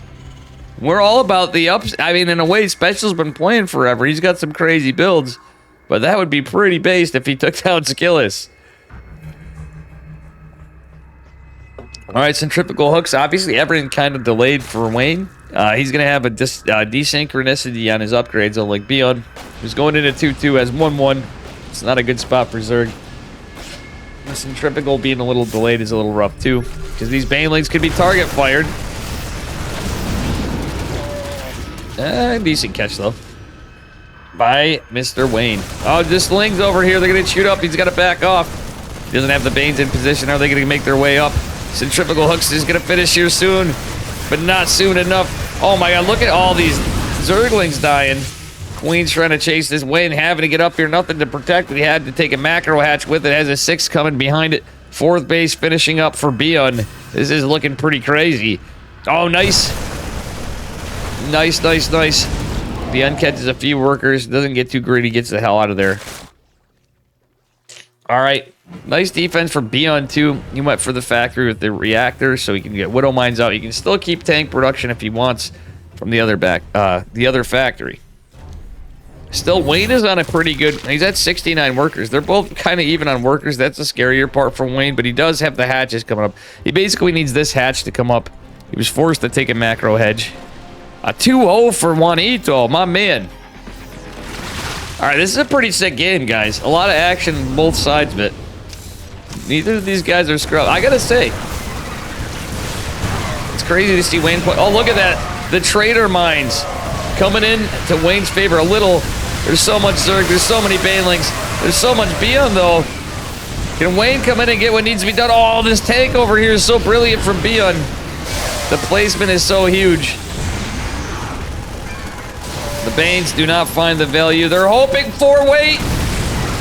We're all about the ups. I mean, in a way, Special's been playing forever. He's got some crazy builds. But that would be pretty based if he took down Skillless. Alright, centrifugal hooks. Obviously, everything kind of delayed for Wayne. He's going to have a desynchronicity on his upgrades. So, like, Beyond, who's going into 2-2 as 1-1. It's not a good spot for Zerg. The centrifugal being a little delayed is a little rough, too. Because these Banelings could be target fired. Decent catch, though. By Mr. Wayne. Oh, this Ling's over here. They're going to shoot up. He's got to back off. He doesn't have the Banes in position. Are they going to make their way up? Centrifugal hooks is going to finish here soon. But not soon enough. Oh, my God. Look at all these Zerglings dying. Queen's trying to chase this Wayne. Having to get up here. Nothing to protect. He had to take a macro hatch with it. Has a 6 coming behind it. 4th base finishing up for Beyond. This is looking pretty crazy. Oh, nice. Nice, nice, nice. Beyond catches a few workers. Doesn't get too greedy. Gets the hell out of there. All right. Nice defense from Beyond, too. He went for the factory with the reactor, so he can get Widow Mines out. He can still keep tank production if he wants from the other factory. Still, Wayne is on a pretty good... He's at 69 workers. They're both kind of even on workers. That's the scarier part for Wayne, but he does have the hatches coming up. He basically needs this hatch to come up. He was forced to take a macro hedge. A 2-0 for Juanito, my man. All right, this is a pretty sick game, guys. A lot of action on both sides of it. Neither of these guys are scrub. I gotta say, it's crazy to see Wayne play. Oh, look at that. The Trader Mines coming in to Wayne's favor a little. There's so much Zerg. There's so many Banelings. There's so much Beyond, though. Can Wayne come in and get what needs to be done? Oh, this tank over here is so brilliant from Beyond. The placement is so huge. The Banes do not find the value. They're hoping for, wait,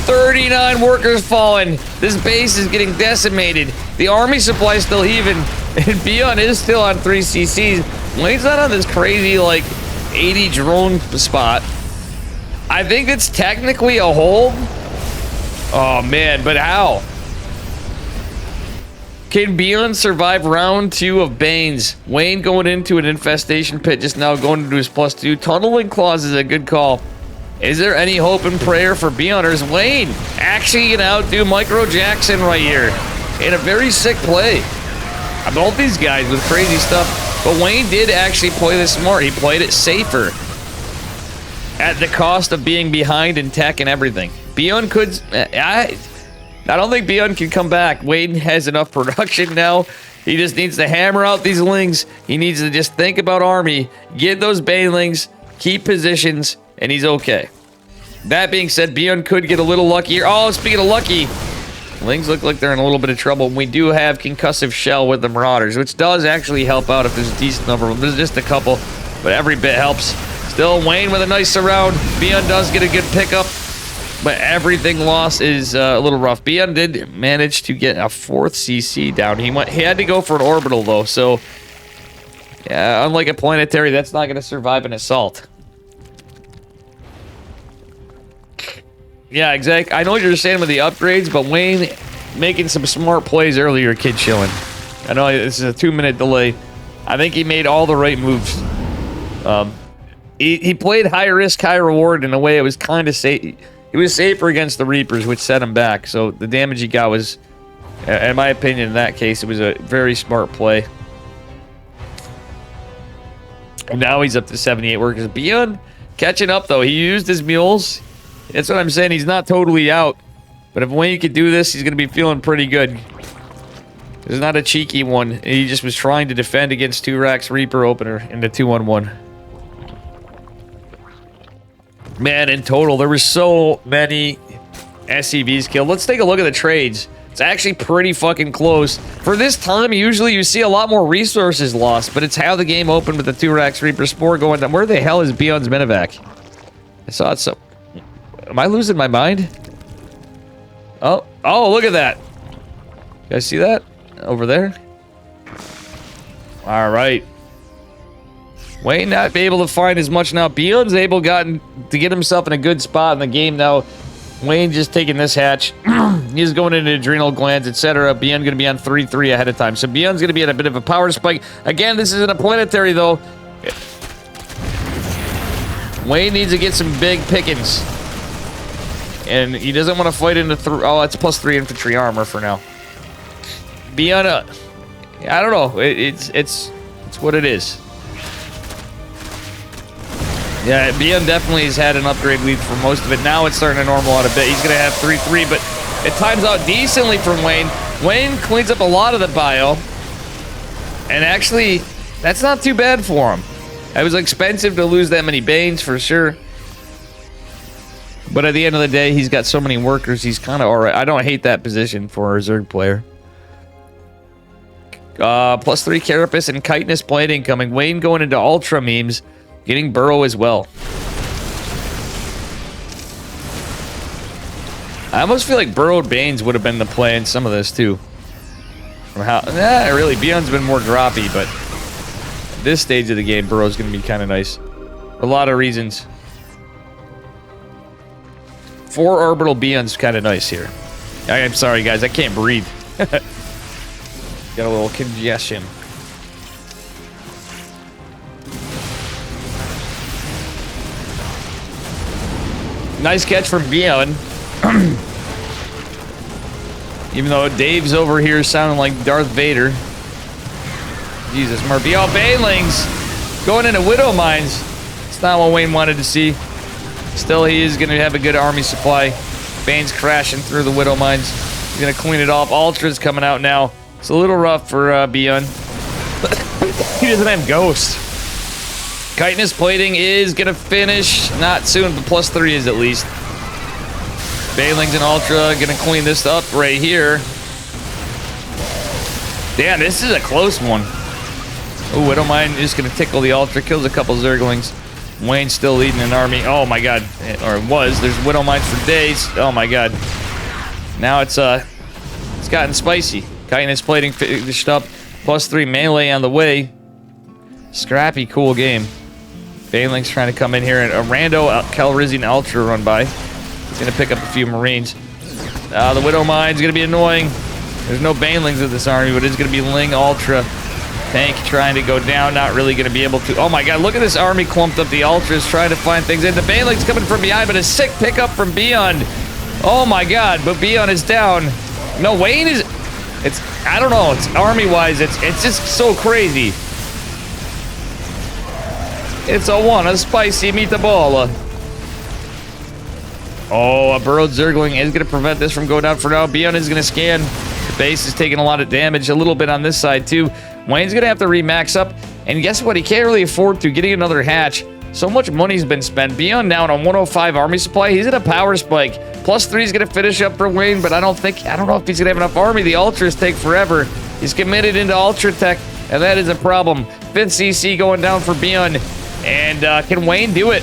39 workers fallen. This base is getting decimated. The army supply is still even, and Beyond is still on 3 CCs. Wayne's not on this crazy, like, 80 drone spot. I think it's technically a hold. Oh, man, but how? Can Beyond survive round 2 of Banes? Wayne going into an infestation pit just now, going into his +2. Tunneling Claws is a good call. Is there any hope and prayer for Beyond, or is Wayne actually gonna outdo Micro Jackson right here in a very sick play? Both these guys with crazy stuff, but Wayne did actually play this smart. He played it safer at the cost of being behind in tech and everything. Beyond could... I don't think Beyond can come back. Wayne has enough production now. He just needs to hammer out these lings. He needs to just think about army, get those banelings, keep positions, and he's okay. That being said, Beyond could get a little luckier. Oh, speaking of lucky, lings look like they're in a little bit of trouble. We do have concussive shell with the Marauders, which does actually help out if there's a decent number of them. There's just a couple, but every bit helps. Still, Wayne with a nice surround. Beyond does get a good pickup. But everything lost is a little rough. Beyond did manage to get a 4th CC down. He had to go for an orbital, though. So, yeah, unlike a planetary, that's not going to survive an assault. Yeah, exactly. I know what you're saying with the upgrades, but Wayne making some smart plays earlier, kid chilling. I know this is a 2-minute delay. I think he made all the right moves. He played high risk, high reward in a way it was kind of safe. He was safer against the Reapers, which set him back. So the damage he got was, in my opinion, in that case, it was a very smart play. And now he's up to 78 workers. Beyond catching up, though. He used his mules. That's what I'm saying. He's not totally out. But if Wayne could do this, he's going to be feeling pretty good. There's not a cheeky one. He just was trying to defend against 2 racks Reaper opener in the 2-on-1. Man, in total, there were so many SCVs killed. Let's take a look at the trades. It's actually pretty fucking close. For this time, usually you see a lot more resources lost, but it's how the game opened with the 2 racks Reaper Spore going down. Where the hell is Beyond's Minivac? I saw it so... Am I losing my mind? Oh, look at that. You guys see that? Over there? All right. Wayne not be able to find as much now. Beyond's able to get himself in a good spot in the game now. Wayne just taking this hatch. He's going into adrenal glands, etc. Beyond going to be on 3-3 ahead of time. So Beyond's going to be at a bit of a power spike. Again, this isn't a planetary, though. Wayne needs to get some big pickings. And he doesn't want to fight into... Oh, it's +3 infantry armor for now. Beyond... I don't know. It's what it is. Yeah, Beyond definitely has had an upgrade lead for most of it. Now it's starting to normal out a bit. He's going to have 3-3, but it times out decently from Wayne. Wayne cleans up a lot of the bio. And actually, that's not too bad for him. It was expensive to lose that many Banes, for sure. But at the end of the day, he's got so many workers, he's kind of alright. I don't hate that position for a Zerg player. +3 Carapace and Chitinous Blade incoming. Wayne going into Ultra memes. Getting Burrow as well. I almost feel like Burrowed Banes would have been the play in some of this too. From how, really, Beyond's been more droppy, but at this stage of the game, Burrow's going to be kind of nice. For a lot of reasons. 4 orbital Beyond's kind of nice here. I'm sorry, guys, I can't breathe. Got a little congestion. Nice catch from Beyond. Even though Dave's over here sounding like Darth Vader. Jesus, Murphy. Oh, Banelings Going into Widow Mines. It's not what Wayne wanted to see. Still, he is going to have a good army supply. Bane's crashing through the Widow Mines. He's going to clean it off. Ultra's coming out now. It's a little rough for Beyond. He doesn't have Ghost. Chitinous plating is going to finish. Not soon, but +3 is at least. Banelings and Ultra going to clean this up right here. Damn, this is a close one. Oh, Widow Mine is going to tickle the Ultra. Kills a couple Zerglings. Wayne's still leading an army. Oh my god. Or it was. There's Widow Mines for days. Oh my god. Now it's gotten spicy. Chitinous plating finished up. +3 melee on the way. Scrappy, cool game. Baneling's trying to come in here, and a rando Calrissian Ultra run by. He's going to pick up a few Marines. The Widow Mine's going to be annoying. There's no Banelings in this army, but it's going to be Ling Ultra. Tank trying to go down, not really going to be able to. Oh my god, look at this army clumped up. The Ultras trying to find things in. The Baneling's coming from behind, but a sick pickup from Beyond. Oh my god, but Beyond is down. No, Wayne is... I don't know, it's army-wise, it's just so crazy. It's a spicy meatball. Oh, a burrowed Zergling is going to prevent this from going down for now. Beyond is going to scan. The base is taking a lot of damage, a little bit on this side too. Wayne's going to have to remax up. And guess what? He can't really afford to. Getting another hatch. So much money's been spent. Beyond down on 105 army supply. He's at a power spike. +3 is going to finish up for Wayne, but I don't know if he's going to have enough army. The Ultras take forever. He's committed into Ultra Tech, and that is a problem. 5th CC going down for Beyond. And can Wayne do it?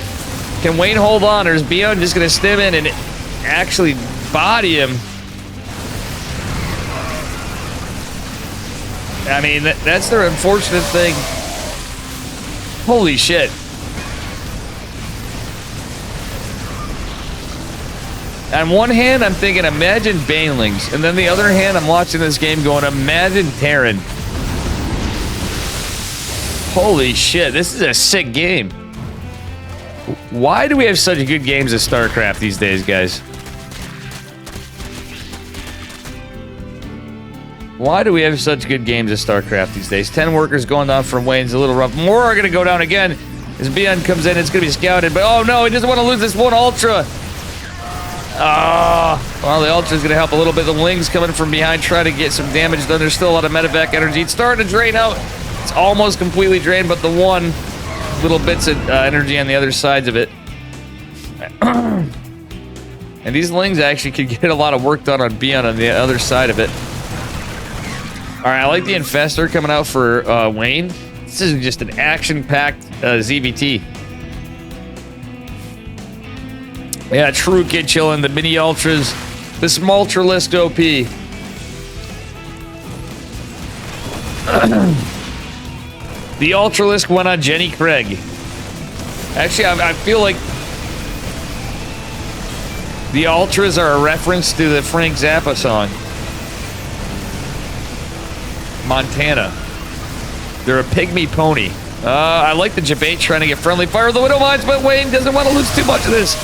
Can Wayne hold on, or is Beyond just going to stim in and actually body him? I mean, that's the unfortunate thing. Holy shit. On one hand, I'm thinking, imagine Banelings. And then the other hand, I'm watching this game going, imagine Terran. Holy shit, this is a sick game. Why do we have such good games of StarCraft these days, guys? Why do we have such good games of StarCraft these days? 10 workers going down from Wayne's a little rough. More are going to go down again. As Beyond comes in, it's going to be scouted. But oh no, he doesn't want to lose this one Ultra. Well, the Ultra's going to help a little bit. The Ling's coming from behind, trying to get some damage done. There's still a lot of medevac energy. It's starting to drain out. It's almost completely drained, but the one little bits of energy on the other sides of it. And these Lings actually could get a lot of work done on Beyond on the other side of it. Alright, I like the Infestor coming out for Wayne. This is just an action-packed ZVT. Yeah, true kid chilling. The mini Ultras. The Smultralist OP. The Ultralisk went on Jenny Craig. Actually, I feel like the Ultras are a reference to the Frank Zappa song. Montana. They're a pygmy pony. I like the debate trying to get friendly fire. The Widow Mines, but Wayne doesn't want to lose too much of this.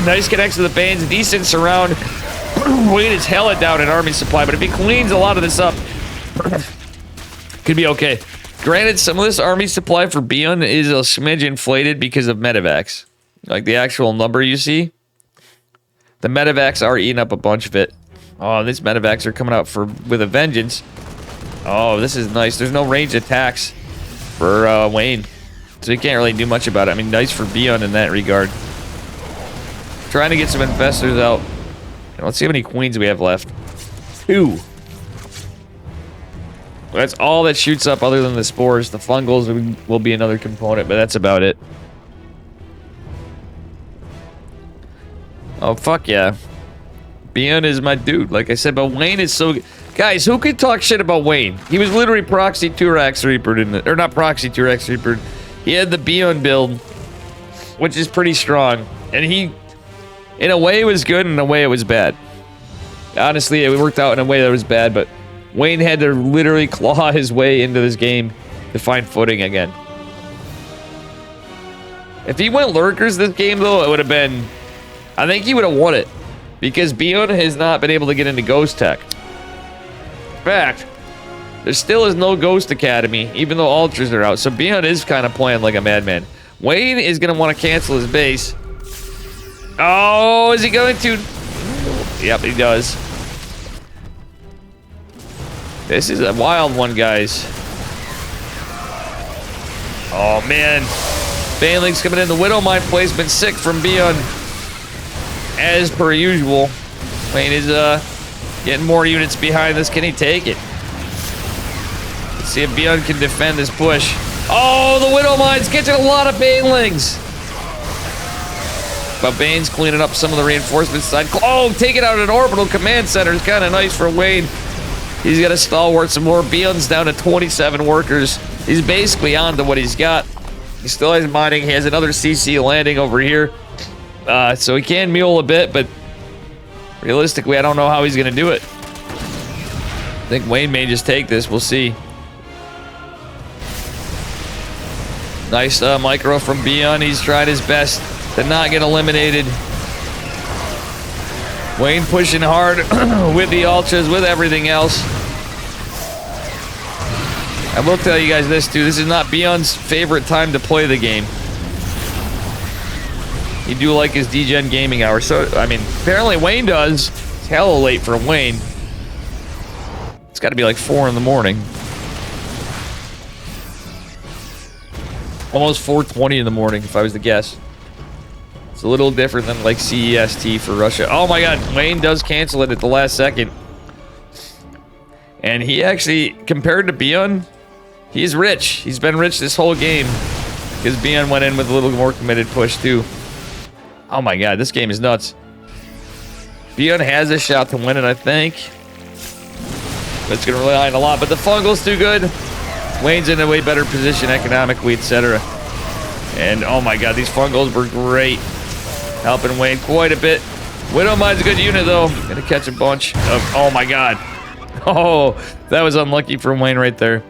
Nice connects to the Banes. Decent surround. Wayne is hella down in army supply, but if he cleans a lot of this up, could be okay. Granted, some of this army supply for Beyond is a smidge inflated because of medevacs. Like the actual number you see. The medevacs are eating up a bunch of it. Oh, these medevacs are coming out with a vengeance. Oh, this is nice. There's no ranged attacks for Wayne. So he can't really do much about it. I mean, nice for Beyond in that regard. Trying to get some investors out. Let's see how many queens we have left. 2. That's all that shoots up other than the spores. The fungals will be another component, but that's about it. Oh, fuck yeah. Beyond is my dude, like I said, but Wayne is so... Guys, who could talk shit about Wayne? He was literally Proxy Turax Reaper, or not Proxy Turax Reaper. He had the Beyond build, which is pretty strong. And he, in a way, it was good, and in a way, it was bad. Honestly, it worked out in a way that was bad, but Wayne had to literally claw his way into this game to find footing again. If he went Lurkers this game, though, it would have been... I think he would have won it. Because Beyond has not been able to get into Ghost Tech. In fact, There still is no Ghost Academy, even though Ultras are out. So Beyond is kind of playing like a madman. Wayne is going to want to cancel his base. Oh, is he going to? Yep, he does. This is a wild one, guys. Oh, man. Baneling's coming in. The Widowmine placement sick from Beyond. As per usual. Wayne is getting more units behind this. Can he take it? Let's see if Beyond can defend this push. Oh, the Widowmine's catching a lot of Banelings. But Bane's cleaning up some of the reinforcements side. Oh, taking out an orbital command center is kind of nice for Wayne. He's got to stalwart some more. Beyond's down to 27 workers. He's basically on to what he's got. He still has mining. He has another CC landing over here. So he can mule a bit, but realistically, I don't know how he's going to do it. I think Wayne may just take this. We'll see. Nice micro from Beyond. He's tried his best to not get eliminated. Wayne pushing hard with the Ultras, with everything else. I will tell you guys this, too. This is not Beyond's favorite time to play the game. You do like his DGen gaming hours. So, I mean, apparently Wayne does. It's hella late for Wayne. It's got to be like 4 in the morning. Almost 4:20 in the morning, if I was to guess. It's a little different than like CEST for Russia. Oh my god, Wayne does cancel it at the last second. And he actually, compared to Beyond, he's rich. He's been rich this whole game. Because Beyond went in with a little more committed push too. Oh my god, this game is nuts. Beyond has a shot to win it, I think. But it's going to rely on a lot. But the Fungal's too good. Wayne's in a way better position economically, etc. And oh my god, these Fungals were great. Helping Wayne quite a bit. Widowmine's a good unit though. Gonna catch a bunch of, oh my god. Oh, that was unlucky from Wayne right there.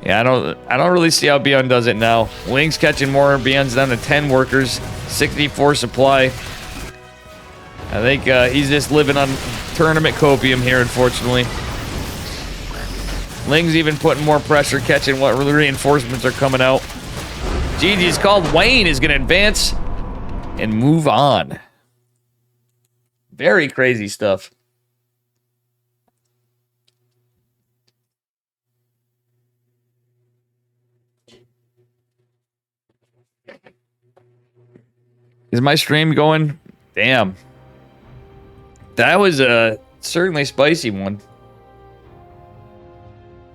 Yeah, I don't really see how Beyond does it now. Wing's catching more. Beyond's down to 10 workers, 64 supply. I think he's just living on tournament copium here, unfortunately. Ling's even putting more pressure, catching what reinforcements are coming out. GG's called. Wayne is going to advance and move on. Very crazy stuff. Is my stream going? Damn. That was a certainly spicy one.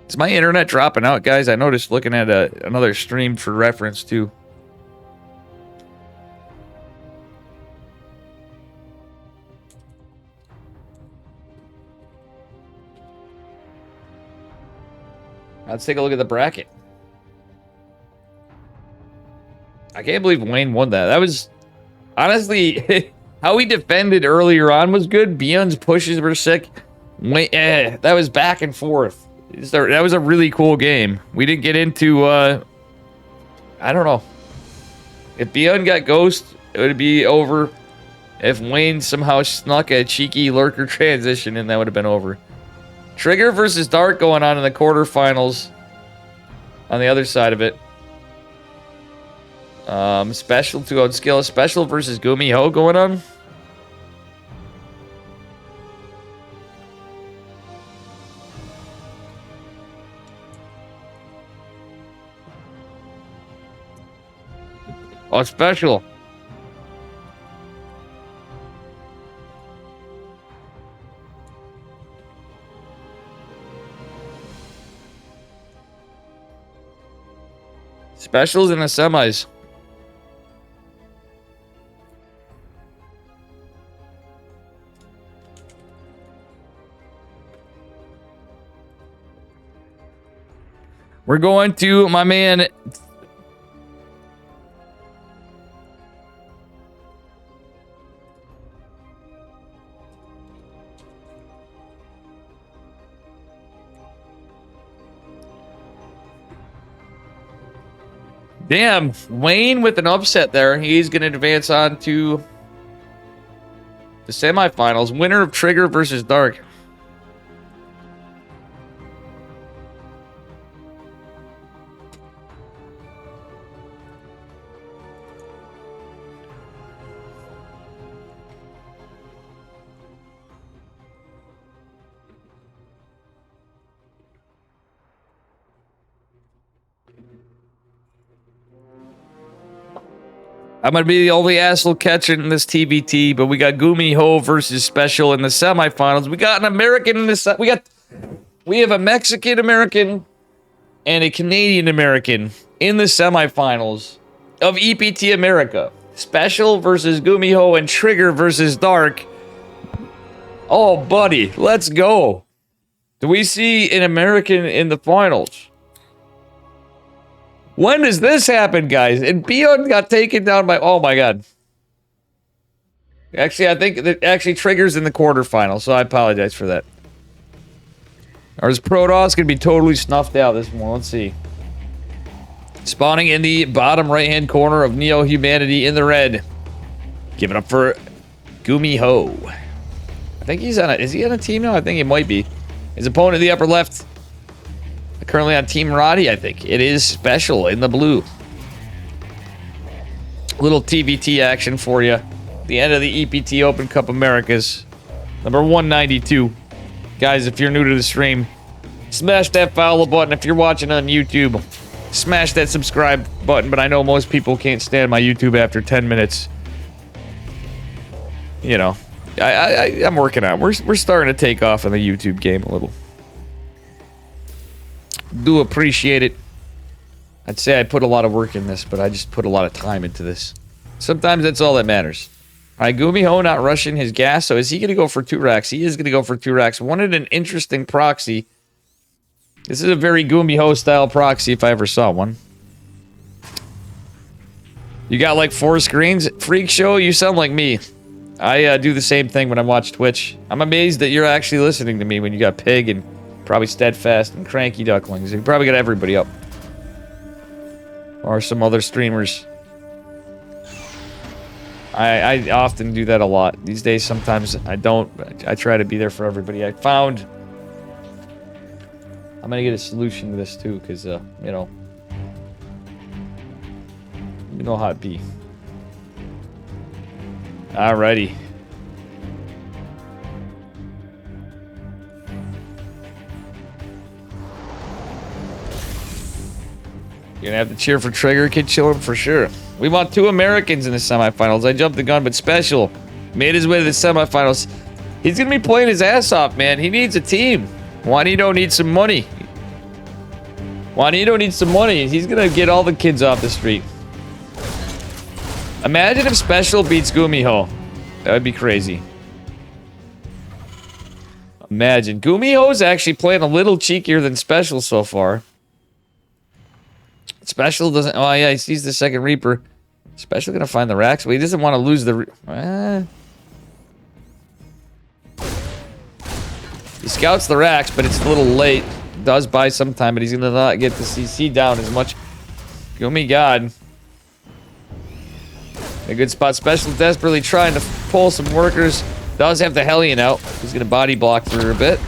Is my internet dropping out, guys? I noticed looking at another stream for reference, too. Let's take a look at the bracket. I can't believe Wayne won that. That was, honestly, how he defended earlier on was good. Beyond's pushes were sick. Wayne, that was back and forth. That was a really cool game. We didn't get into, I don't know. If Beyond got Ghost, it would be over. If Wayne somehow snuck a cheeky lurker transition in, that would have been over. Trigger versus Dark going on in the quarterfinals. On the other side of it. Special to outskill. Special versus Gumi Ho going on. Oh, special. Specials in the semis. We're going to my man. Damn, Wayne with an upset there. He's going to advance on to the semifinals. Winner of Trigger versus Dark. I'm going to be the only asshole catching in this TBT, but we got Gumi Ho versus Special in the semifinals. We got an American in this. We have a Mexican American and a Canadian American in the semifinals of EPT America. Special versus Gumi Ho and Trigger versus Dark. Oh, buddy, let's go. Do we see an American in the finals? When does this happen, guys? And Beyond got taken down by... Oh, my God. Actually, I think that actually Trigger's in the quarterfinal, so I apologize for that. Or is Protoss going to be totally snuffed out this one? Let's see. Spawning in the bottom right-hand corner of Neo Humanity in the red. Give it up for Gumi Ho. I think he's on a... Is he on a team now? I think he might be. His opponent in the upper left... Currently on Team Roddy, I think. It is Special in the blue. Little TVT action for you. The end of the EPT Open Cup Americas. Number 192. Guys, if you're new to the stream, smash that follow button. If you're watching on YouTube, smash that subscribe button. But I know most people can't stand my YouTube after 10 minutes. You know, I'm working on it. We're starting to take off in the YouTube game a little. Do appreciate it. I'd say I put a lot of work in this, but I just put a lot of time into this. Sometimes that's all that matters. All right, Gumi Ho not rushing his gas, so is he going to go for 2 racks? He is going to go for 2 racks. Wanted an interesting proxy. This is a very Gumi Ho style proxy if I ever saw one. You got like 4 screens? Freak show, you sound like me. I do the same thing when I watch Twitch. I'm amazed that you're actually listening to me when you got Pig and... Probably Steadfast and Cranky Ducklings. You probably got everybody up. Or some other streamers. I often do that a lot. These days, sometimes I don't. I try to be there for everybody. I found... I'm gonna get a solution to this too, because, you know... You know how it be. Alrighty. You're gonna have to cheer for Trigger, Kid Chillin' for sure. We want 2 Americans in the semifinals. I jumped the gun, but Special made his way to the semifinals. He's gonna be playing his ass off, man. He needs a team. Juanito needs some money. Juanito needs some money. He's gonna get all the kids off the street. Imagine if Special beats Gumi Ho. That would be crazy. Imagine. Gumi Ho's actually playing a little cheekier than Special so far. Special doesn't... Oh, yeah, he sees the second Reaper. Special gonna find the racks, but he doesn't want to lose the... He scouts the racks, but it's a little late. Does buy some time, but he's gonna not get the CC down as much. Gumi God. A good spot. Special desperately trying to pull some workers. Does have the Hellion out. He's gonna body block for a bit.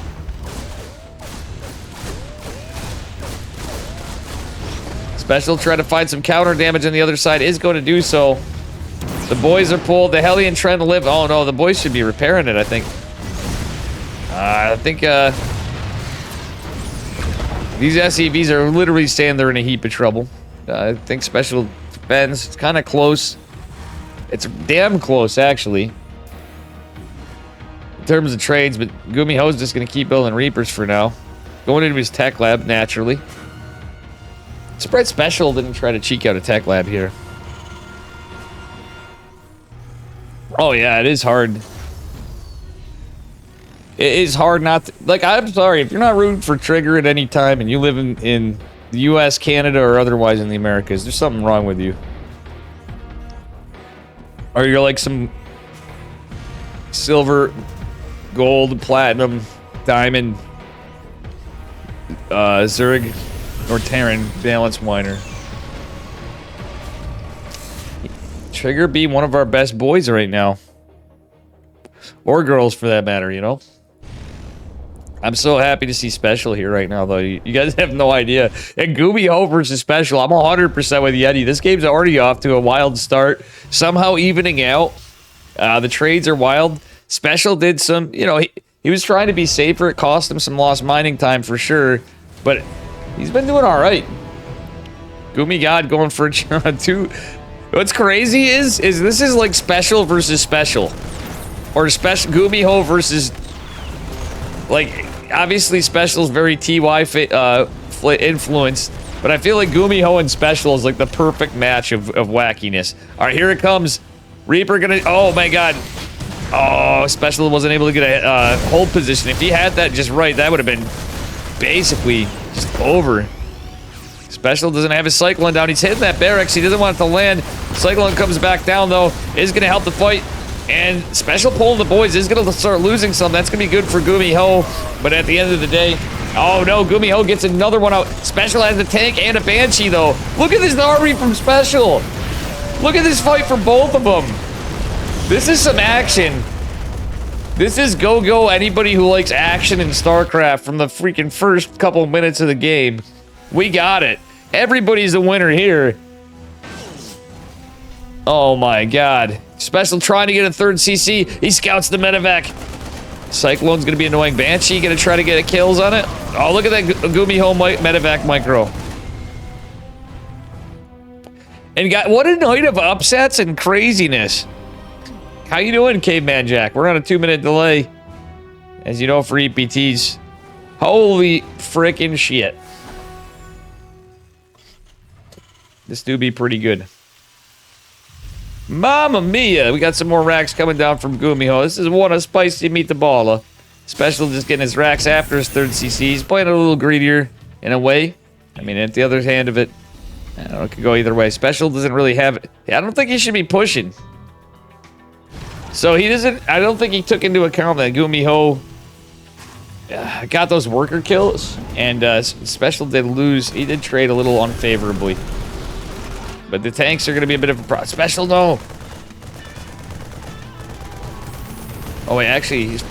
Special trying to find some counter damage on the other side. Is going to do so. The boys are pulled. The Hellion trying to live. Oh no, the boys should be repairing it, I think. These SEVs are literally saying they're in a heap of trouble. I think Special defends. It's kind of close. It's damn close, actually. In terms of trades, but Gumi Ho's just going to keep building Reapers for now. Going into his tech lab, naturally. Spread Special didn't try to cheek out a tech lab here. Oh yeah, it is hard. It is hard not to... Like, I'm sorry, if you're not rooting for Trigger at any time and you live in the US, Canada, or otherwise in the Americas, there's something wrong with you. Or you're like some silver, gold, platinum, diamond, Zurich, or Terran balance whiner. Trigger be one of our best boys right now. Or girls, for that matter, you know? I'm so happy to see Special here right now, though. You guys have no idea. And Gumi Ho versus Special, I'm 100% with Yeti. This game's already off to a wild start. Somehow evening out. The trades are wild. Special did some, you know, he was trying to be safer. It cost him some lost mining time for sure. But he's been doing all right. Gumi God going for two What's crazy is this is like special versus special. Or special Gumiho versus... Like, obviously special is very TY influenced. But I feel like Gumiho and special is like the perfect match of wackiness. Alright, here it comes. Reaper gonna... Oh my god. Oh, special wasn't able to get a hold position. If he had that just right, that would have been basically just over. Special doesn't have his Cyclone down. He's hitting that barracks. He doesn't want it to land. Cyclone comes back down, though. Is going to help the fight. And Special pulling the boys is going to start losing some. That's going to be good for Gumiho. But at the end of the day... Oh, no. Gumiho gets another one out. Special has a tank and a Banshee, though. Look at this army from Special. Look at this fight for both of them. This is some action. This is go-go anybody who likes action in StarCraft from the freaking first couple minutes of the game. We got it. Everybody's a winner here. Oh my god. Special trying to get a third CC. He scouts the medevac. Cyclone's gonna be annoying. Banshee gonna try to get kills on it. Oh, look at that Gumiho medevac micro. And got what a night of upsets and craziness. How you doing, Caveman Jack? We're on a 2-minute delay. As you know, for EPTs. Holy frickin' shit. This do be pretty good. Mamma mia! We got some more racks coming down from Gumiho. This is one of spicy meatballa. Special just getting his racks after his third CC. He's playing a little greedier in a way. I mean, at the other hand of it, I don't know, it could go either way. Special doesn't really have it. I don't think he should be pushing. So he doesn't... I don't think he took into account that Gumiho got those worker kills. And Special did lose. He did trade a little unfavorably. But the tanks are going to be a bit of a problem. Special, no. Oh, wait, actually, he's...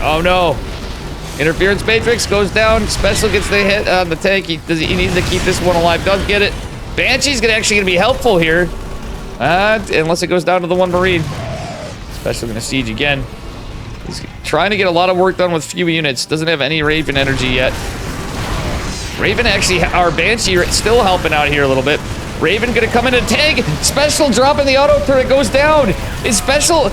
Oh, no. Interference Matrix goes down. Special gets the hit on the tank. He needs to keep this one alive. Does get it. Banshee's actually going to be helpful here. Unless it goes down to the one Marine. Special going to siege again. He's trying to get a lot of work done with few units. Doesn't have any Raven energy yet. Raven actually... Our Banshee still helping out here a little bit. Raven gonna come in and tank. Special dropping the auto turret goes down. Is Special...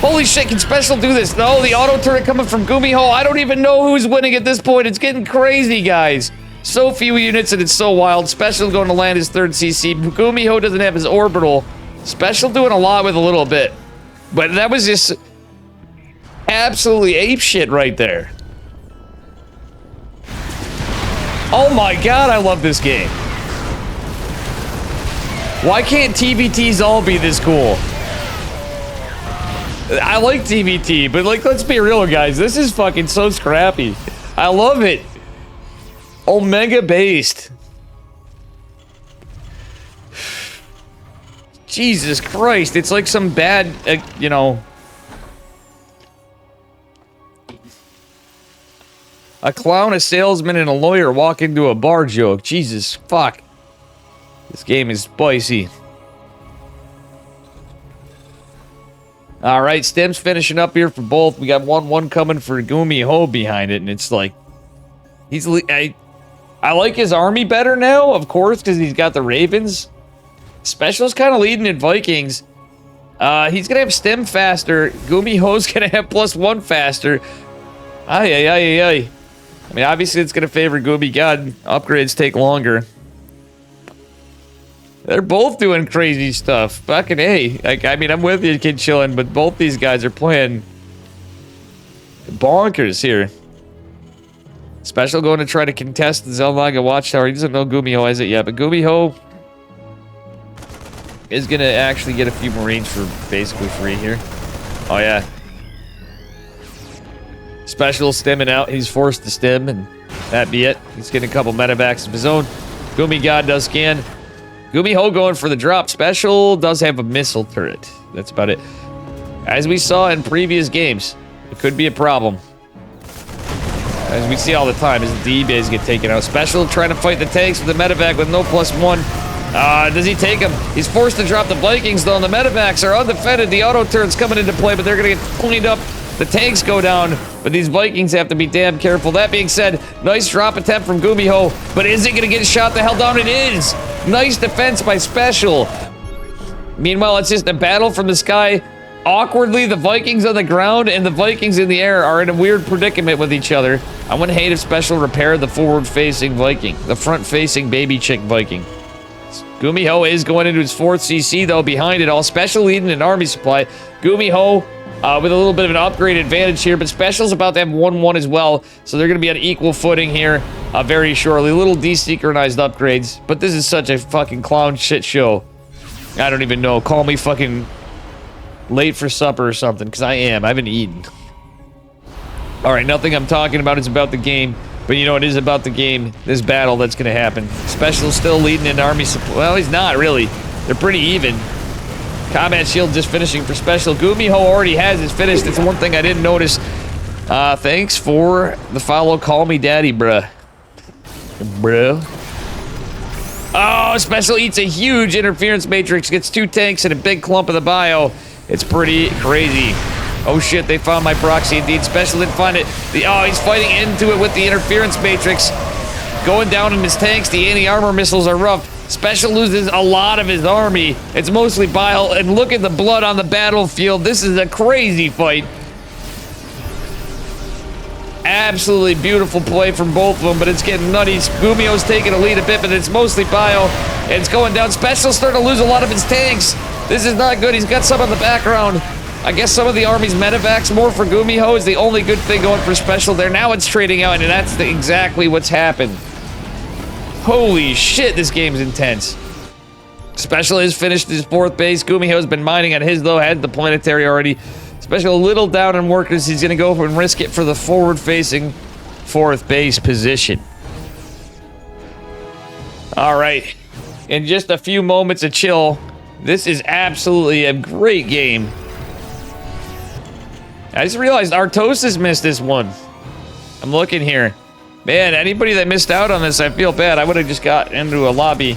Holy shit, can Special do this? No, the auto turret coming from Gumiho. I don't even know who's winning at this point. It's getting crazy, guys. So few units and it's so wild. Special going to land his third CC. Gumiho doesn't have his orbital. Special doing a lot with a little bit. But that was just... absolutely ape shit right there. Oh my god, I love this game. Why can't TVTs all be this cool? I like TVT, but like, let's be real, guys. This is fucking so scrappy. I love it. Omega based. Jesus Christ, it's like some bad, you know... A clown, a salesman, and a lawyer walk into a bar joke. Jesus, fuck. This game is spicy. Alright, Stem's finishing up here for both. We got 1-1 coming for Gumiho behind it, and it's like... I like his army better now, of course, because he's got the Ravens. Special's kind of leading in Vikings. He's going to have Stem faster. Gumiho's going to have +1 faster. Ay. I mean, obviously it's going to favor Gumi God. Upgrades take longer. They're both doing crazy stuff. Fucking A. Like, I mean, I'm with you, Kid Chillin', but both these guys are playing bonkers here. Special going to try to contest the Zelnaga Watchtower. He doesn't know Gumiho has it yet, but Gumiho is going to actually get a few Marines for basically free here. Oh, yeah. Special stemming out. He's forced to stem, and that be it. He's getting a couple medevacs of his own. Gumi God does scan. Gumiho going for the drop. Special does have a missile turret. That's about it. As we saw in previous games, it could be a problem. As we see all the time, as the D-Bays get taken out. Special trying to fight the tanks with the medevac with no +1. Does he take him? He's forced to drop the Vikings, though, and the medevacs are undefended. The auto turret's coming into play, but they're going to get cleaned up. The tanks go down, but these Vikings have to be damn careful. That being said, nice drop attempt from Gumiho, but is it going to get shot the hell down? It is! Nice defense by Special. Meanwhile, it's just a battle from the sky. Awkwardly, the Vikings on the ground and the Vikings in the air are in a weird predicament with each other. I wouldn't hate if Special repaired the forward-facing Viking. The front-facing baby chick Viking. Gumiho is going into his 4th CC, though, behind it all. Special leading an army supply. Gumiho with a little bit of an upgrade advantage here, but Special's about to have 1-1 as well, so they're going to be on equal footing here very shortly. Little desynchronized upgrades, but this is such a fucking clown shit show. I don't even know. Call me fucking late for supper or something, because I am. I haven't eaten. Alright, nothing I'm talking about is about the game, but you know it is about the game, this battle that's going to happen. Special's still leading an army supply. Well, he's not, really. They're pretty even. Combat shield just finishing for Special. Gumiho already has his finished. It's one thing I didn't notice. Thanks for the follow. Call me daddy, bruh. Bruh. Oh, Special eats a huge interference matrix. Gets 2 tanks and a big clump of the bio. It's pretty crazy. Oh shit, they found my proxy indeed. Special didn't find it. Oh, he's fighting into it with the interference matrix. Going down in his tanks. The anti-armor missiles are rough. Special loses a lot of his army. It's mostly bile, and look at the blood on the battlefield. This is a crazy fight. Absolutely beautiful play from both of them, but it's getting nutty. Gumiho's taking a lead a bit, but it's mostly bio, and it's going down. Special's starting to lose a lot of his tanks. This is not good. He's got some in the background. I guess some of the army's medevacs more for Gumiho is the only good thing going for Special there. Now it's trading out, and that's exactly what's happened. Holy shit, this game's intense. Special has finished his 4th base. Gumiho's been mining on his, though, had the planetary already. Special a little down in workers. He's going to go and risk it for the forward-facing 4th base position. All right. In just a few moments of chill, this is absolutely a great game. I just realized Artosis missed this one. I'm looking here. Man, anybody that missed out on this, I feel bad. I would have just got into a lobby.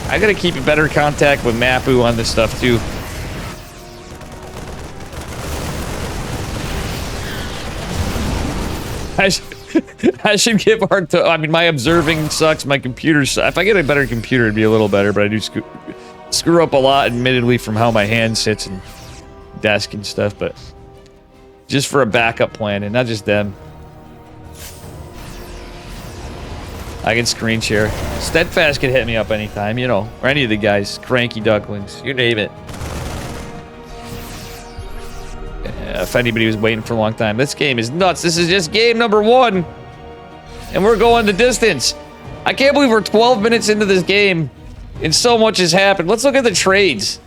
I gotta keep in better contact with Mapu on this stuff, too. I should give I mean, my observing sucks. My computer sucks. If I get a better computer, it'd be a little better, but I do screw up a lot, admittedly, from how my hand sits and desk and stuff, but just for a backup plan, and not just them. I can screen share. Steadfast can hit me up anytime, you know, or any of the guys. Cranky Ducklings, you name it. If anybody was waiting for a long time, this game is nuts. This is just game number 1, and we're going the distance. I can't believe we're 12 minutes into this game, and so much has happened. Let's look at the trades.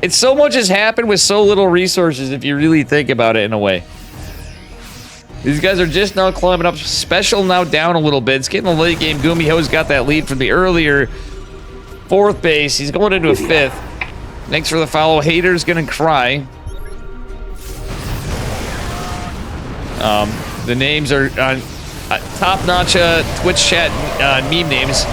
It's so much has happened with so little resources, if you really think about it in a way. These guys are just now climbing up. Special now down a little bit. It's getting a late game. Gumiho's got that lead from the earlier 4th base. He's going into a 5th. Thanks for the follow. Hater's gonna cry. The names are top-notch Twitch chat meme names.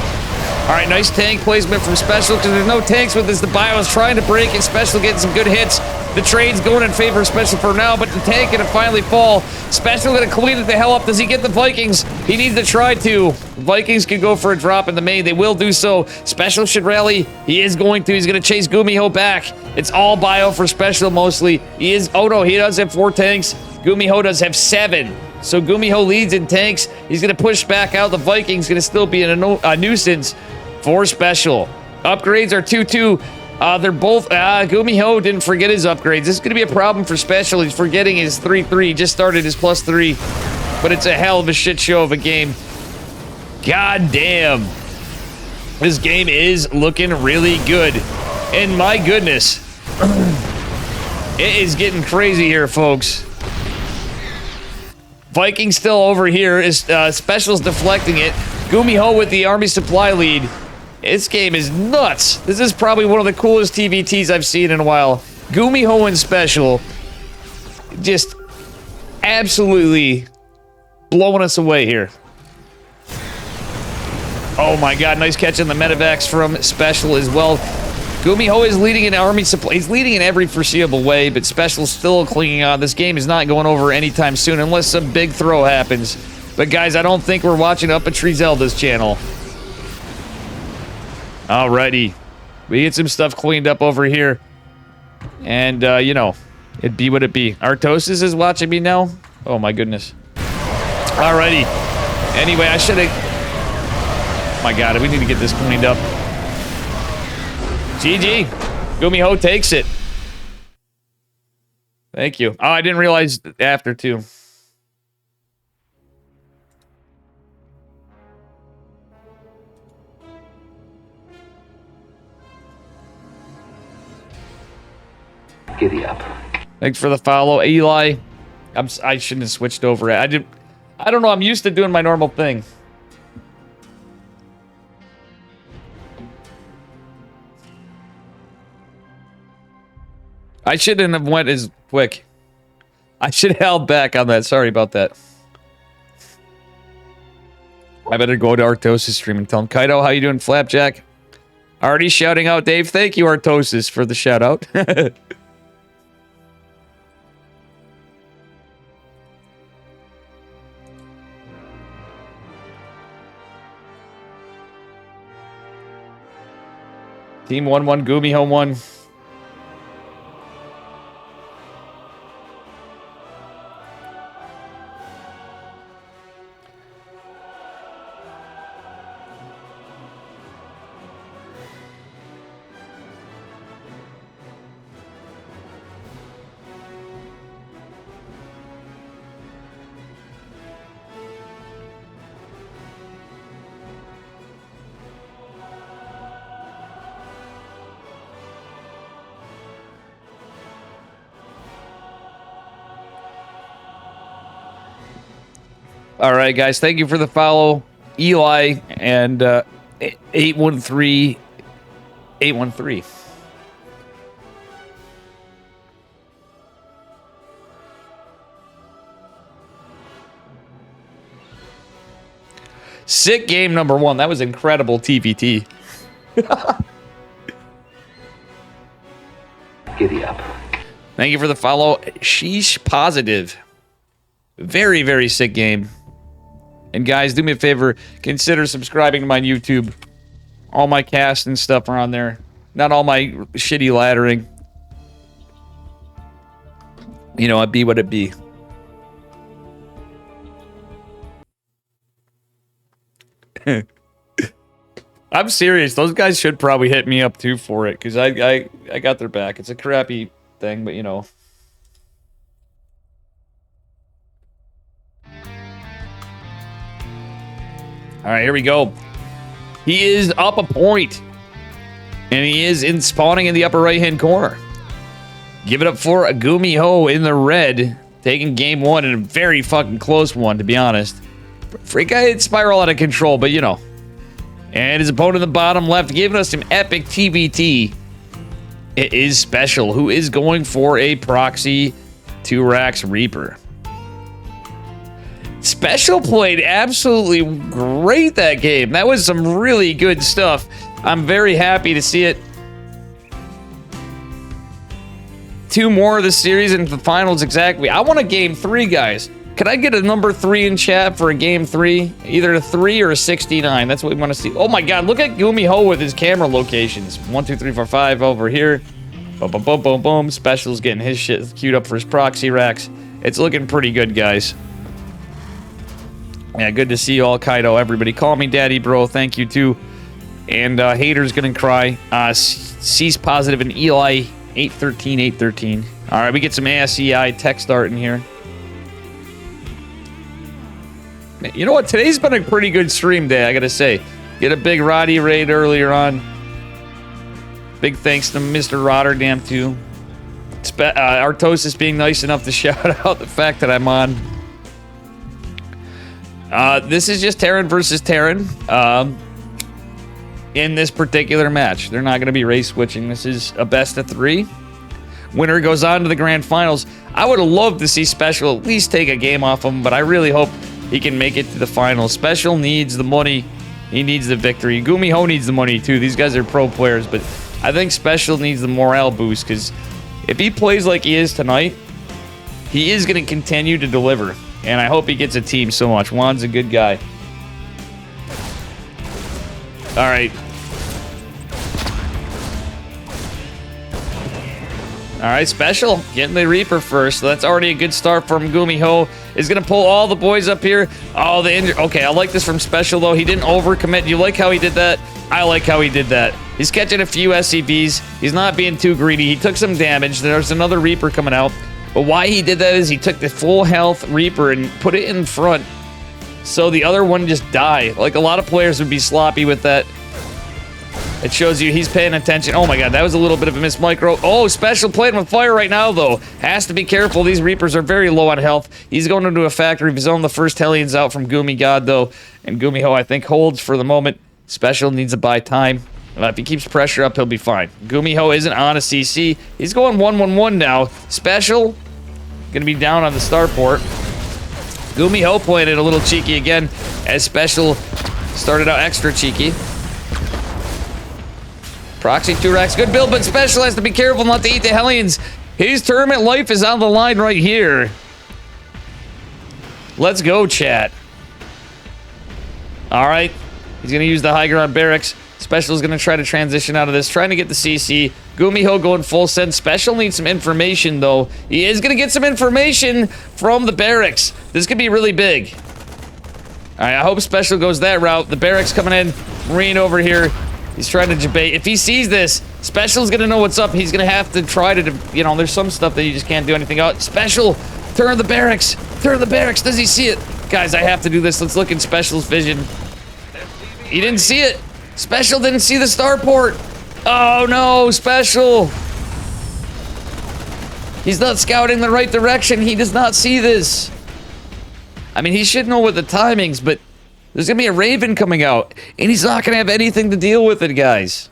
All right, nice tank placement from Special because there's no tanks with this. The bio is trying to break it. Special getting some good hits. The trade's going in favor of Special for now, but the tank gonna finally fall. Special gonna clean it the hell up. Does he get the Vikings? He needs to try to. Vikings could go for a drop in the main. They will do so. Special should rally. He is going to. He's gonna chase Gumiho back. It's all bio for Special mostly. He is. Oh no, he does have 4 tanks. Gumiho does have 7. So Gumiho leads in tanks. He's gonna push back out. The Vikings gonna still be a nuisance for Special. Upgrades are 2-2. They're both, Gumiho didn't forget his upgrades. This is going to be a problem for Special. He's forgetting his 3-3. He just started his +3. But it's a hell of a shit show of a game. God damn. This game is looking really good. And my goodness. It is getting crazy here, folks. Viking still over here. Special's deflecting it. Gumiho with the army supply lead. This game is nuts. This is probably one of the coolest TVTs I've seen in a while. Gumiho and Special just absolutely blowing us away here. Oh my god, nice catch on the medevacs from Special as well. Gumiho is leading in army supply. He's leading in every foreseeable way, but Special's still clinging on. This game is not going over anytime soon unless some big throw happens. But guys, I don't think we're watching Up a Tree Zelda's channel. Alrighty. We get some stuff cleaned up over here. And, you know, it'd be what it be. Artosis is watching me now? Oh, my goodness. Alrighty. Anyway, I should have... My God, we need to get this cleaned up. GG. Gumiho takes it. Thank you. Oh, I didn't realize after, too. Giddy up. Thanks for the follow, Eli. I shouldn't have switched over. I don't know. I'm used to doing my normal thing. I shouldn't have went as quick. I should have held back on that. Sorry about that. I better go to Artosis stream and tell him, Kaido, how you doing, Flapjack? Already shouting out, Dave. Thank you, Artosis, for the shout out. Team 1-1, Gumiho 1. All right, guys. Thank you for the follow, Eli and 813. Sick game number 1. That was incredible TVT. Giddy up. Thank you for the follow. Sheesh positive. Very, very sick game. And guys, do me a favor, consider subscribing to my YouTube. All my casts and stuff are on there. Not all my shitty laddering. You know, it be what it be. I'm serious. Those guys should probably hit me up too for it, because I got their back. It's a crappy thing, but you know. All right, here we go. He is up a point. And he is spawning in the upper right-hand corner. Give it up for Gumiho in the red. Taking game 1 in a very fucking close one, to be honest. Freak guy hit Spiral out of control, but you know. And his opponent in the bottom left giving us some epic TBT. It is Special, who is going for a proxy 2-Rax Reaper. Special played absolutely great that game. That was some really good stuff. I'm very happy to see it. 2 more of the series into the finals exactly. I want a game 3, guys. Could I get a number 3 in chat for a game 3? Either a 3 or a 69. That's what we want to see. Oh my god, look at Gumiho with his camera locations. 1, 2, 3, 4, 5 over here. Boom, boom, boom, boom, boom. Special's getting his shit queued up for his proxy racks. It's looking pretty good, guys. Yeah, good to see you all, Kaido. Everybody, call me daddy, bro. Thank you, too. And Hater's gonna cry. C's positive and Eli 813. All right, we get some ASEI text art in here. You know what? Today's been a pretty good stream day, I gotta say. Get a big Roddy raid earlier on. Big thanks to Mr. Rotterdam, too. Artosis being nice enough to shout out the fact that I'm on. This is just Terran versus Terran. In this particular match. They're not going to be race switching. This is a best of 3. Winner goes on to the grand finals. I would love to see Special at least take a game off him, but I really hope he can make it to the finals. Special needs the money. He needs the victory. Gumiho needs the money too. These guys are pro players, but I think Special needs the morale boost, because if he plays like he is tonight, he is going to continue to deliver. And I hope he gets a team so much. Juan's a good guy. All right. right, Special getting the Reaper first. So that's already a good start from Gumiho. Is going to pull all the boys up here. Oh, the injury. Okay, I like this from Special, though. He didn't overcommit. You like how he did that? I like how he did that. He's catching a few SCVs. He's not being too greedy. He took some damage. There's another Reaper coming out. But why he did that is he took the full health Reaper and put it in front so the other one just die. Like, a lot of players would be sloppy with that. It shows you he's paying attention. Oh my god, that was a little bit of a miss micro. Oh, Special playing with fire right now, though. Has to be careful. These Reapers are very low on health. He's going into a factory. He's on the first Hellions out from Gumi God, though. And Gumiho, I think, holds for the moment. Special needs to buy time. If he keeps pressure up, he'll be fine. Gumiho isn't on a CC. He's going 1-1-1 now. Special gonna be down on the starport. Gumiho playing it a little cheeky again, as Special started out extra cheeky. Proxy 2 racks, good build, but Special has to be careful not to eat the Hellions. His tournament life is on the line right here. Let's go, chat. All right, he's gonna use the high ground barracks. Special is gonna try to transition out of this, trying to get the CC. Gumiho going full send. Special needs some information, though. He is gonna get some information from the barracks. This could be really big. All right, I hope Special goes that route. The barracks coming in. Marine over here. He's trying to debate. If he sees this, Special's gonna know what's up. He's gonna have to try to, you know, there's some stuff that you just can't do anything about. Special, turn the barracks. Turn the barracks. Does he see it? Guys, I have to do this. Let's look in Special's vision. He didn't see it. Special didn't see the starport. Oh no, Special. He's not scouting the right direction. He does not see this. I mean, he should know what the timings, but there's gonna be a Raven coming out, and he's not gonna have anything to deal with it, guys.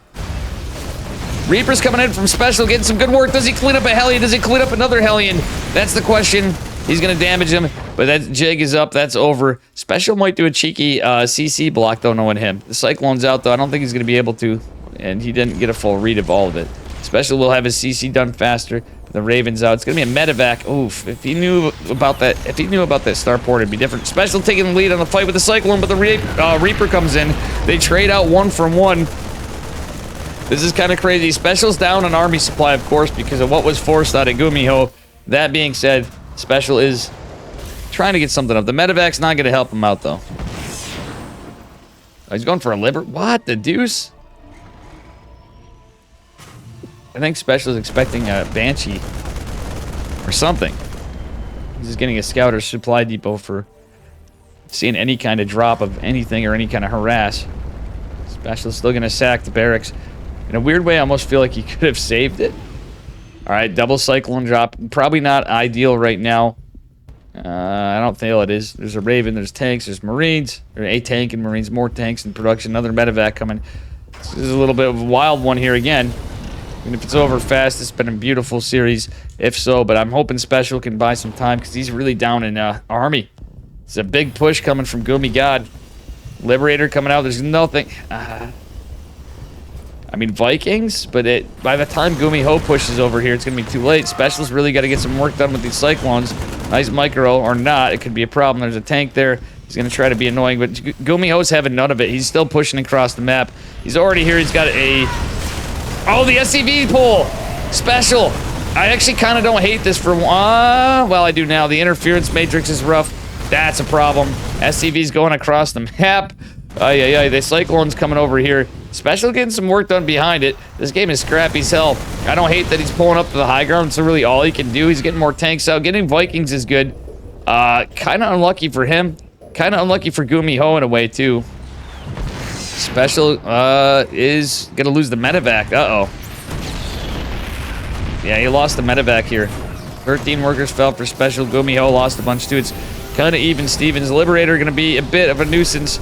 Reaper's coming in from Special, getting some good work. Does he clean up a Hellion? Does he clean up another Hellion? That's the question. He's gonna damage him, but that jig is up. That's over. Special might do a cheeky CC block, though, knowing him. The Cyclone's out, though. I don't think he's gonna be able to, and he didn't get a full read of all of it. Special will have his CC done faster. The Raven's out. It's gonna be a medevac. Oof. If he knew about that starport, it'd be different. Special taking the lead on the fight with the Cyclone, but the Reaper comes in. They trade out 1 from 1. This is kind of crazy. Special's down on army supply, of course, because of what was forced out of Gumiho. That being said, Special is trying to get something up. The medevac's not gonna help him out, though. Oh, he's going for a liver. What? The deuce? I think Special is expecting a Banshee or something. He's just getting a scout or supply depot for seeing any kind of drop of anything or any kind of harass. Special is still going to sack the barracks. In a weird way, I almost feel like he could have saved it. All right, double Cyclone drop. Probably not ideal right now. I don't feel it is. There's a Raven, there's tanks, there's Marines. Or a tank and Marines, more tanks in production. Another medevac coming. This is a little bit of a wild one here again. And if it's over fast, it's been a beautiful series, if so. But I'm hoping Special can buy some time because he's really down in army. It's a big push coming from Gumi God. Liberator coming out. There's nothing. I mean, Vikings, but by the time Gumiho pushes over here, it's going to be too late. Special's really got to get some work done with these Cyclones. Nice micro, or not. It could be a problem. There's a tank there. He's going to try to be annoying, but Gumiho's having none of it. He's still pushing across the map. He's already here. He's got a... Oh, the SCV pull! Special! I actually kind of don't hate this for... well, I do now. The interference matrix is rough. That's a problem. SCV's going across the map. The Cyclone's coming over here. Special getting some work done behind it. This game is scrappy as hell. I don't hate that he's pulling up to the high ground. It's really all he can do. He's getting more tanks out. Getting Vikings is good. Kind of unlucky for him. Kind of unlucky for Gumiho in a way, too. Special is gonna lose the medevac. Uh-oh. Yeah, he lost the medevac here. 13 workers fell for Special. Gumiho lost a bunch too. It's kind of even. Stevens Liberator gonna be a bit of a nuisance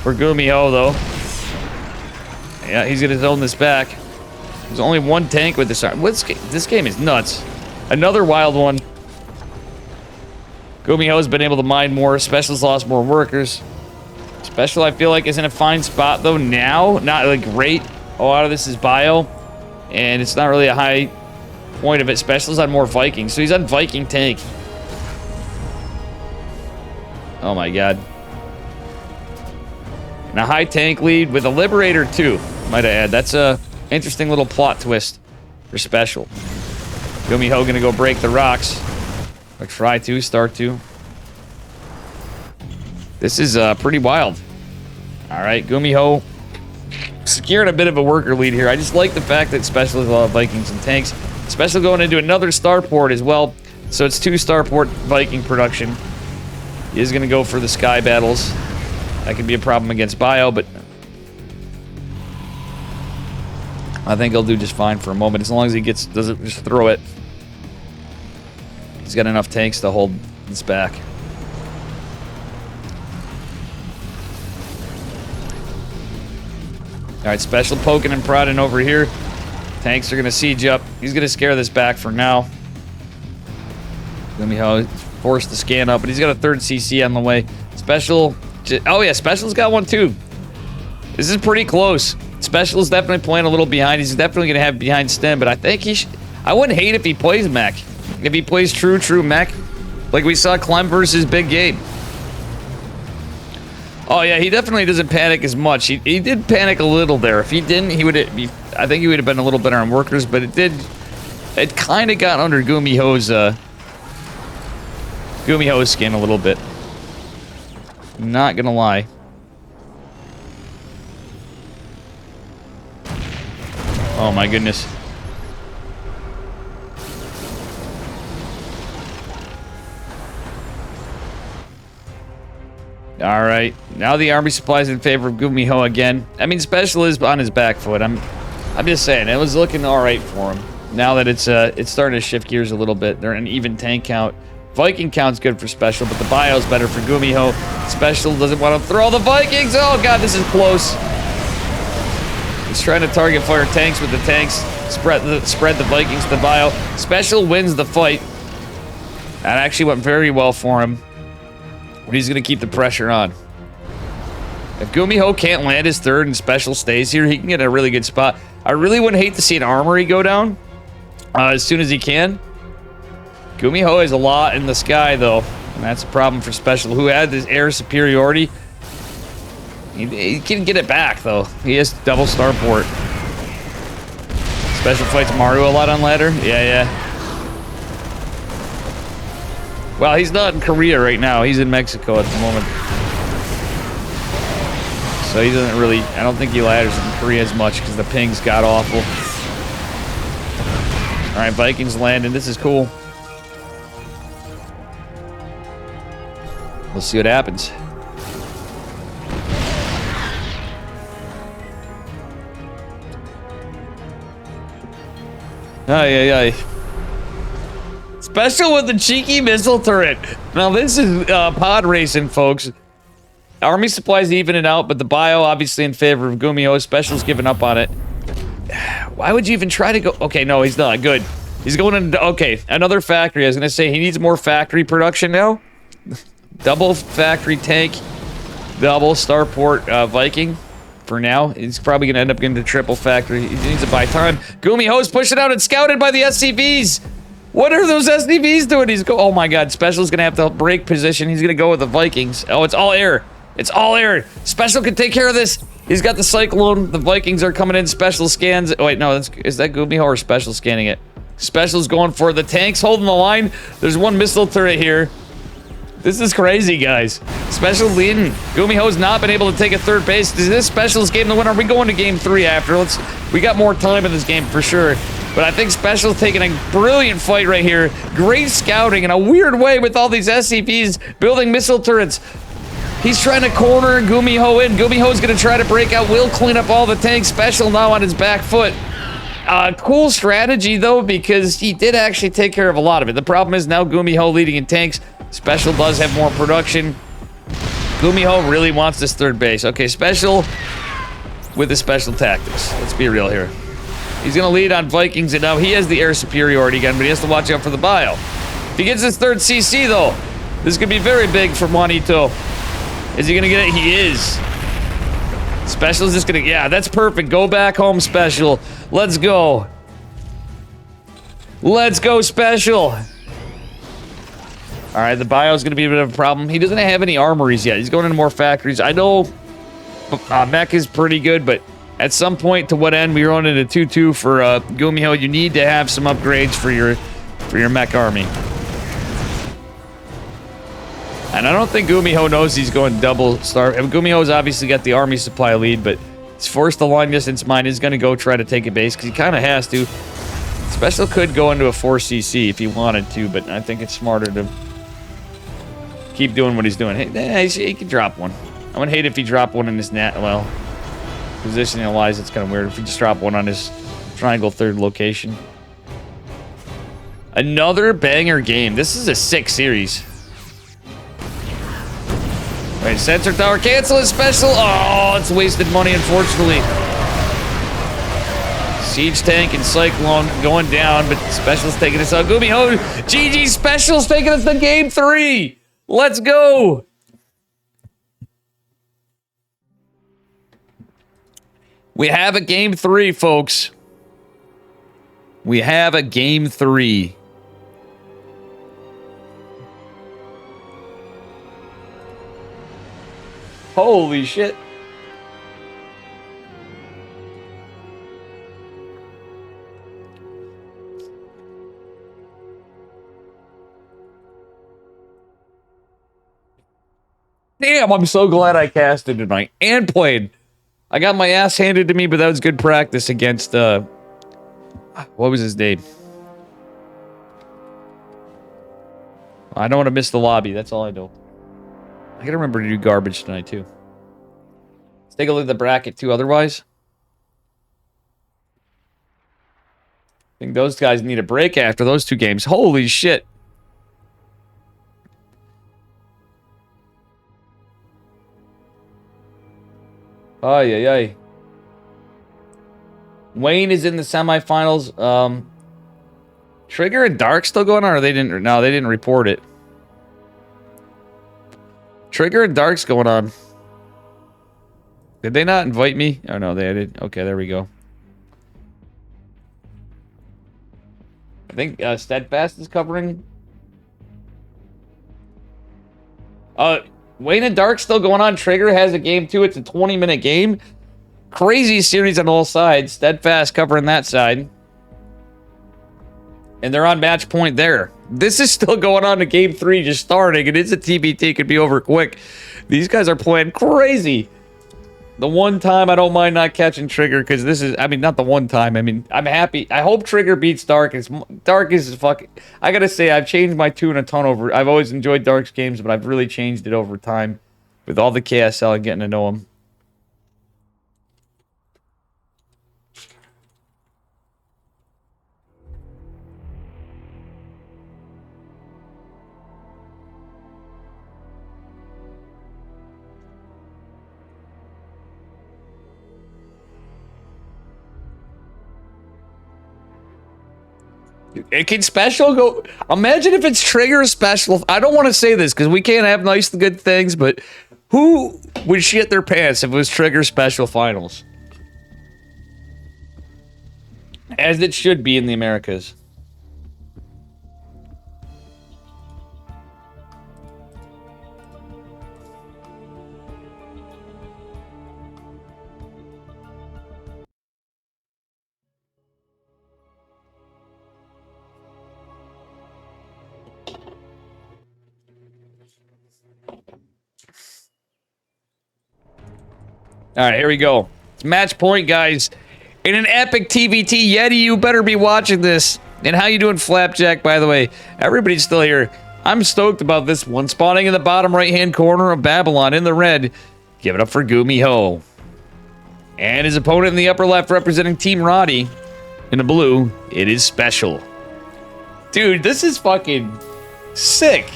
for Gumiho, though. Yeah, he's gonna zone this back. There's only one tank with this arm. This game is nuts. Another wild one. Gumiho's been able to mine more. Special's lost more workers. Special, I feel like, is in a fine spot, though, now. Not, like, great. A lot of this is bio. And it's not really a high point of it. Special's on more Vikings. So he's on Viking tank. Oh, my God. And a high tank lead with a Liberator, too, might I add. That's a interesting little plot twist. for Special. Gumiho gonna go break the rocks. Or try to, start to. This is pretty wild. Alright, Gumiho secured a bit of a worker lead here. I just like the fact that Special has a lot of Vikings and tanks. Special going into another starport as well. So it's 2 starport Viking production. He is going to go for the sky battles. That could be a problem against Bio, but I think he'll do just fine for a moment as long as he doesn't just throw it. He's got enough tanks to hold this back. Alright, Special poking and prodding over here. Tanks are going to siege up. He's going to scare this back for now. Gumiho forced the scan up, but he's got a 3rd CC on the way. Special... Oh yeah, Special's got one too. This is pretty close. Special's definitely playing a little behind. He's definitely going to have behind stem, but I think he should... I wouldn't hate if he plays mech. If he plays true mech. Like we saw Clem versus Big Game. Oh yeah, he definitely doesn't panic as much. He did panic a little there. If he didn't, he would be... I think he would have been a little better on workers, but it did... It kind of got under Gumiho's skin a little bit. Not gonna lie. Oh my goodness. Alright, now the army supplies in favor of Gumiho again. I mean, Special is on his back foot. I'm just saying, it was looking alright for him. Now that it's starting to shift gears a little bit. They're an even tank count. Viking count's good for Special, but the bio's better for Gumiho. Special doesn't want to throw the Vikings. Oh god, this is close. He's trying to target fire tanks with the tanks. Spread the Vikings to the bio. Special wins the fight. That actually went very well for him. But he's going to keep the pressure on. If Gumiho can't land his 3rd and Special stays here, he can get a really good spot. I really wouldn't hate to see an armory go down as soon as he can. Gumiho has a lot in the sky, though. And that's a problem for Special, who had this air superiority. He can get it back, though. He has double starport. Special fights Mario a lot on ladder. Yeah. Well, he's not in Korea right now. He's in Mexico at the moment. So he doesn't really... I don't think he ladders in Korea as much because the ping's god awful. Alright, Vikings landing. This is cool. We'll see what happens. Ay. Special with the cheeky missile turret. Now this is pod racing, folks. Army supplies even it out, but the bio obviously in favor of Gumiho. Special's giving up on it. Why would you even try to go? Okay, no, he's not. Good. He's going into... Okay, another factory. I was going to say he needs more factory production now. Double factory tank. Double starport Viking. For now, he's probably going to end up getting the triple factory. He needs to buy time. Gumiho's pushing out and scouted by the SCVs. What are those SCVs doing? Oh my god, Special's going to have to break position. He's going to go with the Vikings. Oh, it's all air. It's all air. Special can take care of this. He's got the Cyclone. The Vikings are coming in. Special scans. Oh, wait, no. Is that Gumiho or Special scanning it? Special's going for the tanks, holding the line. There's one missile turret here. This is crazy, guys. Special leading. Gumiho's not been able to take a 3rd base. Is this Special's game to win? Are we going to game 3 after? We got more time in this game for sure. But I think Special's taking a brilliant fight right here. Great scouting in a weird way with all these SCPs building missile turrets. He's trying to corner Gumiho in. Gumiho's going to try to break out. Will clean up all the tanks. Special now on his back foot. Cool strategy, though, because he did actually take care of a lot of it. The problem is now Gumiho leading in tanks. Special does have more production. Gumiho really wants this 3rd base. Okay, Special with the special tactics. Let's be real here. He's going to lead on Vikings, and now he has the air superiority again, but he has to watch out for the bio. If he gets his 3rd CC, though, this could be very big for Juanito. Is he going to get it? He is. Special's just going to... Yeah, that's perfect. Go back home, Special. Let's go. Let's go, Special. Alright, the bio's going to be a bit of a problem. He doesn't have any armories yet. He's going into more factories. I know mech is pretty good, but At some point, to what end we run into 2-2 for Gumiho, you need to have some upgrades for your mech army. And I don't think Gumiho knows he's going double star. Gumiho's obviously got the army supply lead, but he's forced the long distance mine. He's going to go try to take a base because he kind of has to. Special could go into a 4cc if he wanted to, but I think it's smarter to keep doing what he's doing. Hey, he can drop one. I would hate if he dropped one in his well, positioning wise, it's kind of weird if he just dropped one on his triangle third location. Another banger game. This is a sick series. Wait, sensor tower, cancel his special. Oh, it's wasted money, unfortunately. Siege tank and Cyclone going down, but Special's taking us out. Gumiho, GG Special's taking us to game 3. Let's go. We have a game 3, folks. We have a game 3. Holy shit. Damn, I'm so glad I casted tonight and played. I got my ass handed to me, but that was good practice against, what was his name? I don't want to miss the lobby. That's all I know. I gotta remember to do garbage tonight, too. Let's take a look at the bracket, too, otherwise. I think those guys need a break after those 2 games. Holy shit. Ay, ay, ay. Wayne is in the semifinals. Trigger and Dark still going on, or they didn't? No, they didn't report it. Trigger and Dark's going on. Did they not invite me? Oh, no, they did. Okay, there we go. I think Steadfast is covering. Wayne and Dark still going on. Trigger has a game, too. It's a 20-minute game. Crazy series on all sides. Steadfast covering that side. And they're on match point there. This is still going on to game 3, just starting. It is a TBT. Could be over quick. These guys are playing crazy. The one time I don't mind not catching Trigger, because this is, I mean, not the one time. I mean, I'm happy. I hope Trigger beats Dark. Dark is fucking, I gotta say, I've changed my tune a ton over. I've always enjoyed Dark's games, but I've really changed it over time with all the KSL and getting to know him. It can special go. Imagine if it's Trigger special. I don't want to say this because we can't have nice good things, but who would shit their pants if it was Trigger special finals? As it should be in the Americas. All right, here we go. It's match point, guys. In an epic TVT, Yeti, you better be watching this. And how you doing, Flapjack, by the way? Everybody's still here. I'm stoked about this one. Spawning in the bottom right-hand corner of Babylon in the red. Give it up for Gumiho. And his opponent in the upper left representing Team Roddy in the blue. It is Special. Dude, this is fucking sick.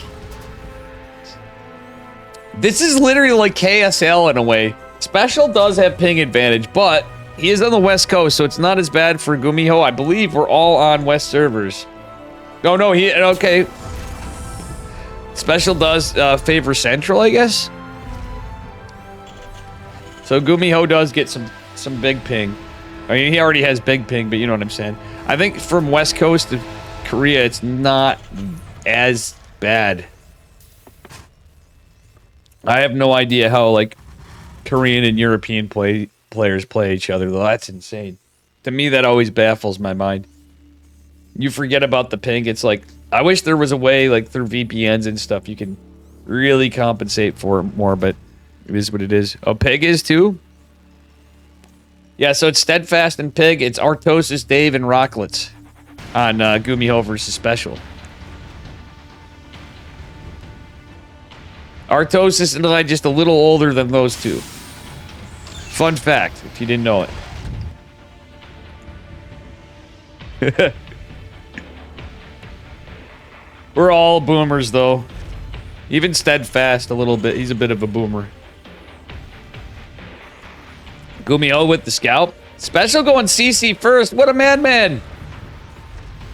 This is literally like KSL in a way. Special does have ping advantage, but he is on the West Coast, so it's not as bad for Gumiho. I believe we're all on West servers. Oh, no, okay. Special does favor Central, I guess. So Gumiho does get some big ping. I mean, he already has big ping, but you know what I'm saying. I think from West Coast to Korea, it's not as bad. I have no idea how, like, Korean and European play players play each other, though. That's insane. To me, that always baffles my mind. You forget about the ping. It's like, I wish there was a way, like, through VPNs and stuff, you can really compensate for it more, but it is what it is. Oh, Pig is, too? Yeah, so it's Steadfast and Pig. It's Artosis, Dave, and Rocklets on Gumiho versus Special. Artosis and I just a little older than those two. Fun fact, if you didn't know it. We're all boomers, though. Even Steadfast a little bit. He's a bit of a boomer. Gumiho with the scalp. Special going CC first. What a madman.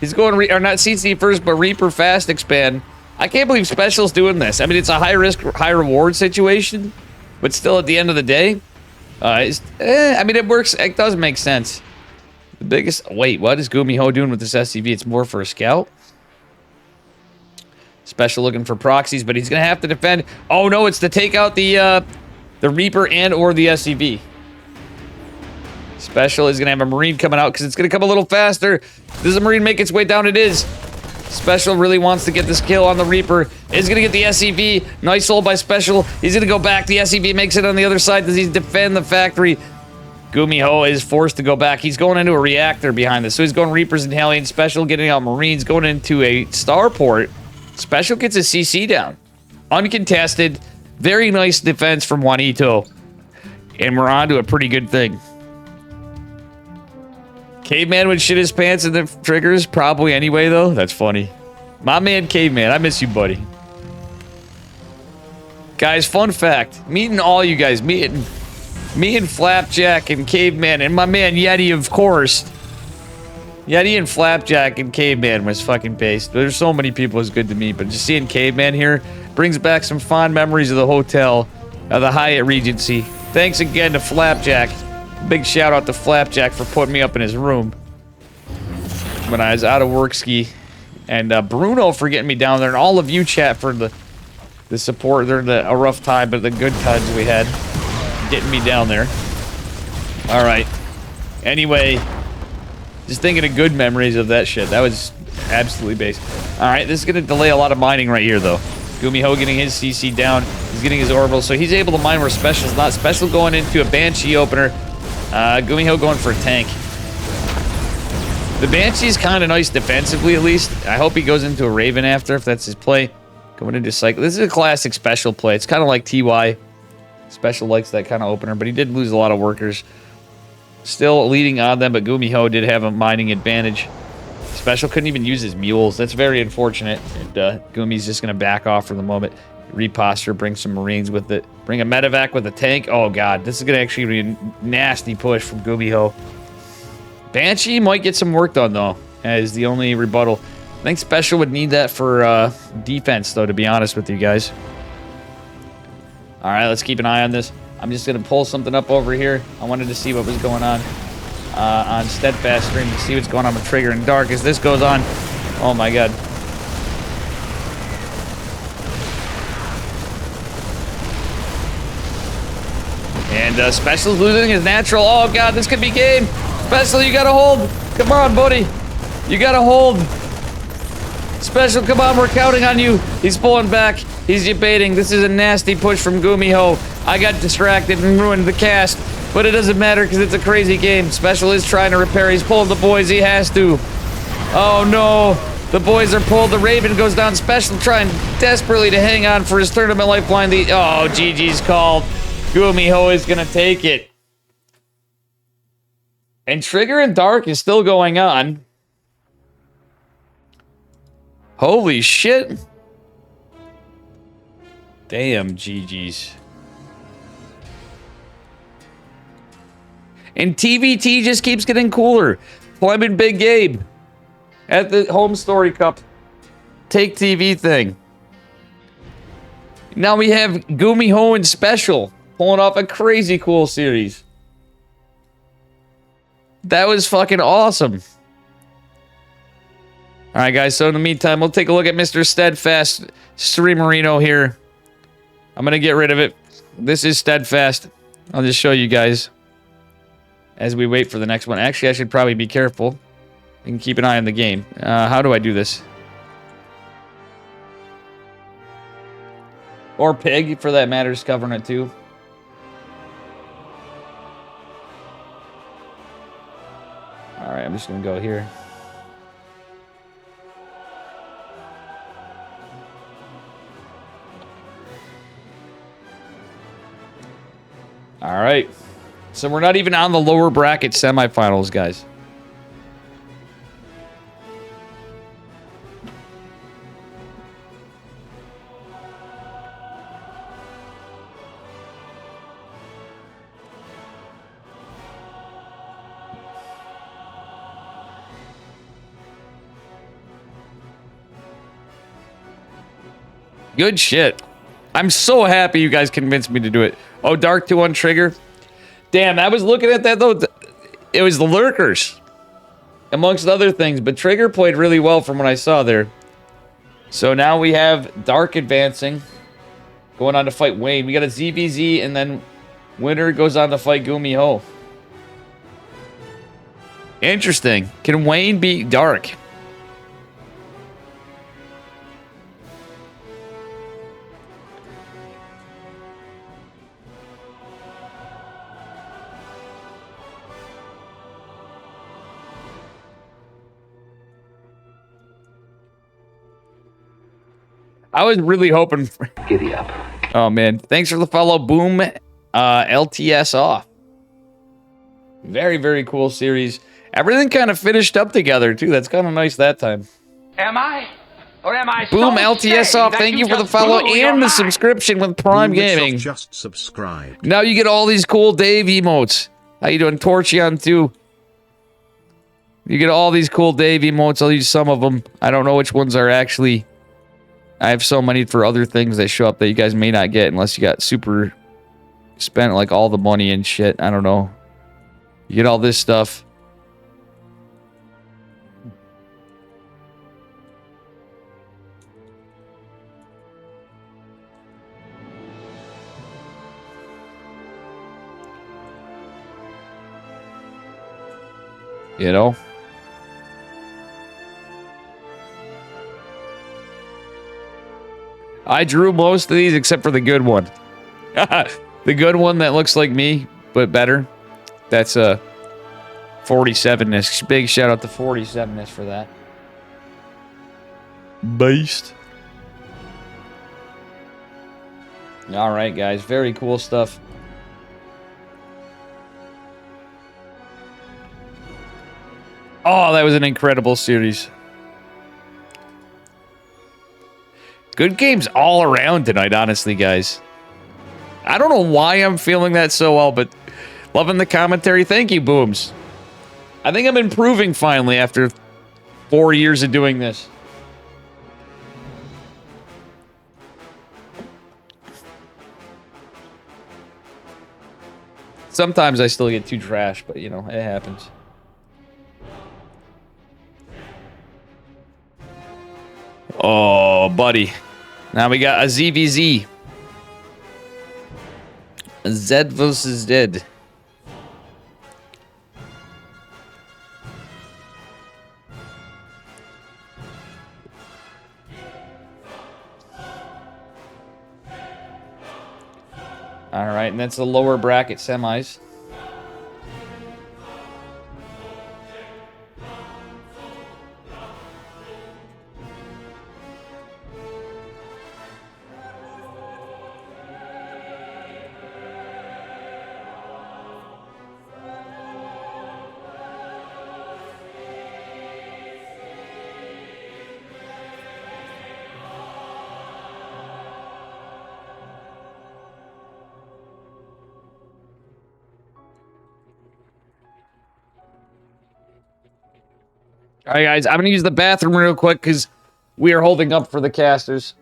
He's going, or not CC first, but Reaper fast expand. I can't believe Special's doing this. I mean, it's a high risk, high reward situation, but still at the end of the day, I mean, it works. It does make sense. The biggest, wait, what is Gumiho doing with this SCV? It's more for a scout. Special looking for proxies, but he's going to have to defend. Oh, no, it's to take out the Reaper and or the SCV. Special is going to have a Marine coming out because it's going to come a little faster. Does the Marine make its way down? It is. Special really wants to get this kill on the Reaper. Is going to get the SCV. Nice hold by Special. He's going to go back. The SCV makes it on the other side. Does he defend the factory? Gumiho is forced to go back. He's going into a reactor behind this. So he's going Reapers and Hellions. Special getting out Marines. Going into a starport. Special gets a CC down. Uncontested. Very nice defense from Juanito. And we're on to a pretty good thing. Caveman would shit his pants in the triggers, probably anyway, though. That's funny. My man, Caveman, I miss you, buddy. Guys, fun fact. Meeting all you guys. Me and Flapjack and Caveman and my man Yeti, of course. Yeti and Flapjack and Caveman was fucking based. There's so many people who's good to meet, but just seeing Caveman here brings back some fond memories of the hotel, the Hyatt Regency. Thanks again to Flapjack. Big shout out to Flapjack for putting me up in his room when I was out of work ski. And Bruno for getting me down there. And all of you, chat, for the support during a rough time, but the good times we had getting me down there. All right. Anyway, just thinking of good memories of that shit. That was absolutely based. All right, this is going to delay a lot of mining right here, though. Gumiho getting his CC down. He's getting his orbital, so he's able to mine where Special's not. Special going into a Banshee opener. Gumiho going for a tank. The Banshee's kind of nice defensively, at least. I hope he goes into a Raven after, if that's his play. Going into Cycle. This is a classic Special play. It's kind of like TY. Special likes that kind of opener, but he did lose a lot of workers. Still leading on them, but Gumiho did have a mining advantage. Special couldn't even use his mules. That's very unfortunate. And Gumi's just going to back off for the moment. Reposture, bring some Marines with it. Bring a medevac with a tank. Oh, God. This is going to actually be a nasty push from Gumiho. Banshee might get some work done, though, as the only rebuttal. I think Special would need that for defense, though, to be honest with you guys. All right, let's keep an eye on this. I'm just going to pull something up over here. I wanted to see what was going on Steadfast stream to see what's going on with Trigger and Dark as this goes on. Oh, my God. And Special's losing his natural. Oh, God, this could be game. Special, you got to hold. Come on, buddy. You got to hold. Special, come on, we're counting on you. He's pulling back. He's debating. This is a nasty push from Gumiho. I got distracted and ruined the cast, but it doesn't matter because it's a crazy game. Special is trying to repair. He's pulling the boys. He has to. Oh, no. The boys are pulled. The Raven goes down. Special trying desperately to hang on for his tournament lifeline. Oh, GG's called. Gumiho is going to take it. And Trigger and Dark is still going on. Holy shit. Damn, GG's. And TVT just keeps getting cooler. Clement Big Gabe at the Home Story Cup Take TV thing. Now we have Gumiho and Special pulling off a crazy cool series. That was fucking awesome. Alright, guys, so in the meantime, we'll take a look at Mr. Steadfast Streamerino here. I'm gonna get rid of it. This is Steadfast. I'll just show you guys. as we wait for the next one. Actually, I should probably be careful and keep an eye on the game. How do I do this? Or Pig, for that matter, is covering it too. Alright, I'm just going to go here. Alright. So we're not even on the lower bracket semifinals, guys. Good shit. I'm so happy you guys convinced me to do it. Oh, Dark 2 on Trigger. Damn, I was looking at that, though. It was the Lurkers, amongst other things. But Trigger played really well from what I saw there. So now we have Dark advancing. Going on to fight Wayne. We got a ZVZ, and then winner goes on to fight Gumi Ho. Interesting. Can Wayne beat Dark? I was really hoping for... Giddy up. Oh, man. Thanks for the follow. Boom. LTS off. Very, very cool series. Everything kind of finished up together, too. That's kind of nice that time. Am I? Or am I Boom. so LTS sick off. that Thank you for the just follow blew your and the mind? subscription with Prime Gaming. Just subscribed. Now you get all these cool Dave emotes. How you doing? Torchion, too. You get all these cool Dave emotes. I'll use some of them. I don't know which ones are actually... I have so many for other things that show up that you guys may not get unless you got super spent like all the money and shit. I don't know. You get all this stuff. You know? I drew most of these except for the good one. The good one that looks like me, but better. That's a 47ness. Big shout out to 47ness for that. Beast. Alright, guys. Very cool stuff. Oh, that was an incredible series. Good games all around tonight, honestly, guys. I don't know why I'm feeling that so well, but loving the commentary. Thank you, Booms. I think I'm improving finally after 4 years of doing this. Sometimes I still get too trash, but, you know, it happens. Oh, buddy. Now we got a ZVZ. Zed versus Dead. Alright, and that's the lower bracket semis. All right, guys, I'm going to use the bathroom real quick because we are holding up for the casters.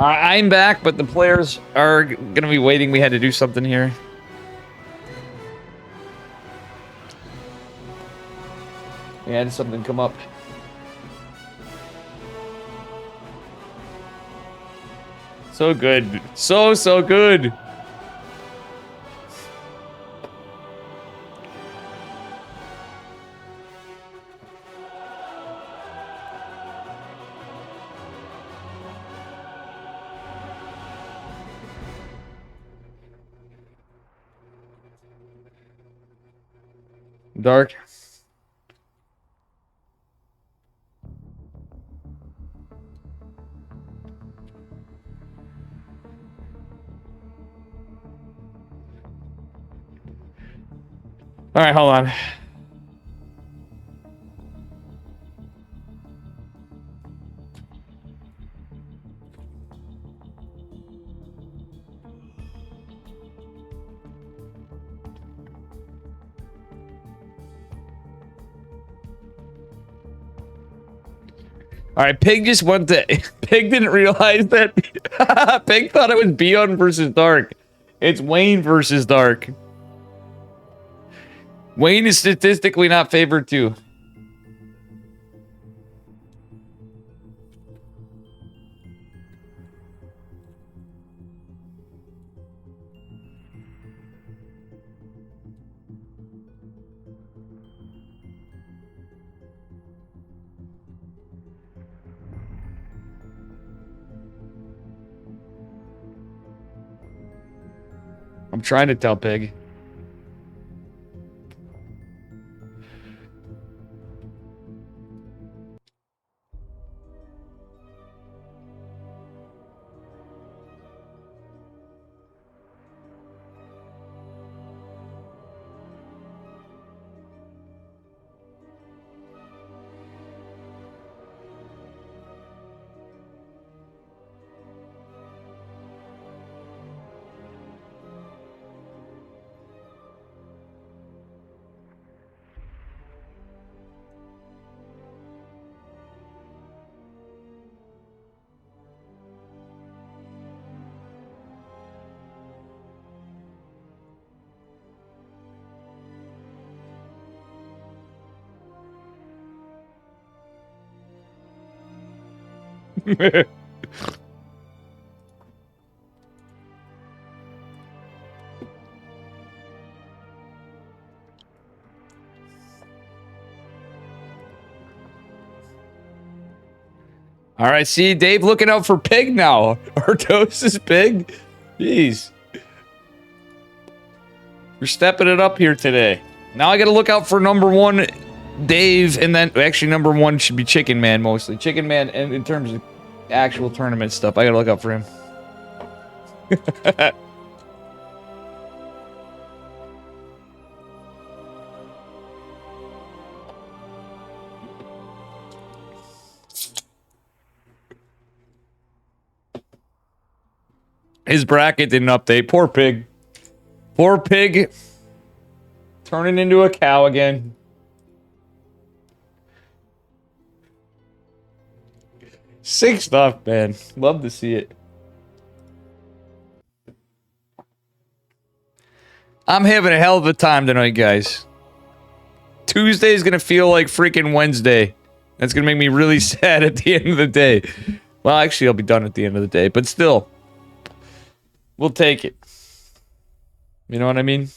Alright, I'm back, but the players are gonna be waiting. We had to do something here. We had something come up. So good. So good. Dark. All right, hold on. All right, Pig just went to... Pig didn't realize that... Pig thought it was Beyond versus Dark. It's Wayne versus Dark. Wayne is statistically not favored too. I'm trying to tell Pig. All right, see, Dave looking out for Pig now. Artos is Pig. Jeez. We're stepping it up here today. Now I got to look out for number one, Dave, and then actually number one should be Chicken Man mostly. Chicken Man, and in terms of actual tournament stuff, I got to look out for him. His bracket didn't update. Poor Pig. Poor Pig. Turning into a cow again. Sick stuff, man. Love to see it. I'm having a hell of a time tonight, guys. Tuesday's gonna feel like freaking Wednesday. That's gonna make me really sad at the end of the day. Well, actually, I'll be done at the end of the day, but still. We'll take it. You know what I mean?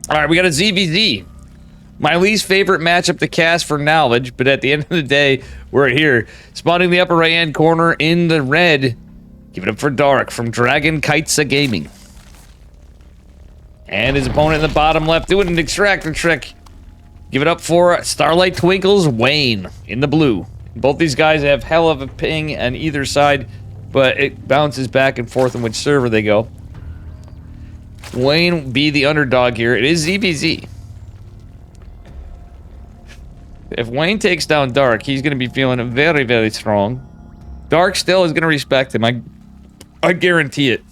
All right, we got a ZVZ. My least favorite matchup to cast for knowledge, but at the end of the day, we're here. Spawning the upper right-hand corner in the red. Give it up for Dark from Dragon Kitesa Gaming. And his opponent in the bottom left doing an extractor trick. Give it up for Starlight Twinkles Wayne in the blue. Both these guys have hell of a ping on either side, but it bounces back and forth on which server they go. Wayne be the underdog here. It is ZVZ. If Wayne takes down Dark, he's going to be feeling very, very strong. Dark still is going to respect him. I guarantee it.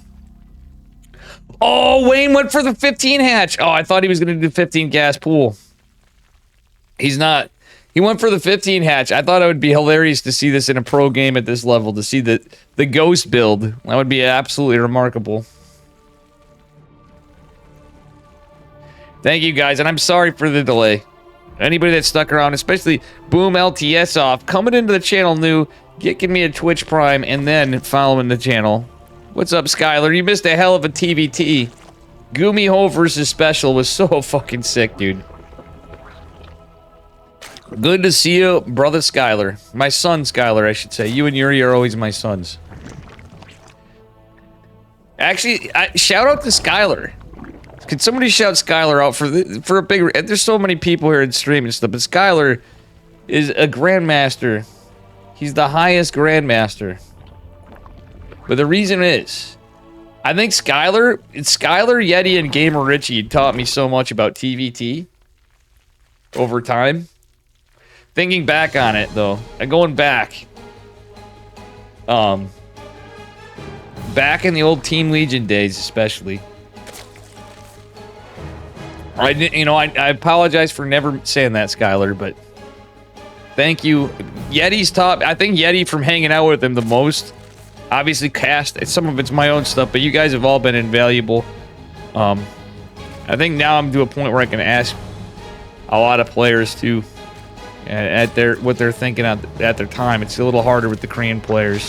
Oh, Wayne went for the 15 hatch. Oh, I thought he was going to do 15 gas pool. He's not He went for the 15 hatch. I thought it would be hilarious to see this in a pro game at this level, to see the ghost build. That would be absolutely remarkable. Thank you guys, and I'm sorry for the delay. Anybody that stuck around, especially Boom LTS off, coming into the channel new, getting me a Twitch Prime, and then following the channel. What's up, Skylar? You missed a hell of a TVT. Gumiho versus Special was so fucking sick, dude. Good to see you, brother Skylar. My son Skylar, I should say. You and Yuri are always my sons. Actually, shout out to Skylar. Could somebody shout Skylar out for a big... There's so many people here in stream and stuff, but Skylar is a grandmaster. He's the highest grandmaster. But the reason is, I think Skylar, Yeti, and Gamer Richie taught me so much about TVT over time. Thinking back on it, though, and going back, back in the old Team Legion days, especially, I apologize for never saying that, Skylar, but thank you. Yeti's top. I think Yeti, from hanging out with him the most, obviously cast. Some of it's my own stuff, but you guys have all been invaluable. I think now I'm to a point where I can ask a lot of players to. At what they're thinking at their time. It's a little harder with the Korean players.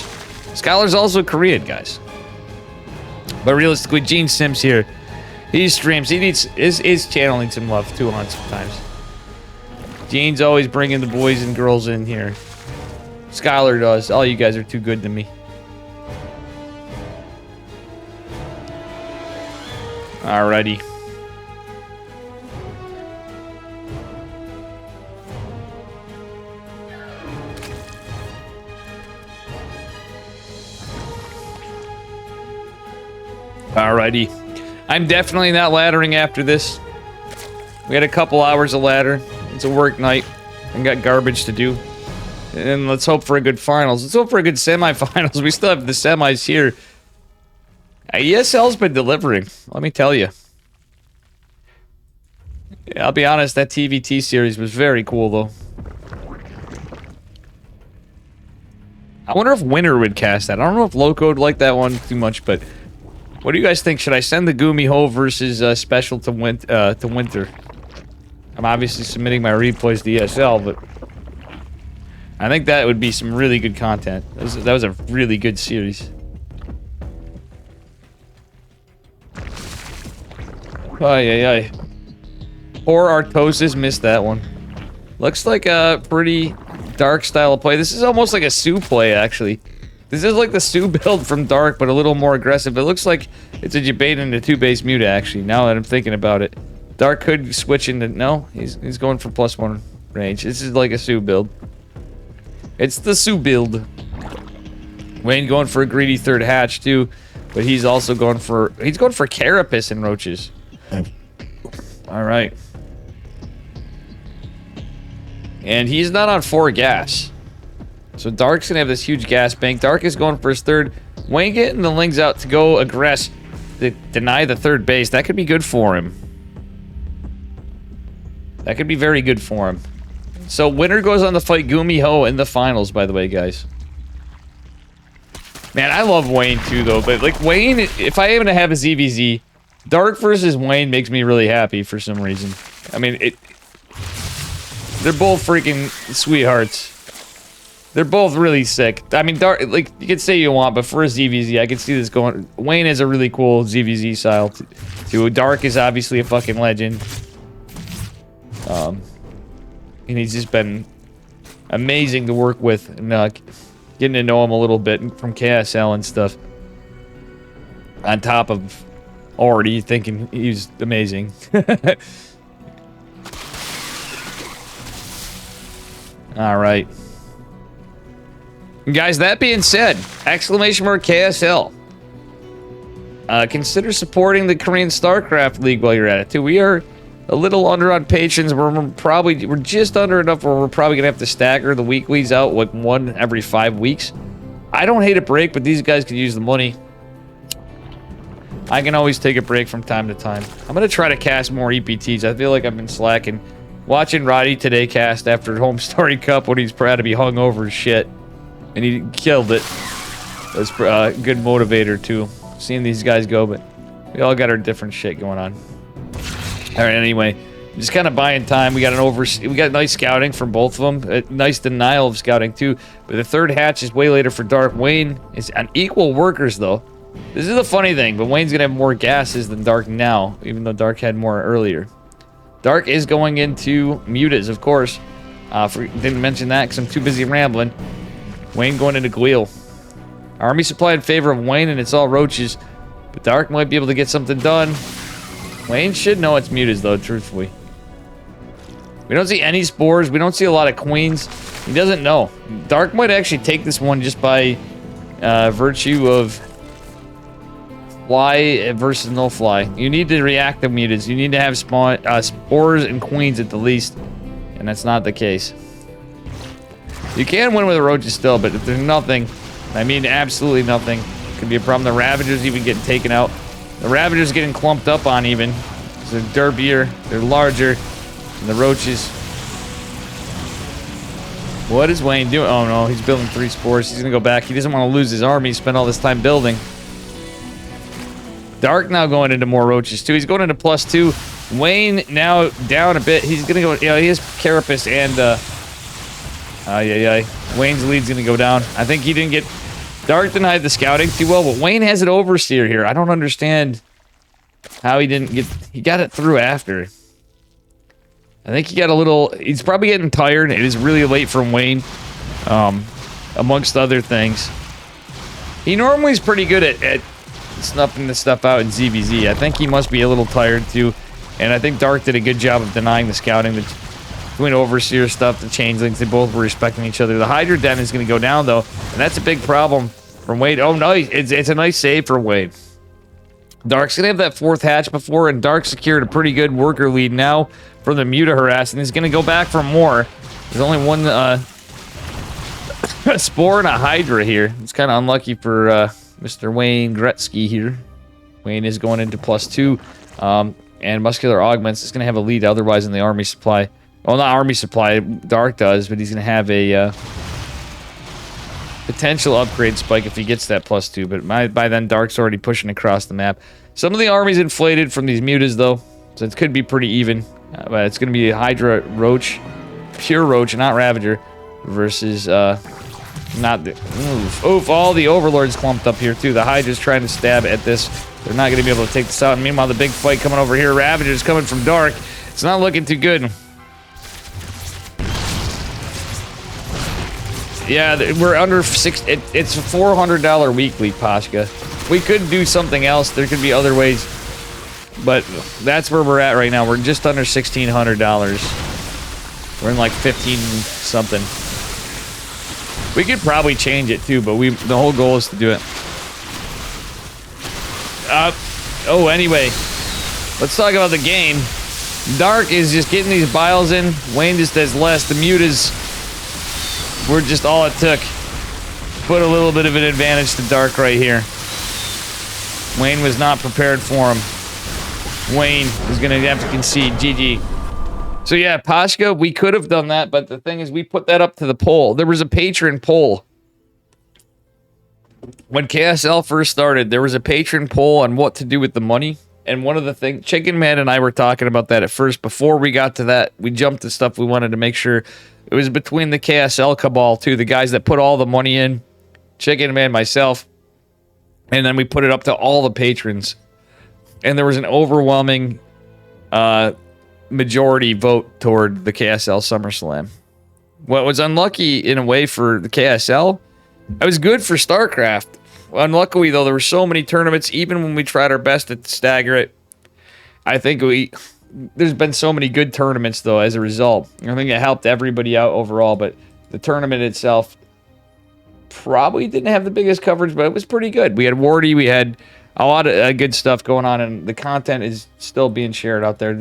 Skylar's also Korean, guys. But realistically, Gene Sims here. He streams. He needs his channel needs some love too on sometimes. Gene's always bringing the boys and girls in here. Skylar does. All you guys are too good to me. Alrighty. Alrighty. I'm definitely not laddering after this. We had a couple hours of ladder. It's a work night. I got garbage to do. And let's hope for a good finals. Let's hope for a good semifinals. We still have the semis here. ESL's been delivering, let me tell you. Yeah, I'll be honest, that TVT series was very cool, though. I wonder if Winter would cast that. I don't know if Loco would like that one too much, but... What do you guys think? Should I send the Gumiho versus Special to Winter? I'm obviously submitting my replays to ESL, but I think that would be some really good content. That was a really good series. Ay. Poor Artosis missed that one. Looks like a pretty dark style of play. This is almost like a Sue play, actually. This is like the Sue build from Dark, but a little more aggressive. It looks like it's a Jabate into 2-base Muta, actually, now that I'm thinking about it. Dark could switch into... No, he's going for +1 range. This is like a Sue build. It's the Sue build. Wayne going for a greedy third hatch, too. But he's also going for... He's going for Carapace and Roaches. Alright. And he's not on 4 gas. So Dark's gonna have this huge gas bank. Dark is going for his third. Wayne getting the Lings out to go aggress. To deny the third base. That could be good for him. That could be very good for him. So Winner goes on to fight Gumiho in the finals, by the way, guys. Man, I love Wayne too, though. But like Wayne, if I happen to have a ZVZ, Dark versus Wayne makes me really happy for some reason. I mean, they're both freaking sweethearts. They're both really sick. I mean, Dark, like, you can say you want, but for a ZVZ, I can see this going... Wayne is a really cool ZVZ style, too. Dark is obviously a fucking legend. And he's just been amazing to work with, and getting to know him a little bit from KSL and stuff. On top of already thinking he's amazing. Alright. Guys, that being said, exclamation mark KSL. Consider supporting the Korean StarCraft League while you're at it, too. We are a little under on patrons. We're just under enough where we're probably gonna have to stagger the weeklies out like one every 5 weeks. I don't hate a break, but these guys could use the money. I can always take a break from time to time. I'm gonna try to cast more EPTs. I feel like I've been slacking. Watching Roddy today cast after Home Story Cup when he's proud to be hung over as shit. And he killed it. That's a good motivator, too. Seeing these guys go, but we all got our different shit going on. Alright, anyway. Just kind of buying time. We got nice scouting from both of them. A nice denial of scouting, too. But the third hatch is way later for Dark. Wayne is on equal workers, though. This is the funny thing, but Wayne's going to have more gases than Dark now, even though Dark had more earlier. Dark is going into mutas, of course. Didn't mention that because I'm too busy rambling. Wayne going into Guile. Army supply in favor of Wayne, and it's all roaches. But Dark might be able to get something done. Wayne should know it's mutas, though, truthfully. We don't see any spores. We don't see a lot of queens. He doesn't know. Dark might actually take this one just by virtue of fly versus no fly. You need to react to mutas. You need to have spores and queens at the least. And that's not the case. You can win with the roaches still, but if there's nothing, I mean absolutely nothing, it could be a problem. The Ravagers even getting taken out. The Ravagers getting clumped up on even. They're derpier, they're larger than the roaches. What is Wayne doing? Oh no, he's building 3 spores. He's gonna go back. He doesn't want to lose his army. He spent all this time building. Dark now going into more roaches too. He's going into +2. Wayne now down a bit. He's gonna go. You know, he has Carapace and Wayne's lead's gonna go down. I think he didn't get. Dark denied the scouting too well, but Wayne has an overseer here. I don't understand how he didn't get. He got it through after. I think he got a little. He's probably getting tired. It is really late from Wayne, amongst other things. He normally is pretty good at snuffing this stuff out in ZVZ. I think he must be a little tired too, and I think Dark did a good job of denying the scouting. Between overseer stuff, the changelings, they both were respecting each other. The Hydra Den is going to go down though, and that's a big problem from Wade. Oh no, it's a nice save for Wade. Dark's going to have that 4th hatch before, and Dark secured a pretty good worker lead now from the Muta harass, and he's going to go back for more. There's only one spore and a Hydra here. It's kind of unlucky for Mr. Wayne Gretzky here. Wayne is going into +2, and Muscular Augments is going to have a lead otherwise in the army supply. Well, not army supply, Dark does, but he's going to have a potential upgrade spike if he gets that +2, but by then Dark's already pushing across the map. Some of the army's inflated from these mutas, though, so it could be pretty even. But it's going to be a Hydra Roach, pure Roach, not Ravager, versus, not the... Oof, all the Overlords clumped up here, too. The Hydra's trying to stab at this. They're not going to be able to take this out. And meanwhile, the big fight coming over here. Ravager's coming from Dark. It's not looking too good. Yeah, we're under 6. It's a $400 weekly, Pashka. We could do something else. There could be other ways. But that's where we're at right now. We're just under $1,600. We're in like 15 something. We could probably change it too, but the whole goal is to do it. Anyway. Let's talk about the game. Dark is just getting these biles in. Wayne just does less. The mutas were just all it took. Put a little bit of an advantage to Dark right here. Wayne was not prepared for him. Wayne is going to have to concede. GG. So yeah, Pashka, we could have done that, but the thing is we put that up to the poll. There was a patron poll. When KSL first started, there was a patron poll on what to do with the money. And one of the things, Chicken Man and I were talking about that at first. Before we got to that, we jumped to stuff we wanted to make sure. It was between the KSL cabal, too. The guys that put all the money in. Chicken Man, myself. And then we put it up to all the patrons. And there was an overwhelming majority vote toward the KSL SummerSlam. What was unlucky in a way for the KSL, it was good for StarCraft. Unluckily, though, there were so many tournaments, even when we tried our best to stagger it. I think there's been so many good tournaments, though, as a result. I think it helped everybody out overall, but the tournament itself probably didn't have the biggest coverage, but it was pretty good. We had Wardy, we had a lot of good stuff going on, and the content is still being shared out there.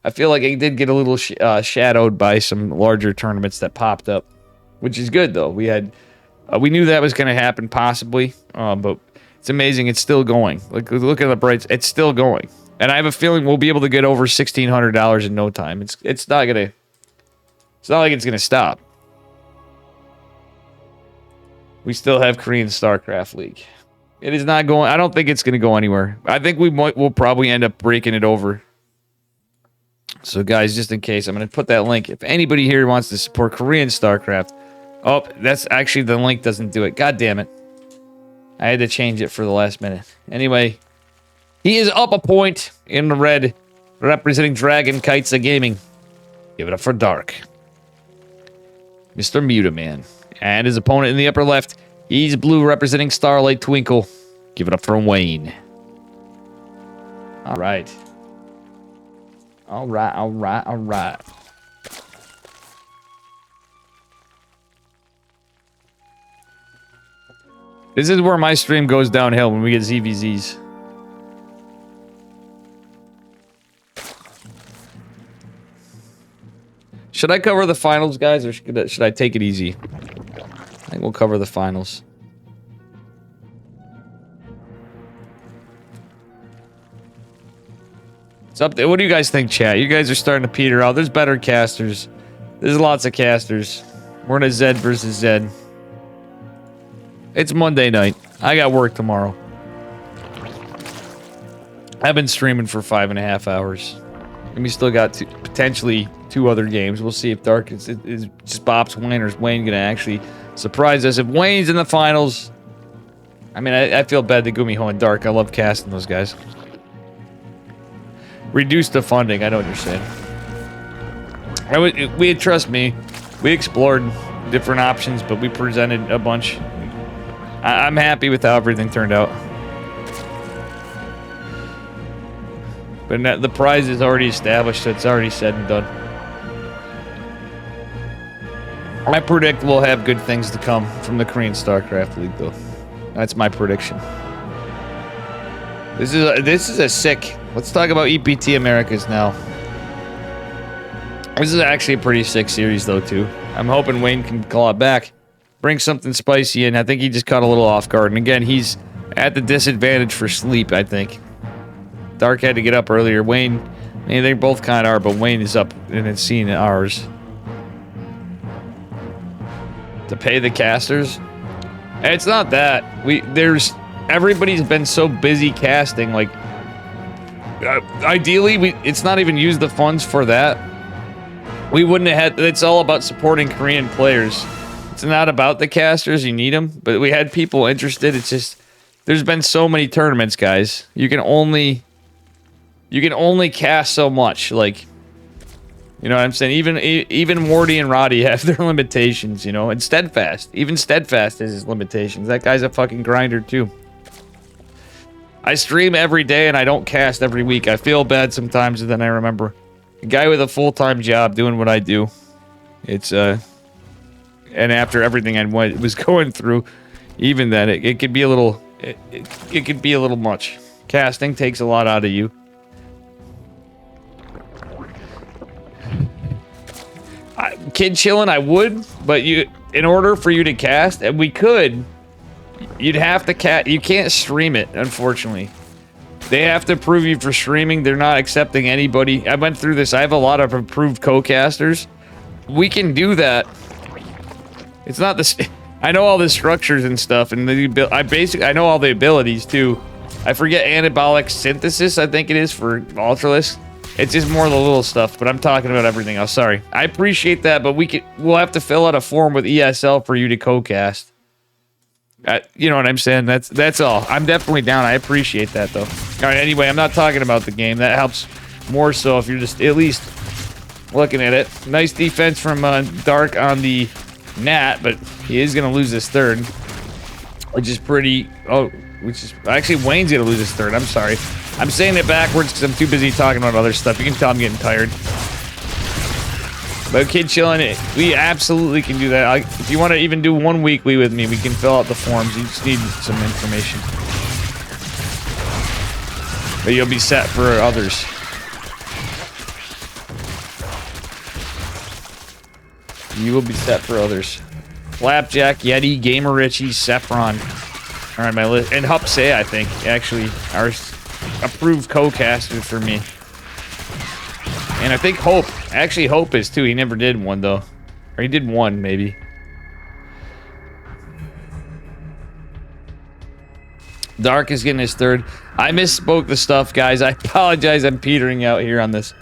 I feel like it did get a little shadowed by some larger tournaments that popped up, which is good, though. We knew that was going to happen, possibly, but it's amazing it's still going. Like, look at the brights. It's still going. And I have a feeling we'll be able to get over $1,600 in no time. It's not like it's gonna stop. We still have Korean Starcraft League. It is not going. I don't think it's gonna go anywhere. I think we'll probably end up breaking it over. So guys, just in case, I'm gonna put that link. If anybody here wants to support Korean Starcraft, oh, that's actually the link doesn't do it. God damn it! I had to change it for the last minute. Anyway. He is up a point in the red, representing Dragon Kites of Gaming. Give it up for Dark. Mr. Mutaman. And his opponent in the upper left, he's blue, representing Starlight Twinkle. Give it up for Wayne. All right. All right, all right, all right. This is where my stream goes downhill when we get ZVZs. Should I cover the finals, guys, or should I take it easy? I think we'll cover the finals. It's up there. What do you guys think, chat? You guys are starting to peter out. There's better casters. There's lots of casters. We're in a Zed versus Zed. It's Monday night. I got work tomorrow. I've been streaming for 5.5 hours. And we still got potentially 2 other games. We'll see if Dark is just bops Wayne, or is Wayne gonna actually surprise us. If Wayne's in the finals, I mean, I feel bad to Gumiho and Dark. I love casting those guys. Reduce the funding. I know what you're saying. Trust me, we explored different options, but we presented a bunch. I'm happy with how everything turned out. But the prize is already established, so it's already said and done. I predict we'll have good things to come from the Korean Starcraft League, though. That's my prediction. This is a sick. Let's talk about EPT Americas now. This is actually a pretty sick series, though, too. I'm hoping Wayne can claw it back, bring something spicy in. I think he just caught a little off guard, and again, he's at the disadvantage for sleep. I think. Dark had to get up earlier. Wayne, I mean, they both kind of are, but Wayne is up and it's seen ours. To pay the casters? It's not that. Everybody's been so busy casting, like, ideally, it's not even use the funds for that. We wouldn't have had, it's all about supporting Korean players. It's not about the casters, you need them, but we had people interested. It's just, there's been so many tournaments, guys. You can only cast so much, like, you know what I'm saying? Even Morty and Roddy have their limitations, you know, and Steadfast. Even Steadfast has his limitations. That guy's a fucking grinder, too. I stream every day and I don't cast every week. I feel bad sometimes, and then I remember a guy with a full-time job doing what I do. It's, and after everything I was going through, even then, it could be a little, it could be a little much. Casting takes a lot out of you. Kid chilling, I would, but in order for you to cast, and we could, you'd have to you can't stream it, unfortunately. They have to approve you for streaming. They're not accepting anybody. I went through this. I have a lot of approved co-casters. We can do that. It's not this. I know all the structures and stuff, and I know all the abilities too. I forget anabolic synthesis, I think it is, for Ultralisk. It's just more of the little stuff, but I'm talking about everything else. Sorry. I appreciate that, but we'll have to fill out a form with ESL for you to co-cast. You know what I'm saying? That's all. I'm definitely down. I appreciate that, though. All right, anyway, I'm not talking about the game. That helps more so if you're just at least looking at it. Nice defense from Dark on the Nat, but he is going to lose his third, which is pretty... Oh, which is... Actually, Wayne's going to lose his third. I'm sorry. I'm saying it backwards because I'm too busy talking about other stuff. You can tell I'm getting tired. But Kid Chillin', we absolutely can do that. If you want to even do one weekly with me, we can fill out the forms. You just need some information. But you'll be set for others. You will be set for others. Flapjack, Yeti, Gamer Richie, Saffron. All right, my list. And Hupsay, I think, actually, approved co-caster for me. And I think Hope, actually Hope is too. He never did one though. Or he did one maybe. Dark is getting his third. I misspoke the stuff, guys. I apologize. I'm petering out here on this.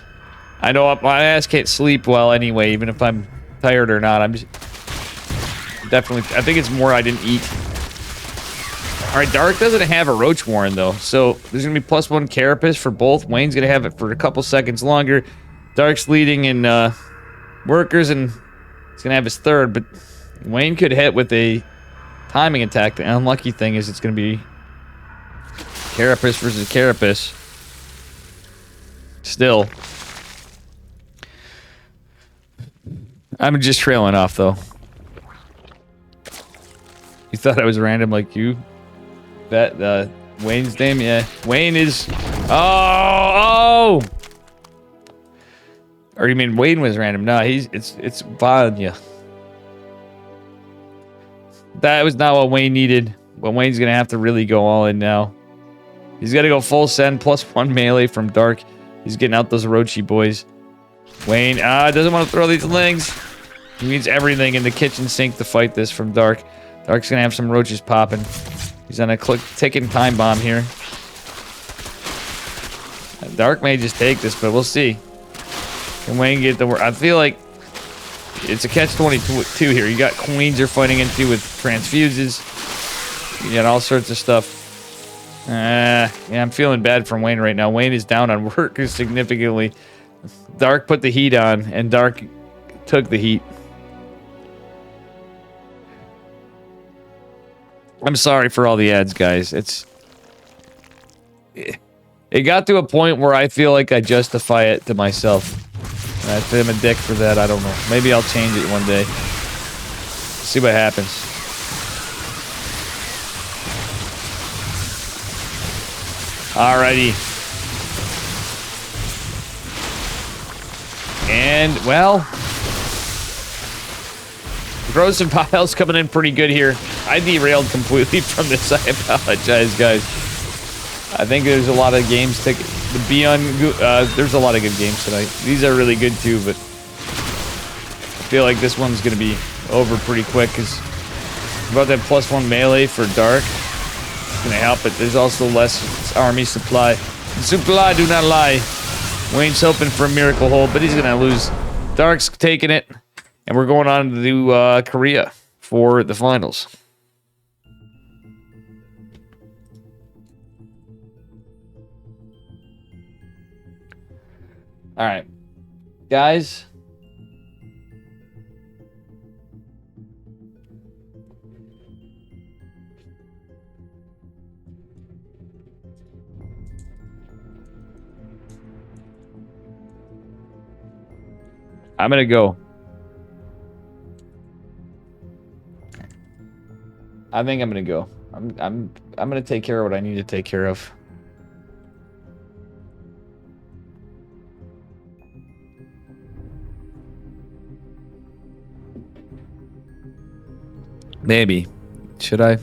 I know my ass can't sleep well anyway, even if I'm tired or not. I'm just definitely, I think it's more I didn't eat. All right, Dark doesn't have a Roach Warren though, so there's gonna be +1 Carapace for both. Wayne's gonna have it for a couple seconds longer. Dark's leading in workers, and he's gonna have his third, but Wayne could hit with a timing attack. The unlucky thing is it's gonna be Carapace versus Carapace. Still. I'm just trailing off though. You thought I was random like you? That Wayne's name, yeah. Wayne is oh. Or you mean Wayne was random? No, it's Vanya. That was not what Wayne needed. But Wayne's gonna have to really go all in now. He's gotta go full send +1 melee from Dark. He's getting out those Orochi boys. Wayne doesn't want to throw these lings. He needs everything in the kitchen sink to fight this from Dark. Dark's gonna have some roaches popping. He's on a ticking time bomb here. Dark may just take this, but we'll see. Can Wayne get the work? I feel like it's a catch-22 here. You got Queens you're fighting into with transfuses. You got all sorts of stuff. Yeah, I'm feeling bad for Wayne right now. Wayne is down on workers significantly. Dark put the heat on, and Dark took the heat. I'm sorry for all the ads, guys. It got to a point where I feel like I justify it to myself. And I feel I'm a dick for that. I don't know. Maybe I'll change it one day. See what happens. Alrighty. And, well... Gross and Piles coming in pretty good here. I derailed completely from this. I apologize, guys. I think there's a lot of games to be on. There's a lot of good games tonight. These are really good too, but I feel like this one's going to be over pretty quick because about that +1 melee for Dark. It's going to help, but there's also less army supply. Supply do not lie. Wayne's hoping for a miracle hold, but he's going to lose. Dark's taking it. And we're going on to Korea for the finals. All right, guys. I'm gonna go. I think I'm gonna go. I'm gonna take care of what I need to take care of. Maybe. Should I?